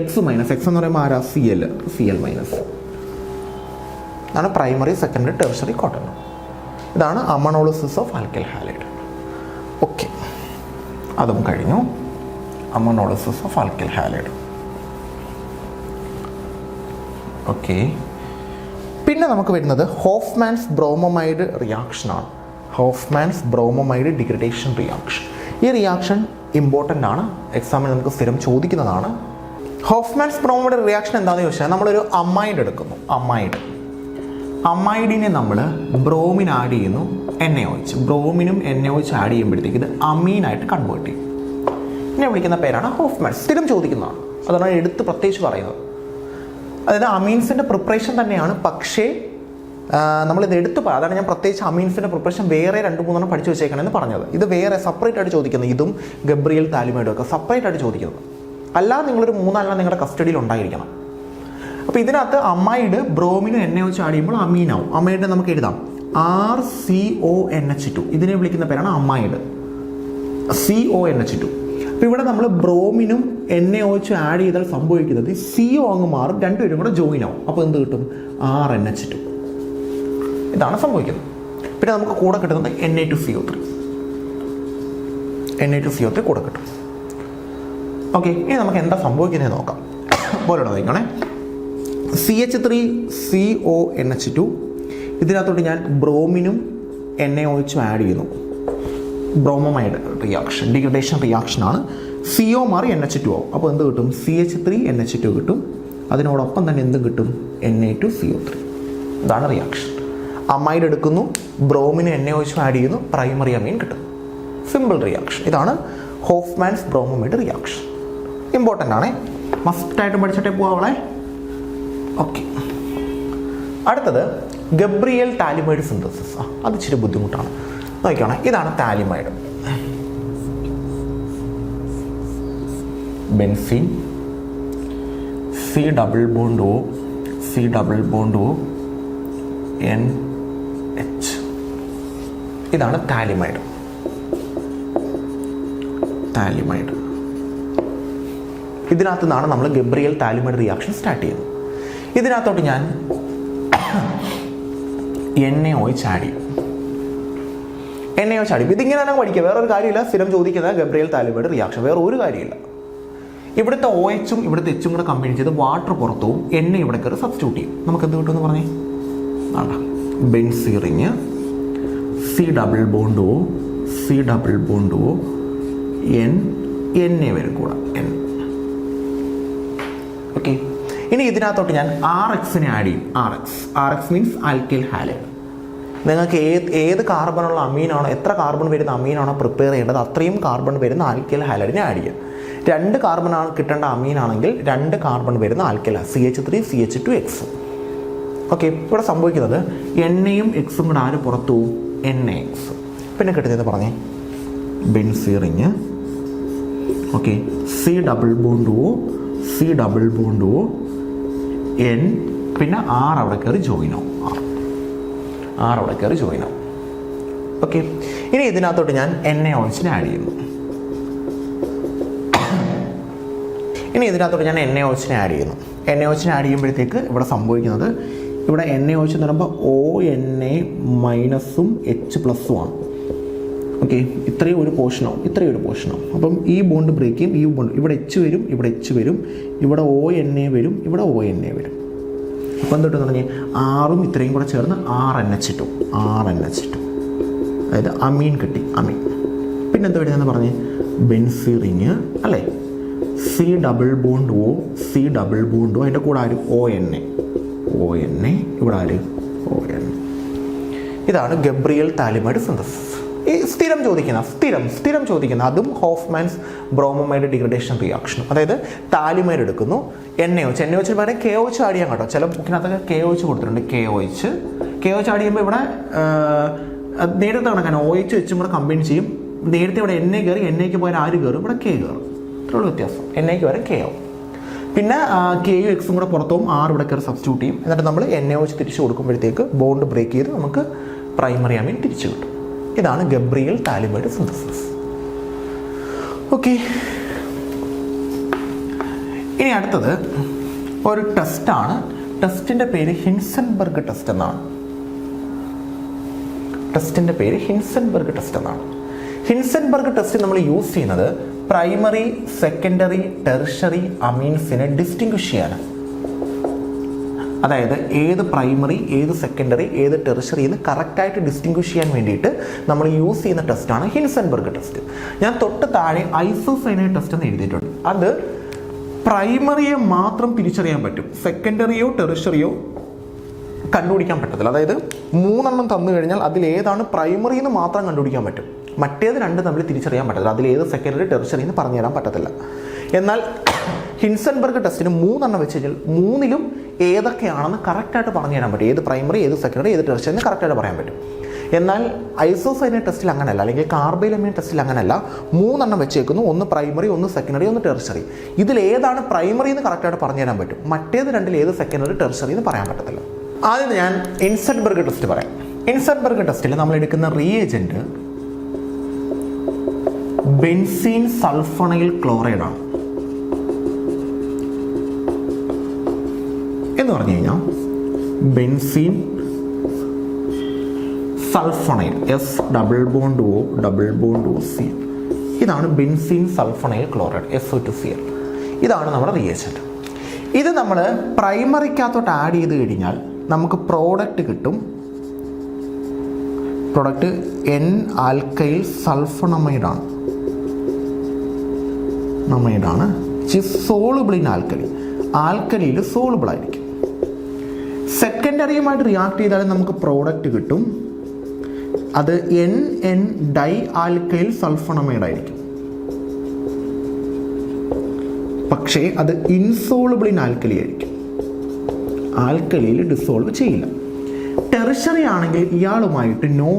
X minus, X എന്ന് പറയുമ്പോൾ ആരാ? Cl minus. ഇതാണ് പ്രൈമറി, സെക്കൻഡറി, ടെർഷറി ക്വാട്ടർണർ. ഇതാണ് അമണോളിസിസ് ഓഫ് ആൽക്കൈൽ ഹാലൈഡ്. ഓക്കെ, അതും കഴിഞ്ഞു. അമണോളിസിസ് ഓഫ് ആൽക്കൈൽ ഹാലൈഡ്. ഓക്കെ, പിന്നെ നമുക്ക് വരുന്നത് ഹോഫ്മാൻസ് ബ്രോമോമൈഡ് റിയാക്ഷനാണ്. ഹോഫ്മാൻസ് ബ്രോമോമൈഡ് ഡിഗ്രഡേഷൻ റിയാക്ഷൻ. ഈ റിയാക്ഷൻ ഇമ്പോർട്ടൻ്റ് ആണ്, എക്സാമിന് നമുക്ക് സ്ഥിരം ചോദിക്കുന്നതാണ്. ഹോഫ്മാൻസ് ബ്രോമോമൈഡ് റിയാക്ഷൻ എന്താണെന്ന് ചോദിച്ചാൽ നമ്മളൊരു അമൈഡ് എടുക്കുന്നു. അമൈഡിനെ നമ്മൾ ബ്രോമിൻ ആഡ് ചെയ്യുന്നു, NaOH. ബ്രോമിനും NaOH ആഡ് ചെയ്യുമ്പോഴത്തേക്ക് ഇത് അമീനായിട്ട് കൺവേർട്ട് ചെയ്യും. ഇതിനെ വിളിക്കുന്ന പേരാണ് ഹോഫ്മാൻസ്. സ്ഥിരം ചോദിക്കുന്നതാണ്, അതാണ് എടുത്ത് പ്രത്യേകിച്ച് പറയുന്നത്. അതായത് അമീൻസിൻ്റെ പ്രിപ്പറേഷൻ തന്നെയാണ്, പക്ഷേ നമ്മളിത് എടുത്ത് അതാണ് ഞാൻ പ്രത്യേകിച്ച് അമീൻസിൻ്റെ പ്രിപ്പറേഷൻ വേറെ 2-3 പഠിച്ചു വെച്ചേക്കണമെന്ന് പറഞ്ഞത്. ഇത് വേറെ സെപ്പറേറ്റ് ആയിട്ട് ചോദിക്കുന്നത്, ഇതും ഗബ്രിയൽ താലിമൈഡും ഒക്കെ സെപ്പറേറ്റ് ആയിട്ട് ചോദിക്കുന്നത്. അല്ലാതെ നിങ്ങളൊരു 3 നിങ്ങളുടെ കസ്റ്റഡിയിൽ ഉണ്ടായിരിക്കണം. അപ്പോൾ ഇതിനകത്ത് അമൈഡ് ബ്രോമിനും NaOH ആഡ് ചെയ്യുമ്പോൾ അമീനാവും. അമൈഡിനെ നമുക്ക് എഴുതാം RCONH2. ഇതിനെ വിളിക്കുന്ന പേരാണ് അമൈഡ്, CONH2. അപ്പോൾ ഇവിടെ നമ്മൾ ബ്രോമിനും NaOH ആഡ് ചെയ്താൽ സംഭവിക്കുന്നത് CO അങ്ങ് മാറും, രണ്ടുപേരും കൂടെ ജോയിൻ ആവും. അപ്പോൾ എന്ത് കിട്ടും? RNH2. ഇതാണ് സംഭവിക്കുന്നത്. പിന്നെ നമുക്ക് കൂടെ കിട്ടുന്നത് Na2CO3 കൂടെ കിട്ടും. ഓക്കെ, ഇനി നമുക്ക് എന്താ സംഭവിക്കുന്നത് നോക്കാം. പോലെ നോക്കണേ, CH3CONH2. ഇതിനകത്തോട്ട് ഞാൻ ബ്രോമിനും NaOH ആഡ് ചെയ്യുന്നു. ബ്രോമോമൈഡ് റിയാക്ഷൻ, ഡിഗ്രഡേഷൻ റിയാക്ഷനാണ്. CO മാറി NH2 ആവും. അപ്പോൾ എന്ത് കിട്ടും? CH3NH2 കിട്ടും. അതിനോടൊപ്പം തന്നെ എന്തും കിട്ടും? Na2CO3. ഇതാണ് റിയാക്ഷൻ. അമൈഡ് എടുക്കുന്നു, ബ്രോമിന് NaOH ആഡ് ചെയ്യുന്നു, പ്രൈമറി അമീൻ കിട്ടും. Simple reaction. ഇതാണ് ഹോഫ്മാൻസ് ബ്രോമോമൈഡ് റിയാക്ഷൻ. ഇമ്പോർട്ടൻ്റ് ആണേ, മസ്റ്റായിട്ട് പഠിച്ചിട്ടേ പോവാളെ. ഓക്കെ, അടുത്തത് ഗബ്രിയൽ താലിമൈഡ് സിന്തസിസ്. അത് ഇച്ചിരി ബുദ്ധിമുട്ടാണ്. നോക്കിക്കോണേ, ഇതാണ് phthalimide. Benzene, C double bond O, C double bond O, NH. ഇതാണ് താലിമൈഡ്. ഇതിനകത്തു നിന്നാണ് നമ്മൾ ഗബ്രിയൽ താലിമൈഡ് റിയാക്ഷൻ സ്റ്റാർട്ട് ചെയ്യുന്നത്. ഇതിനകത്തോട്ട് ഞാൻ NaOH ആഡ് ചെയ്യും. ഇതിങ്ങനെ തന്നെ പഠിക്കുക, വേറൊരു കാര്യമില്ല. സ്ഥിരം ചോദിക്കുന്ന ഗബ്രിയൽ താലിമൈഡ് റിയാക്ഷൻ, വേറെ ഒരു കാര്യമില്ല. ഇവിടുത്തെ OHും ഇവിടുത്തെ Hും കൂടെ കമ്പൈൻ ചെയ്ത് വാട്ടർ പുറത്തും Na ഇവിടെ കയറി സബ്സ്റ്റിറ്റ്യൂട്ട് ചെയ്യും. നമുക്ക് എന്ത് കിട്ടുമെന്ന് പറഞ്ഞേ, വേണ്ട, ബെൻസീറിങ് C double bond O, C double bond O, Na വരും കൂടെ N. ഓക്കെ, ഇനി ഇതിനകത്തോട്ട് ഞാൻ RXനെ ആഡ് ചെയ്യും. RX means alkyl halide. നിങ്ങൾക്ക് ഏത് കാർബണുള്ള അമീനാണോ, എത്ര കാർബൺ വരുന്ന അമീനാണോ പ്രിപ്പയർ ചെയ്യേണ്ടത്, അത്രയും കാർബൺ വരുന്ന ആൽക്കൈൽ ഹാലൈഡിനെ ആഡ് ചെയ്യുക. 2 കാർബണാണ് കിട്ടേണ്ട അമീനാണെങ്കിൽ 2 കാർബൺ വരുന്ന alkyl, CH3 CH2 X. Okay, ഇവിടെ സംഭവിക്കുന്നത് NAയും Xും കൂടെ ആര് പുറത്തു പോവും? NaX. പിന്നെ കിട്ടുന്നത് പറഞ്ഞേ, benzene ring. Okay, C double bond O, C double bond O, N. പിന്നെ R അവിടെ കയറി ജോയിൻ ആവും. ഓക്കെ, ഇനി ഇതിനകത്തോട്ട് ഞാൻ NaOHനെ ആഡ് ചെയ്യുന്നു. NaOHനെ ആഡ് ചെയ്യുമ്പോഴത്തേക്ക് ഇവിടെ സംഭവിക്കുന്നത്, ഇവിടെ NaOH എന്ന് പറയുമ്പോൾ ONA മൈനസും H+ഉം ആണ്. ഓക്കെ, ഇത്രയും ഒരു പോർഷനാവും. അപ്പം ഈ ബോണ്ട് ബ്രേക്ക് ചെയ്യും, ഈ ബോണ്ട് ഇവിടെ H വരും, ഇവിടെ ONA വരും, ഇവിടെ ONA വരും. അപ്പം എന്തിട്ടെന്ന് പറഞ്ഞാൽ ആറും ഇത്രയും കൂടെ ചേർന്ന് RNH2. അതായത് അമീൻ കിട്ടി, അമീൻ. പിന്നെ എന്താ വരുന്നതെന്ന് പറഞ്ഞ് ബെൻസീറിങ് അല്ലേ, C ഡബിൾ ബോണ്ട് O, അതിൻ്റെ കൂടെ ആര്? ONA, ഇവിടെ ആര്? ONA. ഇതാണ് ഗബ്രിയൽ താലിമൈഡ് സിന്തസിസ്. ഈ സ്ഥിരം ചോദിക്കുന്ന അതും ഹോഫ്മാൻസ് ബ്രോമോമൈഡ് ഡിഗ്രഡേഷൻ റിയാക്ഷൻ. അതായത് താലിമൈഡ് എടുക്കുന്നു, NaOH പകരം KOH ആഡ് ചെയ്യാൻ കേട്ടോ. ചില ബുക്കിനകത്തൊക്കെ KOH കൊടുത്തിട്ടുണ്ട്. KOH ആഡ് ചെയ്യുമ്പോൾ ഇവിടെ നേരത്തെ കണക്കാണ് OH Hും കൂടെ കമ്പൈൻ ചെയ്യും, നേരത്തെ ഇവിടെ എൻ എ കയറി, എൻ എക്ക് പകരം ആര് കയറും? ഇവിടെ കെ കയറും. ഇത്രയുള്ള വ്യത്യാസം. എൻ എക്ക് പകരം കെ ആവും. പിന്നെ കെയും എക്സും കൂടെ പുറത്തും ആർ ഇവിടെ കയറി സബ്സ്റ്റിറ്റ്യൂട്ട് ചെയ്യും. എന്നിട്ട് നമ്മൾ എൻ എ വെച്ച് തിരിച്ചു കൊടുക്കുമ്പോഴത്തേക്ക് ബോണ്ട് ബ്രേക്ക് ചെയ്ത് നമുക്ക് പ്രൈമറി അമീൻ തിരിച്ചു കിട്ടും. ഇതാണ് ഗബ്രിയൽ താലിബൈഡ് സിന്തസിസ്. ഓക്കെ, ഇനി അടുത്തത് ഒരു ടെസ്റ്റാണ്. ടെസ്റ്റിൻ്റെ പേര് ഹിൻസൻബർഗ് ടെസ്റ്റ് എന്നാണ്. ടെസ്റ്റിൻ്റെ പേര് ഹിൻസൻബർഗ് ടെസ്റ്റ് എന്നാണ്. ഹിൻസൻബർഗ് ടെസ്റ്റ് നമ്മൾ യൂസ് ചെയ്യുന്നത് പ്രൈമറി, സെക്കൻഡറി, ടെർഷറി അമീൻസിനെ ഡിസ്റ്റിങ്വിഷ് ചെയ്യാനാണ്. അതായത് ഏത് പ്രൈമറി, ഏത് സെക്കൻഡറി, ഏത് ടെർഷറി എന്ന് കറക്റ്റായിട്ട് ഡിസ്റ്റിങ്വിഷ് ചെയ്യാൻ വേണ്ടിയിട്ട് നമ്മൾ യൂസ് ചെയ്യുന്ന ടെസ്റ്റാണ് ഹിൻസൻബർഗ് ടെസ്റ്റ്. ഞാൻ തൊട്ട് താഴെ ഐസോസൈനൈഡ് ടെസ്റ്റ് എന്ന് എഴുതിയിട്ടുണ്ട്. അത് പ്രൈമറിയെ മാത്രം തിരിച്ചറിയാൻ പറ്റും, സെക്കൻഡറിയോ ടെർഷറിയോ കണ്ടുപിടിക്കാൻ പറ്റത്തില്ല. അതായത് 3 തന്നു കഴിഞ്ഞാൽ അതിലേതാണ് പ്രൈമറി എന്ന് മാത്രം കണ്ടുപിടിക്കാൻ പറ്റും, മറ്റേത് 2 തമ്മിൽ തിരിച്ചറിയാൻ പറ്റത്തില്ല. അതിലേത് സെക്കൻഡറി, ടെർഷറി എന്ന് പറഞ്ഞു തരാൻ പറ്റത്തില്ല. എന്നാൽ ഹിൻസൻബർഗ് ടെസ്റ്റിന് 3 വെച്ച് കഴിഞ്ഞാൽ 3ലും ഏതൊക്കെയാണെന്ന് കറക്റ്റായിട്ട് പറഞ്ഞു തരാൻ പറ്റും. ഏത് പ്രൈമറി, ഏത് സെക്കൻഡറി, ഏത് ടെർഷറി എന്ന് കറക്റ്റായിട്ട് പറയാൻ പറ്റും. എന്നാൽ ഐസോസൈനൈഡ് ടെസ്റ്റിൽ അങ്ങനെയല്ല, അല്ലെങ്കിൽ കാർബൈലമൈൻ ടെസ്റ്റിൽ അങ്ങനെയല്ല. 3 വെച്ചേക്കുന്നു, ഒന്ന് പ്രൈമറി, ഒന്ന് സെക്കൻഡറി, ഒന്ന് ടെർഷറി. ഇതിലേതാണ് പ്രൈമറി എന്ന് കറക്റ്റായിട്ട് പറഞ്ഞു തരാൻ പറ്റും, മറ്റേത് 2ൽ ഏത് സെക്കൻഡറി, ടെർഷറി എന്ന് പറയാൻ പറ്റത്തില്ല. ആദ്യം ഞാൻ ഹിൻസൻബർഗ് ടെസ്റ്റ് പറയാം. ഹിൻസൻബർഗ് ടെസ്റ്റിൽ നമ്മൾ എടുക്കുന്ന റിയേജന്റ് ബെൻസീൻ സൾഫണൈൽ ക്ലോറൈഡ് ആണ്. എന്ന് പറഞ്ഞു കഴിഞ്ഞാൽ ബെൻസീൻ സൾഫണൈൽ, S+O+C, ഇതാണ് ബെൻസീൻ സൾഫണൈൽ ക്ലോറൈഡ്, SO2Cl. ഇതാണ് നമ്മുടെ റിയേജന്റ്. ഇത് നമ്മൾ പ്രൈമറിക്കകത്തോട്ട് ആഡ് ചെയ്ത് കഴിഞ്ഞാൽ നമുക്ക് പ്രോഡക്റ്റ് കിട്ടും. പ്രോഡക്റ്റ് N ആൽക്കൈൽ സൾഫണമൈഡാണ്, സോളുബിൾ ഇൻ ആൽക്കലി. ആൽക്കലിയിൽ സോളുബിൾ ആയിരിക്കും. സെക്കൻഡറിയുമായിട്ട് റിയാക്ട് ചെയ്താൽ നമുക്ക് പ്രോഡക്റ്റ് കിട്ടും. അത് NN ഡൈ ആൽക്കൈൽ സൾഫണമൈഡ് ആയിരിക്കും. പക്ഷേ അത് ഇൻസോളുബിൾ ഇൻ ആൽക്കലി ആയിരിക്കും, ആൽക്കലിയിൽ ഡിസോൾവ് ചെയ്യില്ല. ടെർഷറി ആണെങ്കിൽ ഇയാളുമായിട്ട് നോ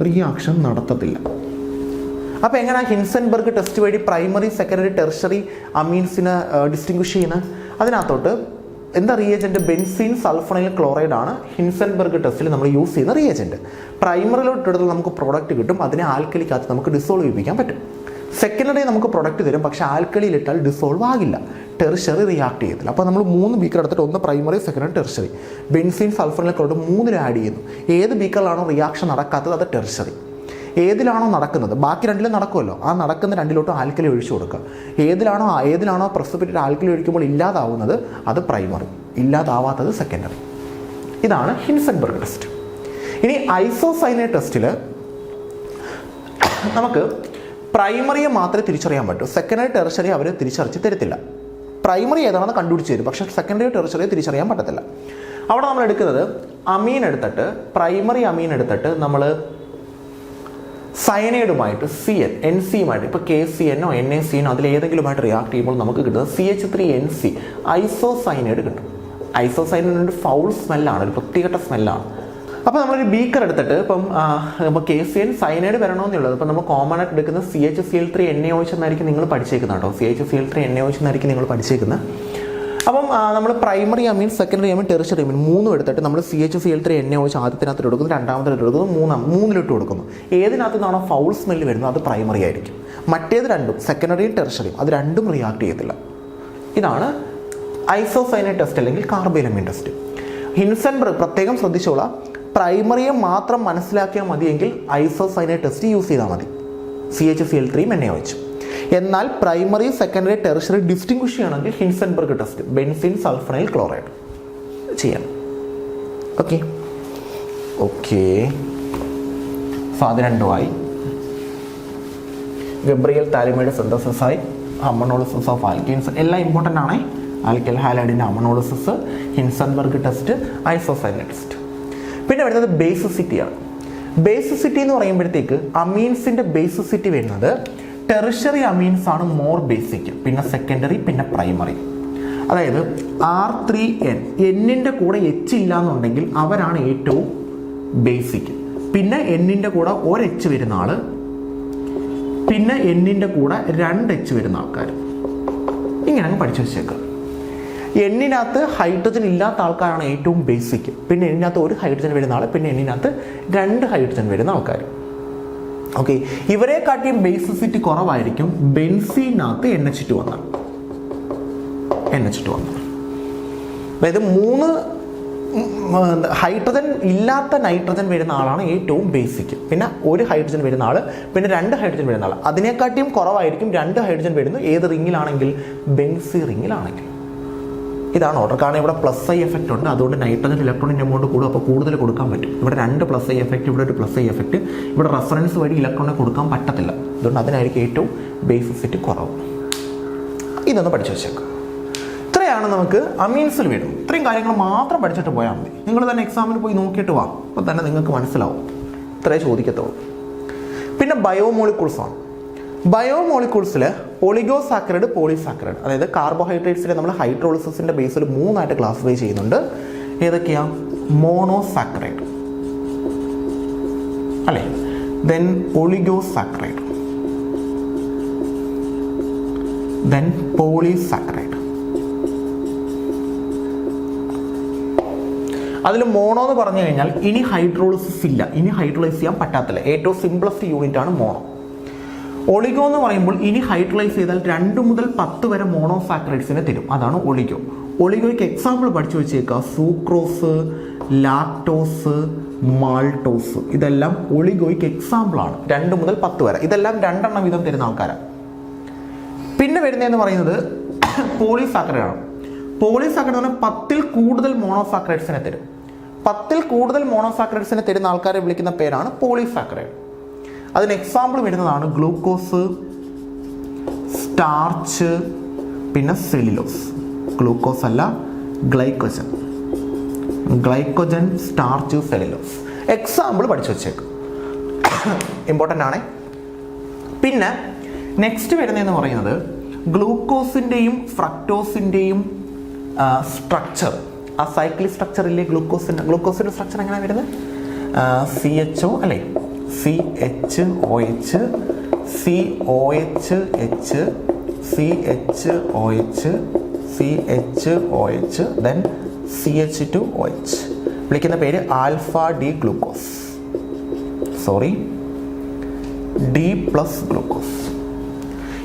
റിയാക്ഷൻ നടത്തത്തില്ല. അപ്പോൾ എങ്ങനെയാണ് ഹിൻസൻബർഗ് ടെസ്റ്റ് വഴി പ്രൈമറി, സെക്കൻഡറി, ടെർഷറി അമീൻസിനെ ഡിസ്റ്റിങ്വിഷ് ചെയ്യുന്നത്? അതിനകത്തോട്ട് എന്താ റിയേജന്റ്? ബെൻസീൻ സൾഫണൈൽ ക്ലോറൈഡ് ആണ് ഹിൻസൻബർഗ് ടെസ്റ്റിൽ നമ്മൾ യൂസ് ചെയ്യുന്ന റിയേജന്റ്. പ്രൈമറിലോട്ട് എടുത്താൽ നമുക്ക് പ്രോഡക്റ്റ് കിട്ടും, അതിനെ ആൽക്കലിക്കകത്ത് നമുക്ക് ഡിസോൾവ് ചെയ്യിപ്പിക്കാൻ പറ്റും. സെക്കൻഡറി നമുക്ക് പ്രൊഡക്റ്റ് തരും, പക്ഷേ ആൽക്കലിയിലിട്ടാൽ ഡിസോൾവ് ആകില്ല, ടെർഷറി റിയാക്ട് ചെയ്യത്തില്ല. അപ്പോൾ നമ്മൾ 3 ബീക്കർ എടുത്തിട്ട് ഒന്ന് primary, secondary, tertiary, benzene sulphonyl chloride 3 add ചെയ്യുന്നു. ഏത് ബീക്കറിലാണോ റിയാക്ഷൻ നടക്കാത്തത് അത് ടെർഷറി. ഏതിലാണോ നടക്കുന്നത്, ബാക്കി 2ലും നടക്കുമല്ലോ, ആ നടക്കുന്ന 2ലോട്ടും ആൽക്കലി ഒഴിച്ചു കൊടുക്കുക. ഏതിലാണോ പ്രസിപ്പിറ്റേറ്റ് ആൽക്കലി ഒഴിക്കുമ്പോൾ ഇല്ലാതാവുന്നത് അത് പ്രൈമറി, ഇല്ലാതാവാത്തത് സെക്കൻഡറി. ഇതാണ് ഹിൻസൻബർഗ് ടെസ്റ്റ്. ഇനി ഐസോസൈനൈഡ് ടെസ്റ്റിൽ നമുക്ക് പ്രൈമറിയെ മാത്രമേ തിരിച്ചറിയാൻ പറ്റൂ, സെക്കൻഡറി, ടെർഷറി അവർ തിരിച്ചറിച്ച് തരത്തില്ല. പ്രൈമറി ഏതാണെന്ന് കണ്ടുപിടിച്ച് തരും, പക്ഷേ സെക്കൻഡറി, ടെർഷറി തിരിച്ചറിയാൻ പറ്റത്തില്ല. അവിടെ നമ്മൾ എടുക്കുന്നത് അമീൻ എടുത്തിട്ട്, പ്രൈമറി അമീൻ എടുത്തിട്ട് നമ്മൾ സയനൈഡുമായിട്ട് NC-യുമായിട്ട്, ഇപ്പോൾ KCNO NaCNO അതിലേതെങ്കിലുമായിട്ട് റിയാക്ട് ചെയ്യുമ്പോൾ നമുക്ക് കിട്ടുന്നത് CH3NC ഐസോസൈനൈഡ് കിട്ടും. ഐസോസൈനൈഡ് ഫൗൾ സ്മെല്ലാണ്, ഒരു പ്രത്യേക സ്മെല്ലാണ്. അപ്പോൾ നമ്മളൊരു ബീക്കർ എടുത്തിട്ട് ഇപ്പോൾ KCN സയനൈഡ് വരണമെന്നുള്ളത്, ഇപ്പോൾ നമ്മൾ കോമൺ ആയിട്ട് എടുക്കുന്ന CHCl3NaOH എന്നായിരിക്കും നിങ്ങൾ പഠിച്ചേക്കുന്നത് കേട്ടോ. CHCl3NaOH എന്നായിരിക്കും നിങ്ങൾ പഠിച്ചേക്കുന്നത്. അപ്പം നമ്മൾ പ്രൈമറി അമീൻ, സെക്കൻഡറി അമീൻ, ടെർഷറി അമീൻ 3 എടുത്തിട്ട് നമ്മൾ CHCl3NaOH ആദ്യത്തിനകത്ത് എടുക്കുന്നു, രണ്ടാമത്തിനകത്ത് എടുക്കുന്നു, മൂന്നിലിട്ട് കൊടുക്കുന്നു. ഏതിനകത്ത് നിന്നാണോ ഫൗൾ സ്മെല്ല് വരുന്നത് അത് പ്രൈമറി ആയിരിക്കും. മറ്റേത് 2ഉം സെക്കൻഡറിയും ടെർഷറിയും അത് 2ഉം റിയാക്ട് ചെയ്യത്തില്ല. ഇതാണ് ഐസോസൈനൈഡ് ടെസ്റ്റ് അല്ലെങ്കിൽ കാർബൈലമൈൻ ടെസ്റ്റ്. ഹിൻസൻബർഗ് പ്രത്യേകം ശ്രദ്ധിച്ചോളാം, പ്രൈമറിയെ മാത്രം മനസ്സിലാക്കിയാൽ മതിയെങ്കിൽ ഐസോസൈനൈഡ് ടെസ്റ്റ് യൂസ് ചെയ്താൽ മതി, CHCl3NaOH. എന്നാൽ പ്രൈമറി, സെക്കൻഡറി, ടെർഷറി ഡിസ്റ്റിങ്വിഷ് ചെയ്യണമെങ്കിൽ Hinsberg test benzene sulphonyl chloride ചെയ്യാം. ഓക്കെ സോ അത് 2ആയി. ഗബ്രിയൽ താലിബൈഡ് സിന്തസിസായി, അമണോളിസിസ് ഓഫ് ആൽക്കീൻസ് എല്ലാം ഇമ്പോർട്ടൻ്റ് ആണ്. ആൽക്കൈൽ ഹാലൈഡിൻ്റെ ammonolysis, Hinsberg test, isocyanide test. പിന്നെ വരുന്നത് ബേസിസിറ്റിയാണ്. ബേസിസിറ്റി എന്ന് പറയുമ്പോഴത്തേക്ക് അമീൻസിൻ്റെ ബേസിസിറ്റി വരുന്നത് ടെർഷറി അമീൻസ് ആണ് മോർ ബേസിക്, പിന്നെ സെക്കൻഡറി, പിന്നെ പ്രൈമറി. അതായത് R3N, Nൻ്റെ കൂടെ H ഇല്ല എന്നുണ്ടെങ്കിൽ അവരാണ് ഏറ്റവും ബേസിക്. പിന്നെ Nൻ്റെ കൂടെ ഒരു H വരുന്ന ആൾ പിന്നെ എന്നിൻ്റെ കൂടെ 2H വരുന്ന ആൾക്കാർ. ഇങ്ങനെ അങ്ങ് പഠിച്ചു വെച്ചേക്കുക. എണ്ണിനകത്ത് ഹൈഡ്രജൻ ഇല്ലാത്ത ആൾക്കാരാണ് ഏറ്റവും ബേസിക്. പിന്നെ എണ്ണിനകത്ത് 1 ഹൈഡ്രജൻ വരുന്ന ആൾ, പിന്നെ എണ്ണിനകത്ത് 2 ഹൈഡ്രജൻ വരുന്ന ആൾക്കാർ. ഓക്കെ, ഇവരെക്കാട്ടിയും ബേസിസിറ്റി കുറവായിരിക്കും ബെൻസീനകത്ത് NH2 വന്നാൽ. അതായത് 3 ഹൈഡ്രജൻ ഇല്ലാത്ത നൈട്രജൻ വരുന്ന ആളാണ് ഏറ്റവും ബേസിക്. പിന്നെ 1 ഹൈഡ്രജൻ വരുന്ന ആൾ, പിന്നെ 2 ഹൈഡ്രജൻ വരുന്ന ആൾ. അതിനെക്കാട്ടിയും കുറവായിരിക്കും 2 ഹൈഡ്രജൻ വരുന്നത് ഏത് റിങ്ങിലാണെങ്കിൽ? ബെൻസീൻ റിങ്ങിലാണെങ്കിൽ. ഇതാണ് ഓർഡർ. കാരണം ഇവിടെ +I എഫക്റ്റ് ഉണ്ട്, അതുകൊണ്ട് നൈട്രജൻ ഇലക്ട്രോണിൻ്റെ എമൗണ്ട് കൂടും, അപ്പോൾ കൂടുതൽ കൊടുക്കാൻ പറ്റും. ഇവിടെ 2 +I എഫക്റ്റ്, ഇവിടെ ഒരു +I എഫക്റ്റ്. ഇവിടെ റെഫറൻസ് വഴി ഇലക്ട്രോണിനെ കൊടുക്കാൻ പറ്റത്തില്ല, അതുകൊണ്ട് അതിനായിരിക്കും ഏറ്റവും ബേസിസിറ്റി കുറവ്. ഇതൊന്ന് പഠിച്ചു വെച്ചേക്കാം. ഇത്രയാണ് നമുക്ക് അമീൻസിൽ വരുന്നത്. ഇത്രയും കാര്യങ്ങൾ മാത്രം പഠിച്ചിട്ട് പോയാൽ മതി. നിങ്ങൾ തന്നെ എക്സാമിന് പോയി നോക്കിയിട്ട് വാ, അപ്പോൾ തന്നെ നിങ്ങൾക്ക് മനസ്സിലാവും. ഇത്രേ ചോദിക്കത്തുള്ളൂ. പിന്നെ ബയോമോളിക്യൂൾസ് ആണ്. ബയോമോളിക്യൂൾസിൽ ഒളിഗോസാക്കറൈഡ്, പോളിസാക്കറൈഡ്, അതായത് കാർബോഹൈഡ്രേറ്റ്സിനെ നമ്മൾ ഹൈഡ്രോളിസിന്റെ ബേസിൽ 3 ക്ലാസിഫൈ ചെയ്യുന്നുണ്ട്. ഏതൊക്കെയാ? മോണോസാക്കറൈഡ് അല്ലേ, ദെൻ ഒളിഗോസാക്കറൈഡ്, ദെൻ പോളിസാക്കറൈഡ്. അതിൽ മോണോ എന്ന് പറഞ്ഞു കഴിഞ്ഞാൽ ഇനി ഹൈഡ്രോളിസിസ് ഇല്ല, ഇനി ഹൈഡ്രോളൈസ് ചെയ്യാൻ പറ്റാത്തില്ല. ഏറ്റവും സിംപ്ലസ്റ്റ് യൂണിറ്റ് ആണ് മോണോ. ഒളിഗോ എന്ന് പറയുമ്പോൾ ഇനി ഹൈഡ്രോളൈസ് ചെയ്താൽ 2 മുതൽ 10 വരെ മോണോസാക്കറൈഡ്സിനെ തരും, അതാണ് ഒളിഗോ. ഒളിഗോയ്ക്ക് എക്സാമ്പിൾ പഠിച്ചു വെച്ചേക്കുക. സൂക്രോസ്, ലാക്ടോസ്, മാൾട്ടോസ്, ഇതെല്ലാം ഒളിഗോയ്ക്ക് എക്സാമ്പിളാണ്. 2 മുതൽ 10 വരെ ഇതെല്ലാം 2 വീതം തരുന്ന ആൾക്കാരാണ്. പിന്നെ വരുന്നതെന്ന് പറയുന്നത് പോളിസാക്കറൈഡ് ആണ്. പോളിസാക്കറൈഡ് എന്ന് പറഞ്ഞാൽ 10ൽ കൂടുതൽ മോണോസാക്കറൈഡ്സിനെ തരും. 10ൽ കൂടുതൽ മോണോസാക്കറൈഡ്സിനെ തരുന്ന ആൾക്കാരെ വിളിക്കുന്ന പേരാണ് പോളിസാക്കറൈഡ്. അതിന് എക്സാമ്പിൾ വരുന്നതാണ് ഗ്ലൂക്കോസ്, സ്റ്റാർച്ച്, പിന്നെ സെല്ലുലോസ്. ഗ്ലൂക്കോസ് അല്ല, glycogen. Glycogen, starch, cellulose. Example പഠിച്ചു വെച്ചേക്കും, ഇമ്പോർട്ടൻ്റ് ആണ്. പിന്നെ നെക്സ്റ്റ് വരുന്നതെന്ന് പറയുന്നത് ഗ്ലൂക്കോസിൻ്റെയും ഫ്രക്ടോസിൻ്റെയും സ്ട്രക്ചർ. ആ സൈക്ലിക് സ്ട്രക്ചർ ഇല്ലേ ഗ്ലൂക്കോസിൻ്റെ സ്ട്രക്ചർ എങ്ങനെയാണ് വരുന്നത്? CHO അല്ലേ, CHOH, COH, CHOH, then CH2OH. വിളിക്കുന്ന പേര് alpha D glucose, D+ glucose.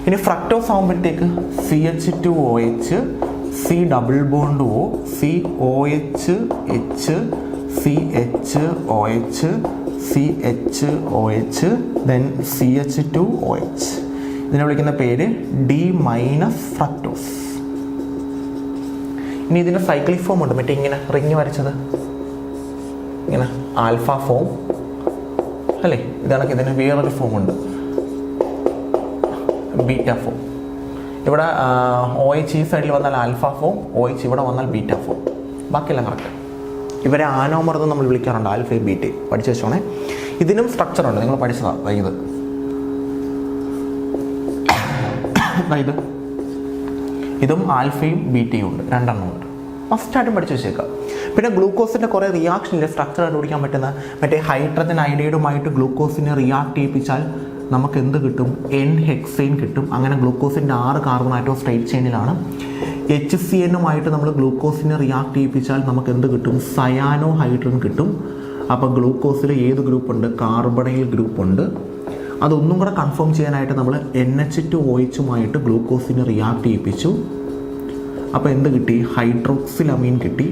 ഇനി ഫ്രക്ടോസ് ആകുമ്പോഴത്തേക്ക് CH2OH, C double bond O, COH, CHOH, CHOH, then CH2OH. ഇതിനെ വിളിക്കുന്ന പേര് D- ഫ്രക്ടോസ്. ഇനി ഇതിൻ്റെ സൈക്ലിക് ഫോം ഉണ്ട്, മറ്റേ ഇങ്ങനെ റിങ് വരച്ചത്, ഇങ്ങനെ ആൽഫ ഫോം അല്ലേ. ഇതാണ് ഇതിന് വേറൊരു ഫോം ഉണ്ട്, ബീറ്റ ഫോം. ഇവിടെ OH ഈ സൈഡിൽ വന്നാൽ ആൽഫ ഫോം, OH ഇവിടെ വന്നാൽ ബീറ്റ ഫോം. ബാക്കിയെല്ലാം കറക്റ്റ്. ഇവരെ ആനോമർ എന്ന് നമ്മൾ വിളിക്കാറുണ്ട്, ആൽഫയും ബീറ്റയും. പഠിച്ചു വെച്ചോണേ. ഇതിനും സ്ട്രക്ചർ ഉണ്ട്, നിങ്ങൾ പഠിച്ചതാണ്. ഇതും ആൽഫയും ബീറ്റയും ഉണ്ട്, 2 ഉണ്ട്. ഫസ്റ്റായിട്ടും പഠിച്ചു വെച്ചേക്കാം. പിന്നെ ഗ്ലൂക്കോസിൻ്റെ കുറേ റിയാക്ഷനിലെ സ്ട്രക്ചർ കണ്ടുപിടിക്കാൻ പറ്റുന്ന മറ്റേ ഹൈഡ്രജൻ അയഡൈഡുമായിട്ട് ഗ്ലൂക്കോസിനെ റിയാക്ട് ചെയ്യിപ്പിച്ചാൽ നമുക്ക് എന്ത് കിട്ടും? N-ഹെക്സൈൻ കിട്ടും. അങ്ങനെ ഗ്ലൂക്കോസിൻ്റെ 6 കാർബൺ ആറ്റം സ്ട്രൈറ്റ് ചെയിനിലാണ്. HCN-ഉമായിട്ട് നമ്മൾ ഗ്ലൂക്കോസിനെ റിയാക്ട് ചെയ്യിപ്പിച്ചാൽ നമുക്ക് എന്ത് കിട്ടും? സയാനോ ഹൈഡ്രജൻ കിട്ടും. അപ്പോൾ ഗ്ലൂക്കോസിൽ ഏത് ഗ്രൂപ്പുണ്ട്? കാർബണൈൽ ഗ്രൂപ്പുണ്ട്. അതൊന്നും കൂടെ കൺഫേം ചെയ്യാനായിട്ട് നമ്മൾ NH2OH-ഉമായിട്ട് ഗ്ലൂക്കോസിനെ റിയാക്ട് ചെയ്യിപ്പിച്ചു. അപ്പോൾ എന്ത് കിട്ടി? ഹൈഡ്രോക്സിലമീൻ കിട്ടി.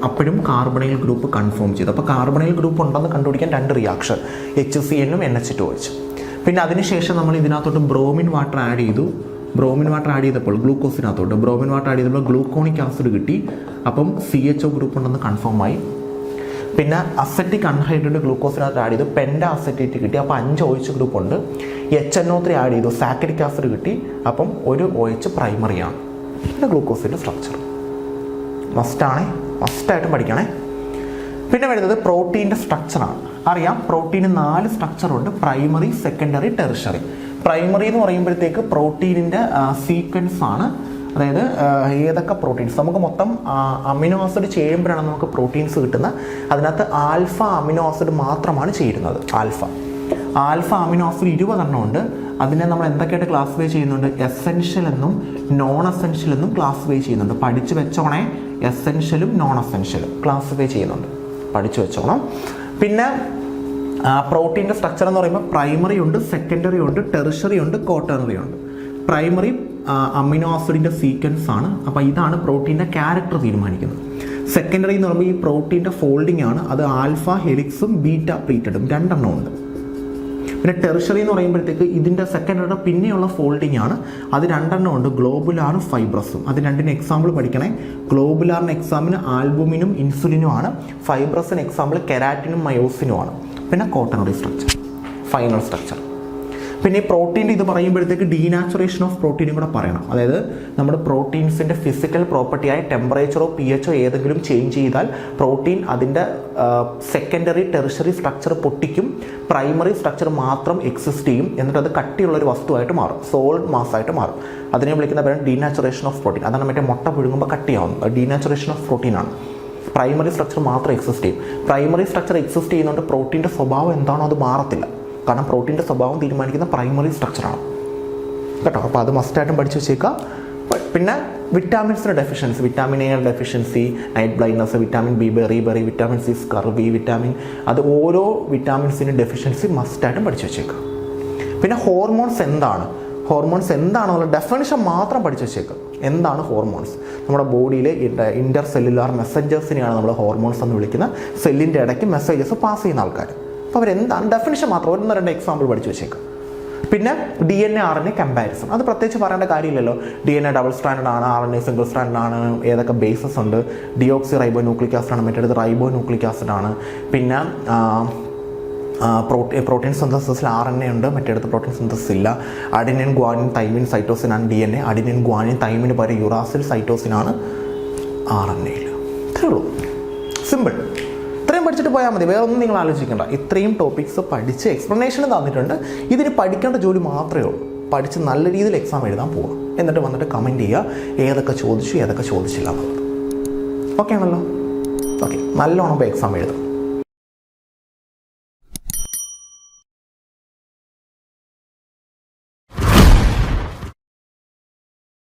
അപ്പോഴും കാർബണൈൽ ഗ്രൂപ്പ് കൺഫേം ചെയ്തു. അപ്പോൾ കാർബണൈൽ ഗ്രൂപ്പ് ഉണ്ടെന്ന് കണ്ടുപിടിക്കാൻ 2 റിയാക്ഷൻ, HCN-ഉം NH2OH. പിന്നെ അതിനുശേഷം നമ്മൾ ഇതിനകത്തോട്ട് ബ്രോമിൻ വാട്ടർ ആഡ് ചെയ്തു. ബ്രോമിൻ വാട്ടർ ആഡ് ചെയ്തപ്പോൾ ഗ്ലൂക്കോസിനകത്തോട്ട് ബ്രോമിൻ വാട്ടർ ആഡ് ചെയ്തപ്പോൾ ഗ്ലൂക്കോണിക് ആസിഡ് കിട്ടി. അപ്പം CHO ഗ്രൂപ്പ് ഉണ്ടെന്ന് കൺഫേം ആയി. പിന്നെ അസറ്റിക് അൺഹൈഡ്രേറ്റഡ് ഗ്ലൂക്കോസിനകത്ത് ആഡ് ചെയ്തു, പെൻഡ അസറ്റേറ്റ് കിട്ടി. അപ്പോൾ 5 OH ഗ്രൂപ്പ് ഉണ്ട്. HNO3 ആഡ് ചെയ്തു, സാക്കറിക് ആസിഡ് കിട്ടി. അപ്പം 1 OH പ്രൈമറിയാണ്. പിന്നെ ഗ്ലൂക്കോസിൻ്റെ സ്ട്രക്ചർ മസ്റ്റായിട്ടും പഠിക്കണേ. പിന്നെ വരുന്നത് പ്രോട്ടീൻ്റെ സ്ട്രക്ചറാണ്. അറിയാം, പ്രോട്ടീന് 4 സ്ട്രക്ചറുണ്ട്: പ്രൈമറി, സെക്കൻഡറി, ടെറിഷറി. പ്രൈമറി എന്ന് പറയുമ്പോഴത്തേക്ക് പ്രോട്ടീനിൻ്റെ സീക്വൻസ് ആണ്. അതായത് ഏതൊക്കെ പ്രോട്ടീൻസ് നമുക്ക് മൊത്തം അമിനോ ആസിഡ് ചേരുമ്പോഴാണ് നമുക്ക് പ്രോട്ടീൻസ് കിട്ടുന്നത്. അതിനകത്ത് ആൽഫ അമിനോ ആസിഡ് മാത്രമാണ് ചേരുന്നത്, ആൽഫ. ആൽഫ അമിനോ ആസിഡ് 20 ഉണ്ട്. അതിനെ നമ്മൾ എന്തൊക്കെയായിട്ട് ക്ലാസിഫൈ ചെയ്യുന്നുണ്ട്? എസെൻഷ്യൽ എന്നും നോൺ എസെൻഷ്യൽ എന്നും ക്ലാസിഫൈ ചെയ്യുന്നുണ്ട്. പഠിച്ചു വെച്ചോണേ, എസെൻഷ്യലും നോൺ എസെൻഷ്യലും ക്ലാസിഫൈ ചെയ്യുന്നുണ്ട്, പഠിച്ചു വെച്ചോണം. പിന്നെ പ്രോട്ടീൻ്റെ സ്ട്രക്ചർ എന്ന് പറയുമ്പോൾ പ്രൈമറി ഉണ്ട്, സെക്കൻഡറി ഉണ്ട്, ടെറിഷറി ഉണ്ട്, ക്വാട്ടർണറി ഉണ്ട്. പ്രൈമറി അമിനോ ആസിഡിൻ്റെ സീക്വൻസ് ആണ്. അപ്പോൾ ഇതാണ് പ്രോട്ടീൻ്റെ ക്യാരക്ടർ തീരുമാനിക്കുന്നത്. സെക്കൻഡറി എന്ന് പറയുമ്പോൾ ഈ പ്രോട്ടീൻ്റെ ഫോൾഡിംഗ് ആണ്. അത് ആൽഫ ഹെലിക്സും ബീറ്റ പ്ലീറ്റഡും 2 ഉണ്ട്. പിന്നെ ടെറിഷറി എന്ന് പറയുമ്പോഴത്തേക്ക് ഇതിൻ്റെ സെക്കൻഡറിയുടെ പിന്നെയുള്ള ഫോൾഡിംഗ് ആണ്. അത് 2 ഉണ്ട്, ഗ്ലോബുലാറും ഫൈബ്രസും. അത് 2 എക്സാമ്പിൾ പഠിക്കണേ. ഗ്ലോബുലാറിന് എക്സാമിന് ആൽബുമിനും ഇൻസുലിനും ആണ്. ഫൈബ്രസിന് എക്സാമ്പിൾ കെരാറ്റിനും മയോസിനും ആണ്. പിന്നെ ക്വാട്ടർണറി സ്ട്രക്ചർ, ഫൈനൽ സ്ട്രക്ചർ. പിന്നെ ഈ പ്രോട്ടീൻ്റെ ഇത് പറയുമ്പോഴത്തേക്ക് ഡീനാച്ചുറേഷൻ ഓഫ് പ്രോട്ടീനും കൂടെ പറയണം. അതായത് നമ്മുടെ പ്രോട്ടീൻസിൻ്റെ ഫിസിക്കൽ പ്രോപ്പർട്ടിയായ ടെമ്പറേച്ചറോ pHോ ഏതെങ്കിലും ചേഞ്ച് ചെയ്താൽ പ്രോട്ടീൻ അതിൻ്റെ സെക്കൻഡറി ടെറിഷറി സ്ട്രക്ചർ പൊട്ടിക്കും, പ്രൈമറി സ്ട്രക്ചർ മാത്രം എക്സിസ്റ്റ് ചെയ്യും. എന്നിട്ട് അത് കട്ടിയുള്ളൊരു വസ്തുവായിട്ട് മാറും, സോളിഡ് മാസ്സായിട്ട് മാറും. അതിനെ വിളിക്കുന്ന പേരാണ് ഡീനാച്ചുറേഷൻ ഓഫ് പ്രോട്ടീൻ. അതാണ് മറ്റേ മുട്ട പുഴുങ്ങുമ്പോൾ കട്ടിയാവുന്നത്. ഡീനാച്ചുറേഷൻ ഓഫ് പ്രോട്ടീനാണ്. പ്രൈമറി സ്ട്രക്ചർ മാത്രം എക്സിസ്റ്റ് ചെയ്യും. പ്രൈമറി സ്ട്രക്ചർ എക്സിസ്റ്റ് ചെയ്യുന്നതുകൊണ്ട് പ്രോട്ടീൻ്റെ സ്വഭാവം എന്താണോ അത് മാറത്തില്ല. കാരണം പ്രോട്ടീൻ്റെ സ്വഭാവം തീരുമാനിക്കുന്ന പ്രൈമറി സ്ട്രക്ചറാണ് കേട്ടോ. അപ്പോൾ അത് മസ്റ്റായിട്ടും പഠിച്ചു വെച്ചേക്കാം. പിന്നെ വിറ്റാമിൻസിൻ്റെ deficiency, vitamin A deficiency, night blindness, vitamin B beriberi, vitamin C scurvy, vitamin, അത് ഓരോ വിറ്റാമിൻസിൻ്റെ ഡെഫിഷ്യൻസി മസ്റ്റായിട്ടും പഠിച്ചു വെച്ചേക്കാം. പിന്നെ ഹോർമോൺസ് എന്താണെന്നുള്ള ഡെഫിനിഷൻ മാത്രം പഠിച്ചു വെച്ചേക്കാം. എന്താണ് ഹോർമോൺസ്? നമ്മുടെ ബോഡിയിലെ ഇൻ്റർ സെല്ലുലാർ മെസ്സഞ്ചേഴ്സിനെയാണ് നമ്മൾ ഹോർമോൺസ് എന്ന് വിളിക്കുന്നത്. സെല്ലിൻ്റെ ഇടയ്ക്ക് മെസ്സേജസ് പാസ് ചെയ്യുന്ന ആൾക്കാർ. അപ്പോൾ അവരെന്താണ് ഡെഫിനിഷൻ മാത്രം 1-2 എക്സാമ്പിൾ പഠിച്ചു വെച്ചേക്കാം. പിന്നെ DNA RNA കമ്പാരിസൺ, അത് പ്രത്യേകിച്ച് പറയേണ്ട കാര്യമില്ലല്ലോ. DNA ഡബിൾ സ്ട്രാൻഡഡ് ആണ്, RNA സിംഗിൾ സ്ട്രാൻഡഡ് ആണ്, ഏതൊക്കെ ബേസസ് ഉണ്ട്, ഡിയോക്സി റൈബോ ന്യൂക്ലിക് ആസിഡ് ആണ്, മറ്റേത് റൈബോ ന്യൂക്ലിക് ആസിഡ് ആണ്. പിന്നെ പ്രോട്ടീൻ സിന്തസിസിൽ RNA ഉണ്ട്, മറ്റേടത്ത് പ്രോട്ടീൻ സിന്തസിസ് ഇല്ല. അഡിനിൻ ഗ്വാനിൻ തൈമിൻ സൈറ്റോസിൻ ആണ് DNA. അഡിനിൻ ഗ്വാനിൻ തൈമിന് പകരം യുറാസിൽ സൈറ്റോസിൻ ആണ് RNA. ഇത്രയേ ഉള്ളൂ, സിമ്പിൾ. ഇത്രയും പഠിച്ചിട്ട് പോയാൽ മതി, വേറെ ഒന്നും നിങ്ങൾ ആലോചിക്കേണ്ട. ഇത്രയും ടോപ്പിക്സ് പഠിച്ച് എക്സ്പ്ലനേഷൻ തന്നിട്ടുണ്ട്. ഇതിന് പഠിക്കേണ്ട ജോലി മാത്രമേ ഉള്ളൂ. പഠിച്ച് നല്ല രീതിയിൽ എക്സാം എഴുതാൻ പോകാം. എന്നിട്ട് വന്നിട്ട് കമൻറ്റ് ചെയ്യുക ഏതൊക്കെ ചോദിച്ചു ഏതൊക്കെ ചോദിച്ചില്ല എന്നുള്ളത്. ഓക്കെ ആണല്ലോ? ഓക്കെ, നല്ലോണം ഇപ്പോൾ എക്സാം എഴുതാം.